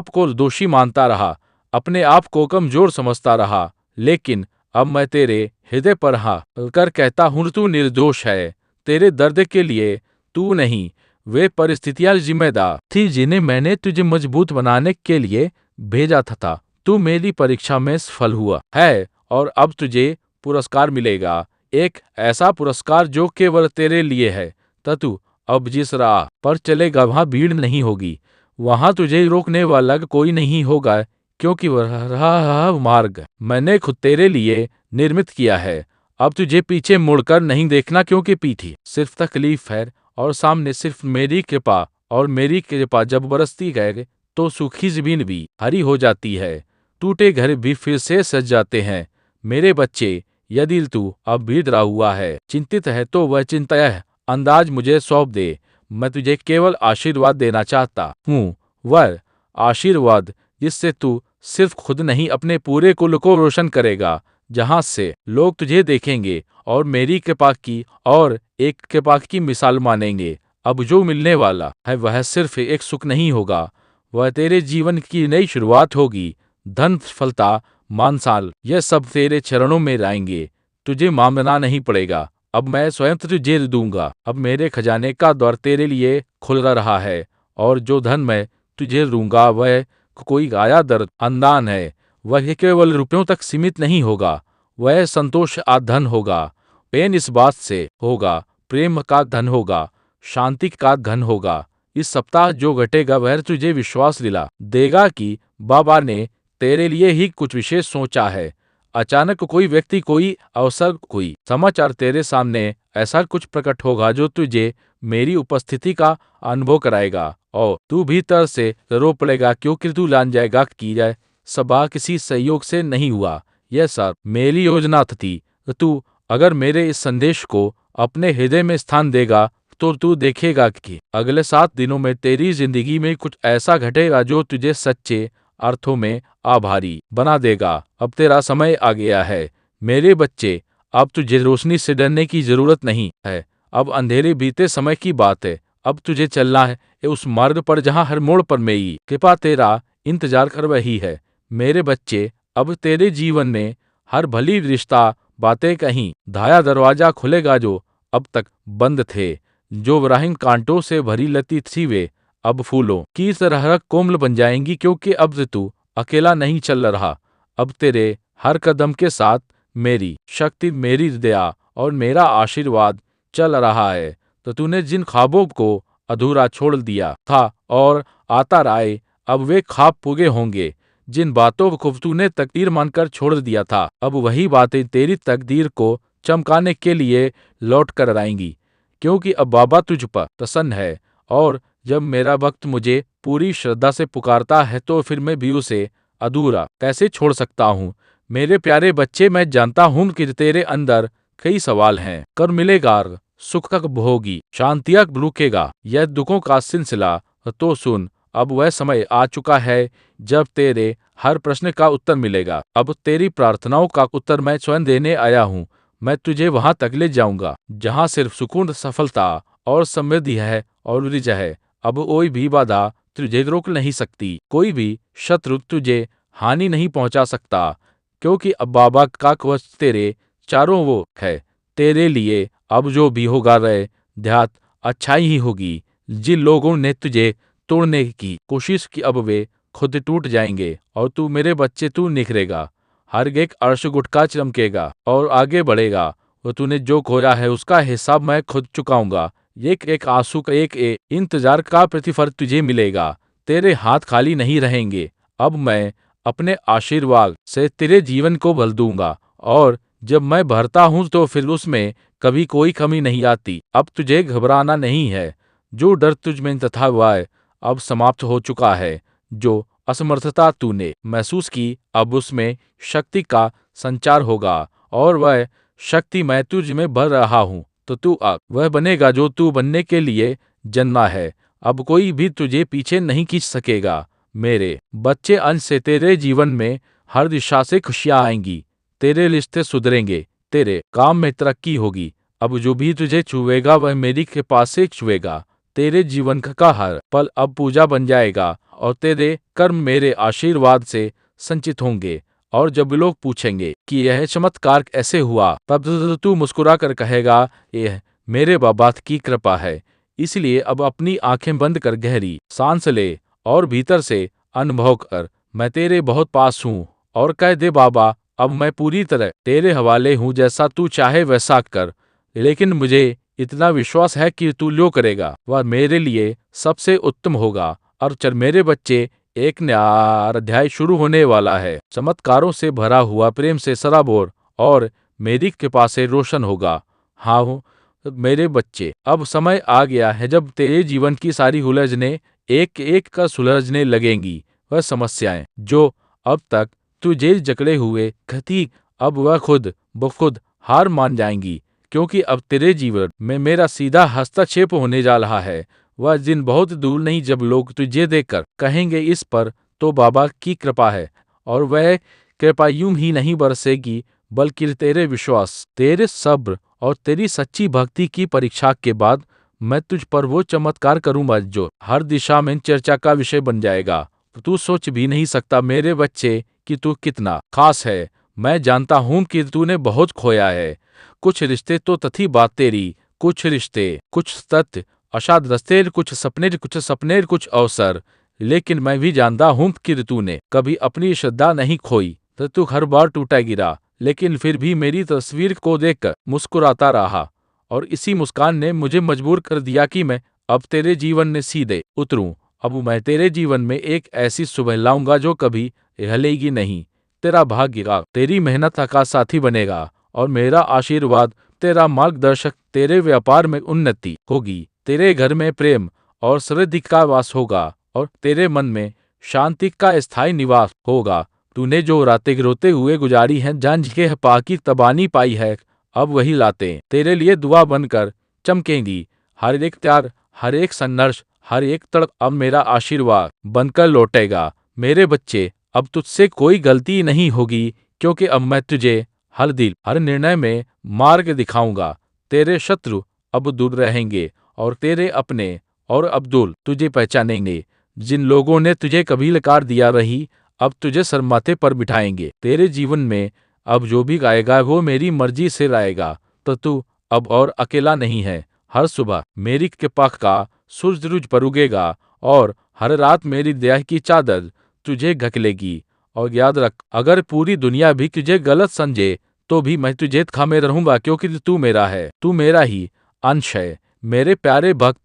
को दोषी मानता रहा, अपने आप को कमजोर समझता रहा, लेकिन अब मैं तेरे हृदय पर हाथ कर कहता हूँ तू निर्दोष है। तेरे दर्द के लिए तू नहीं, वे परिस्थितियां जिम्मेदार थी जिन्हें मैंने तुझे मजबूत बनाने के लिए भेजा था। तू मेरी परीक्षा में सफल हुआ है और अब तुझे पुरस्कार मिलेगा, एक ऐसा पुरस्कार जो केवल तेरे लिए है। तू अब जिस राह पर चलेगा वहां भीड़ नहीं होगी, वहां तुझे रोकने वाला कोई नहीं होगा, क्योंकि वह मार्ग मैंने खुद तेरे लिए निर्मित किया है। अब तुझे पीछे मुड़कर नहीं देखना, क्योंकि पीछे सिर्फ तकलीफ है और सामने सिर्फ मेरी कृपा। और मेरी कृपा जब बरसती है तो सूखी जमीन भी हरी हो जाती है, टूटे घर भी फिर से सज जाते हैं। मेरे बच्चे, यदि तू अब भीड़ रहा हुआ है, चिंतित है, तो वह चिंता है अंदाज मुझे सौंप दे। मैं तुझे केवल आशीर्वाद देना चाहता हूँ, वह आशीर्वाद जिससे तू सिर्फ खुद नहीं अपने पूरे कुल को रोशन करेगा, जहां से लोग तुझे देखेंगे और मेरी कृपा की और एक कृपा की मिसाल मानेंगे। अब जो मिलने वाला है वह सिर्फ एक सुख नहीं होगा, वह तेरे जीवन की नई शुरुआत होगी। धन, सफलता, मान-साल, यह सब तेरे चरणों में आएंगे। तुझे मांगना नहीं पड़ेगा, अब मैं स्वयं तुझे दूंगा। अब मेरे खजाने का द्वार तेरे लिए खुल रहा है, और जो धन मैं तुझे दूंगा वह कोई आया दर अनुदान है। वह केवल रुपयों तक सीमित नहीं होगा, वह संतोष आ धन होगा। प्रेम इस बात से होगा, प्रेम का धन होगा, शांति का धन होगा। इस सप्ताह जो घटेगा वह तुझे विश्वास दिला देगा कि बाबा ने तेरे लिए ही कुछ विशेष सोचा है। अचानक कोई व्यक्ति, कोई अवसर, कोई समाचार तेरे सामने ऐसा कुछ प्रकट होगा जो तुझे मेरी उपस्थिति का अनुभव कराएगा, और तू भीतर से रो पड़ेगा, क्योंकि तू जान जाएगा कि यह सभा किसी सहयोग से नहीं हुआ, यह सब मेरी योजना थी। तू अगर मेरे इस संदेश को अपने हृदय में स्थान देगा तो तू देखेगा कि अगले 7 दिनों में तेरी जिंदगी में कुछ ऐसा घटेगा जो तुझे सच्चे अर्थों में आभारी बना देगा। अब तेरा समय आ गया है मेरे बच्चे। अब तुझे रोशनी से डरने की जरूरत नहीं है। अब अंधेरे बीते समय की बात है। अब तुझे चलना है उस मार्ग पर जहां हर मोड़ पर मेरी कृपा तेरा इंतजार कर रही है। मेरे बच्चे, अब तेरे जीवन में हर भली रिश्ता बातें कहीं धाया दरवाजा खुलेगा जो अब तक बंद थे। जो राहीन कांटों से भरी लती थी वे अब फूलों की तरह कोमल बन जाएंगी, क्योंकि अब तू अकेला नहीं चल रहा। अब तेरे हर कदम के साथ मेरी शक्ति, मेरी दया और मेरा आशीर्वाद चल रहा है। तो तूने जिन ख्वाबों को अधूरा छोड़ दिया था और आता राय, अब वे ख्वाब पूरे होंगे। जिन बातों को तूने तकदीर मानकर छोड़ दिया था, अब वही बातें तेरी तकदीर को चमकाने के लिए लौट कर आएंगी, क्योंकि अब बाबा तुझ पर प्रसन्न है। और जब मेरा भक्त मुझे पूरी श्रद्धा से पुकारता है तो फिर मैं भी उसे अधूरा कैसे छोड़ सकता हूँ। मेरे प्यारे बच्चे, मैं जानता हूँ कि तेरे अंदर कई सवाल हैं। कर मिलेगा, सुख कब होगी, शांति कब रुकेगा, यह दुखों का सिलसिला। तो सुन, अब वह समय आ चुका है जब तेरे हर प्रश्न का उत्तर मिलेगा। अब तेरी प्रार्थनाओं का उत्तर मैं स्वयं देने आया हूँ। मैं तुझे वहां तक ले जाऊंगा जहां सिर्फ सुकून, सफलता और समृद्धि है और विजय है। अब कोई भी बाधा तुझे रोक नहीं सकती, कोई भी शत्रु तुझे हानि नहीं पहुंचा सकता, क्योंकि अब बाबा का कवच तेरे चारों वो है। तेरे लिए अब जो भी होगा रहे ध्यात अच्छाई ही होगी। जिन लोगों ने तुझे तोड़ने की कोशिश की अब वे खुद टूट जाएंगे, और तू मेरे बच्चे, तू निखरेगा। हर एक अर्श गुटका चमकेगा और आगे बढ़ेगा। वो तूने जो खोया है उसका हिसाब मैं खुद चुकाऊंगा। एक एक आंसू का, एक एक इंतजार का प्रतिफल तुझे मिलेगा। तेरे हाथ खाली नहीं रहेंगे। अब मैं अपने आशीर्वाद से तेरे जीवन को भर दूंगा, और जब मैं भरता हूं तो फिर उसमें कभी कोई कमी नहीं आती। अब तुझे घबराना नहीं है। जो डर तुझ में तथा हुआ है अब समाप्त हो चुका है। जो असमर्थता तूने महसूस की अब उसमें शक्ति का संचार होगा, और वह शक्ति मैं तुझ में भर रहा हूँ। तो तू अब वह बनेगा जो तू बनने के लिए जन्मा है। अब कोई भी तुझे पीछे नहीं खींच सकेगा। मेरे बच्चे, अंश से तेरे जीवन में हर दिशा से खुशियां आएंगी। तेरे रिश्ते सुधरेंगे, तेरे काम में तरक्की होगी। अब जो भी तुझे छुएगा वह मेरी कृपा से छुएगा। तेरे जीवन का हर पल अब पूजा बन जाएगा, और तेरे कर्म मेरे आशीर्वाद से संचित होंगे। और जब लोग पूछेंगे कि यह चमत्कार कैसे हुआ, तब तू मुस्कुरा कर कहेगा, यह मेरे बाबा की कृपा है। इसलिए अब अपनी आंखें बंद कर गहरी सांस ले और भीतर से अनुभव कर, मैं तेरे बहुत पास हूँ। और कह दे, बाबा अब मैं पूरी तरह तेरे हवाले हूँ, जैसा तू चाहे वैसा कर। लेकिन मुझे इतना विश्वास है कि तू जो करेगा वह मेरे लिए सबसे उत्तम होगा। और चल मेरे बच्चे, एक नया अध्याय शुरू होने वाला है। चमत्कारों से भरा हुआ, प्रेम से सराबोर और मेरी कृपा से रोशन होगा। हाँ हो मेरे बच्चे, अब समय आ गया है जब तेरे जीवन की सारी उलझने एक एक का सुलझने लगेंगी। वह समस्याएं जो अब तक तुझे जकड़े हुए थी, अब वह खुद ब खुद हार मान जाएंगी, क्योंकि अब तेरे जीवन में मेरा सीधा हस्तक्षेप होने जा रहा है। वह दिन बहुत दूर नहीं जब लोग तुझे देखकर कहेंगे, इस पर तो बाबा की कृपा है। और वह कृपा यूं ही नहीं बरसेगी, बल्कि तेरे विश्वास, तेरे सब्र और तेरी सच्ची भक्ति की परीक्षा के बाद मैं तुझ पर वो चमत्कार करूंगा जो हर दिशा में चर्चा का विषय बन जाएगा। तू सोच भी नहीं सकता मेरे बच्चे कि तू कितना खास है। मैं जानता हूं कि तूने बहुत खोया है। कुछ रिश्ते तो तथी बात तेरी, कुछ रिश्ते, कुछ तथ्य, अशाद रस्ते, कुछ सपने, कुछ अवसर। लेकिन मैं भी जानता हूं कि तूने कभी अपनी श्रद्धा नहीं खोई। तो तू हर बार टूटा गिरा, लेकिन फिर भी मेरी तस्वीर को देखकर मुस्कुराता रहा। और इसी मुस्कान ने मुझे मजबूर कर दिया कि मैं अब तेरे जीवन में सीधे उतरूं। अब मैं तेरे जीवन में एक ऐसी सुबह लाऊंगा जो कभी हिलेगी नहीं। तेरा भाग्य तेरी मेहनत का साथी बनेगा, और मेरा आशीर्वाद तेरा मार्गदर्शक। तेरे व्यापार में उन्नति होगी, तेरे घर में प्रेम और समृद्धि का वास होगा, और तेरे मन में शांति का स्थायी निवास होगा। तूने जो रातें रोते हुए गुजारी हैं, जान के पाकी तबानी पाई है, अब वही लाते तेरे लिए दुआ बनकर चमकेंगी। हर एक त्याग, हर एक संघर्ष, हर एक तड़प अब मेरा आशीर्वाद बनकर लौटेगा। मेरे बच्चे, अब तुझसे कोई गलती नहीं होगी, क्योंकि अब मैं तुझे हर दिल, हर निर्णय में मार्ग दिखाऊंगा। तेरे शत्रु अब दूर रहेंगे, और तेरे अपने और अब्दुल तुझे पहचानेंगे। जिन लोगों ने तुझे कभी लकार दिया रही, अब तुझे सर माथे पर बिठाएंगे। तेरे जीवन में अब जो भी गाएगा वो मेरी मर्जी से गाएगा। तो तू अब और अकेला नहीं है। हर सुबह मेरी कृपा का सूरज तुझ पर उगेगा, और हर रात मेरी दया की चादर तुझे ढक लेगी। और याद रख, अगर पूरी दुनिया भी तुझे गलत समझे तो भी मैं तुझे थामे रहूंगा, क्योंकि तू मेरा है, तू मेरा ही अंश है। मेरे प्यारे भक्त,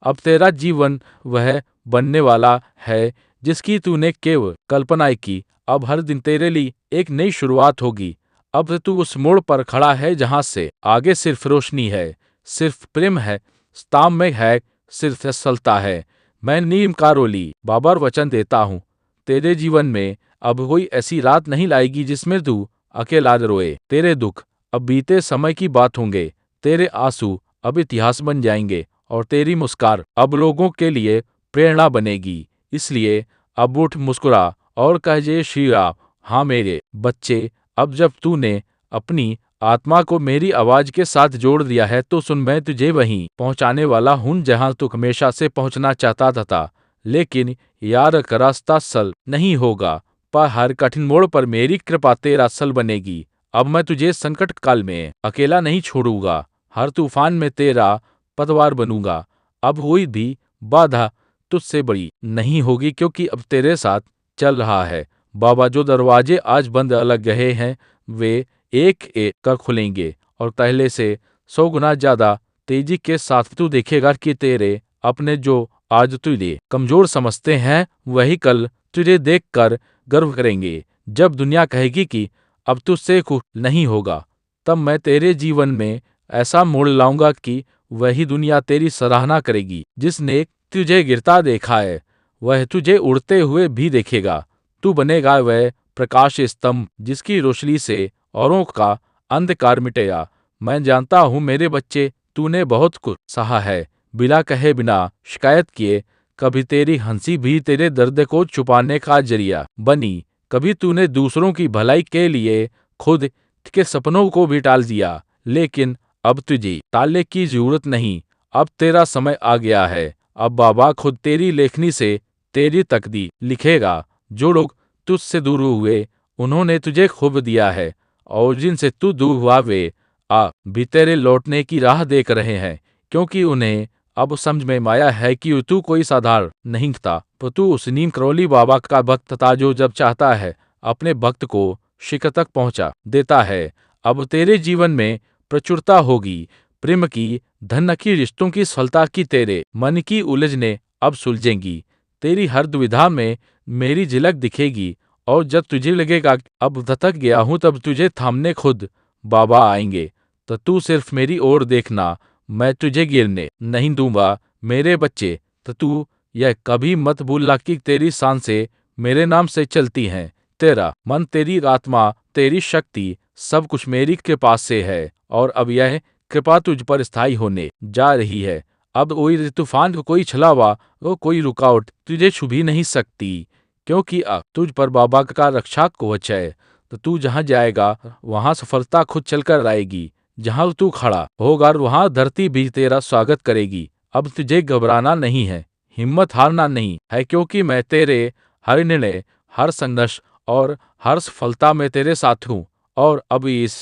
अब तेरा जीवन वह बनने वाला है जिसकी तूने केवल कल्पना की। अब हर दिन तेरे लिए एक नई शुरुआत होगी। अब तू उस मोड़ पर खड़ा है जहां से आगे सिर्फ रोशनी है, सिर्फ प्रेम है, स्थाम में है, सिर्फ सफलता है। मैं नीम कारोली बाबर वचन देता हूँ, तेरे जीवन में अब कोई ऐसी रात नहीं लाएगी जिसमें तू अकेला रोए। तेरे दुख अब बीते समय की बात होंगे, तेरे आंसू अब इतिहास बन जाएंगे, और तेरी मुस्कान अब लोगों के लिए प्रेरणा बनेगी। इसलिए अब उठ, मुस्कुरा और कह जय श्री राम। हाँ मेरे बच्चे, अब जब तूने अपनी आत्मा को मेरी आवाज के साथ जोड़ दिया है, तो सुन, मैं तुझे वहीं पहुंचाने वाला हूं जहां तू हमेशा से पहुंचना चाहता था। लेकिन यार का रास्ता सल नहीं होगा, पर हर कठिन मोड़ पर मेरी कृपा तेरा सल बनेगी। अब मैं तुझे संकट काल में अकेला नहीं छोड़ूंगा, हर तूफान में तेरा पतवार बनूंगा। अब कोई भी बाधा तुझसे बड़ी नहीं होगी, क्योंकि अब तेरे साथ चल रहा है बाबा। जो दरवाजे आज बंद लग गए हैं, वे एक एक कर खुलेंगे, और पहले से 100 गुना ज्यादा तेजी के साथ तू देखेगा कि तेरे अपने जो आज तुझे कमजोर समझते हैं, वही कल तुझे देखकर गर्व करेंगे। जब दुनिया कहेगी कि अब तुझसे कुछ नहीं होगा, तब मैं तेरे जीवन में ऐसा मोड़ लाऊंगा कि वही दुनिया तेरी सराहना करेगी। जिसने तुझे गिरता देखा है, वह तुझे उड़ते हुए भी देखेगा। तू बनेगा वह प्रकाश स्तंभ जिसकी रोशनी से औरों का अंधकार मिटेगा। मैं जानता हूँ मेरे बच्चे, तूने बहुत कुछ सहा है, बिना कहे, बिना शिकायत किए। कभी तेरी हंसी भी तेरे दर्द को छुपाने का जरिया बनी। कभी तूने दूसरों की भलाई के लिए खुद के सपनों को भी टाल दिया। लेकिन अब तुझे टालने की जरूरत नहीं, अब तेरा समय आ गया है। अब बाबा खुद तेरी लेखनी से तेरी तकदीर लिखेगा। जो लोग तुझसे दूर हुए, उन्होंने तुझे खूब दिया है, और जिनसे तू दूर हुआ वे भी तेरे लौटने की राह देख रहे हैं, क्योंकि उन्हें अब समझ में आया है कि तू कोई साधारण नहीं था, तो तू उस नीम करौली बाबा का भक्त था जो जब चाहता है अपने भक्त को शिखर तक पहुंचा देता है। अब तेरे जीवन में प्रचुरता होगी, प्रेम की, धन की, रिश्तों की, सफलता की। तेरे मन की उलझने अब सुलझेंगी, तेरी हर दुविधा में मेरी झलक दिखेगी। और जब तुझे लगेगा कि अब थक गया हूं, तब तुझे थामने खुद बाबा आएंगे। तो तू सिर्फ मेरी ओर देखना, मैं तुझे गिरने नहीं दूंगा। मेरे बच्चे, तो तू यह कभी मत भूलना कि तेरी सांसें मेरे नाम से चलती हैं। तेरा मन, तेरी आत्मा, तेरी शक्ति, सब कुछ मेरी कृपा से है, और अब यह कृपा तुझ पर स्थायी होने जा रही है। अब कोई तूफान, कोई छलावा, कोई रुकावट तुझे छू भी नहीं सकती, क्योंकि अब तुझ पर बाबा का रक्षा कवच है। तो तू जहाँ जाएगा, वहाँ सफलता खुद चलकर आएगी। जहाँ तू खड़ा होगा, वहाँ धरती भी तेरा स्वागत करेगी। अब तुझे घबराना नहीं है, हिम्मत हारना नहीं है, क्योंकि मैं तेरे हर निर्णय, हर संघर्ष और हर सफलता में तेरे साथ हूँ। और अब इस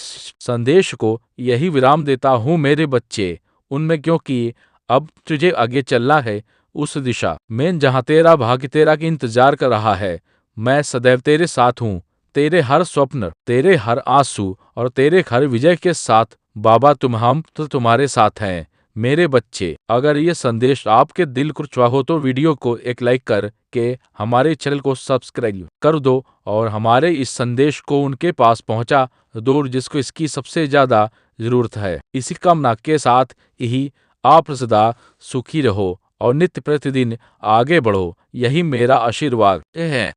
संदेश को यही विराम देता हूँ मेरे बच्चे, उनमें, क्योंकि अब तुझे आगे चलना है उस दिशा में जहाँ तेरा भाग्य तेरा की इंतजार कर रहा है। मैं सदैव तेरे साथ हूँ, तेरे हर स्वप्न, तेरे हर आंसू और तेरे हर विजय के साथ। बाबा हम तो तुम्हारे साथ हैं मेरे बच्चे। अगर ये संदेश आपके दिल को छुआ हो तो वीडियो को एक लाइक कर के हमारे चैनल को सब्सक्राइब कर दो और हमारे इस संदेश को उनके पास पहुंचा दो जिसको इसकी सबसे ज्यादा जरूरत है। इसी कामना के साथ ही आप सदा सुखी रहो और नित्य प्रतिदिन आगे बढ़ो, यही मेरा आशीर्वाद है।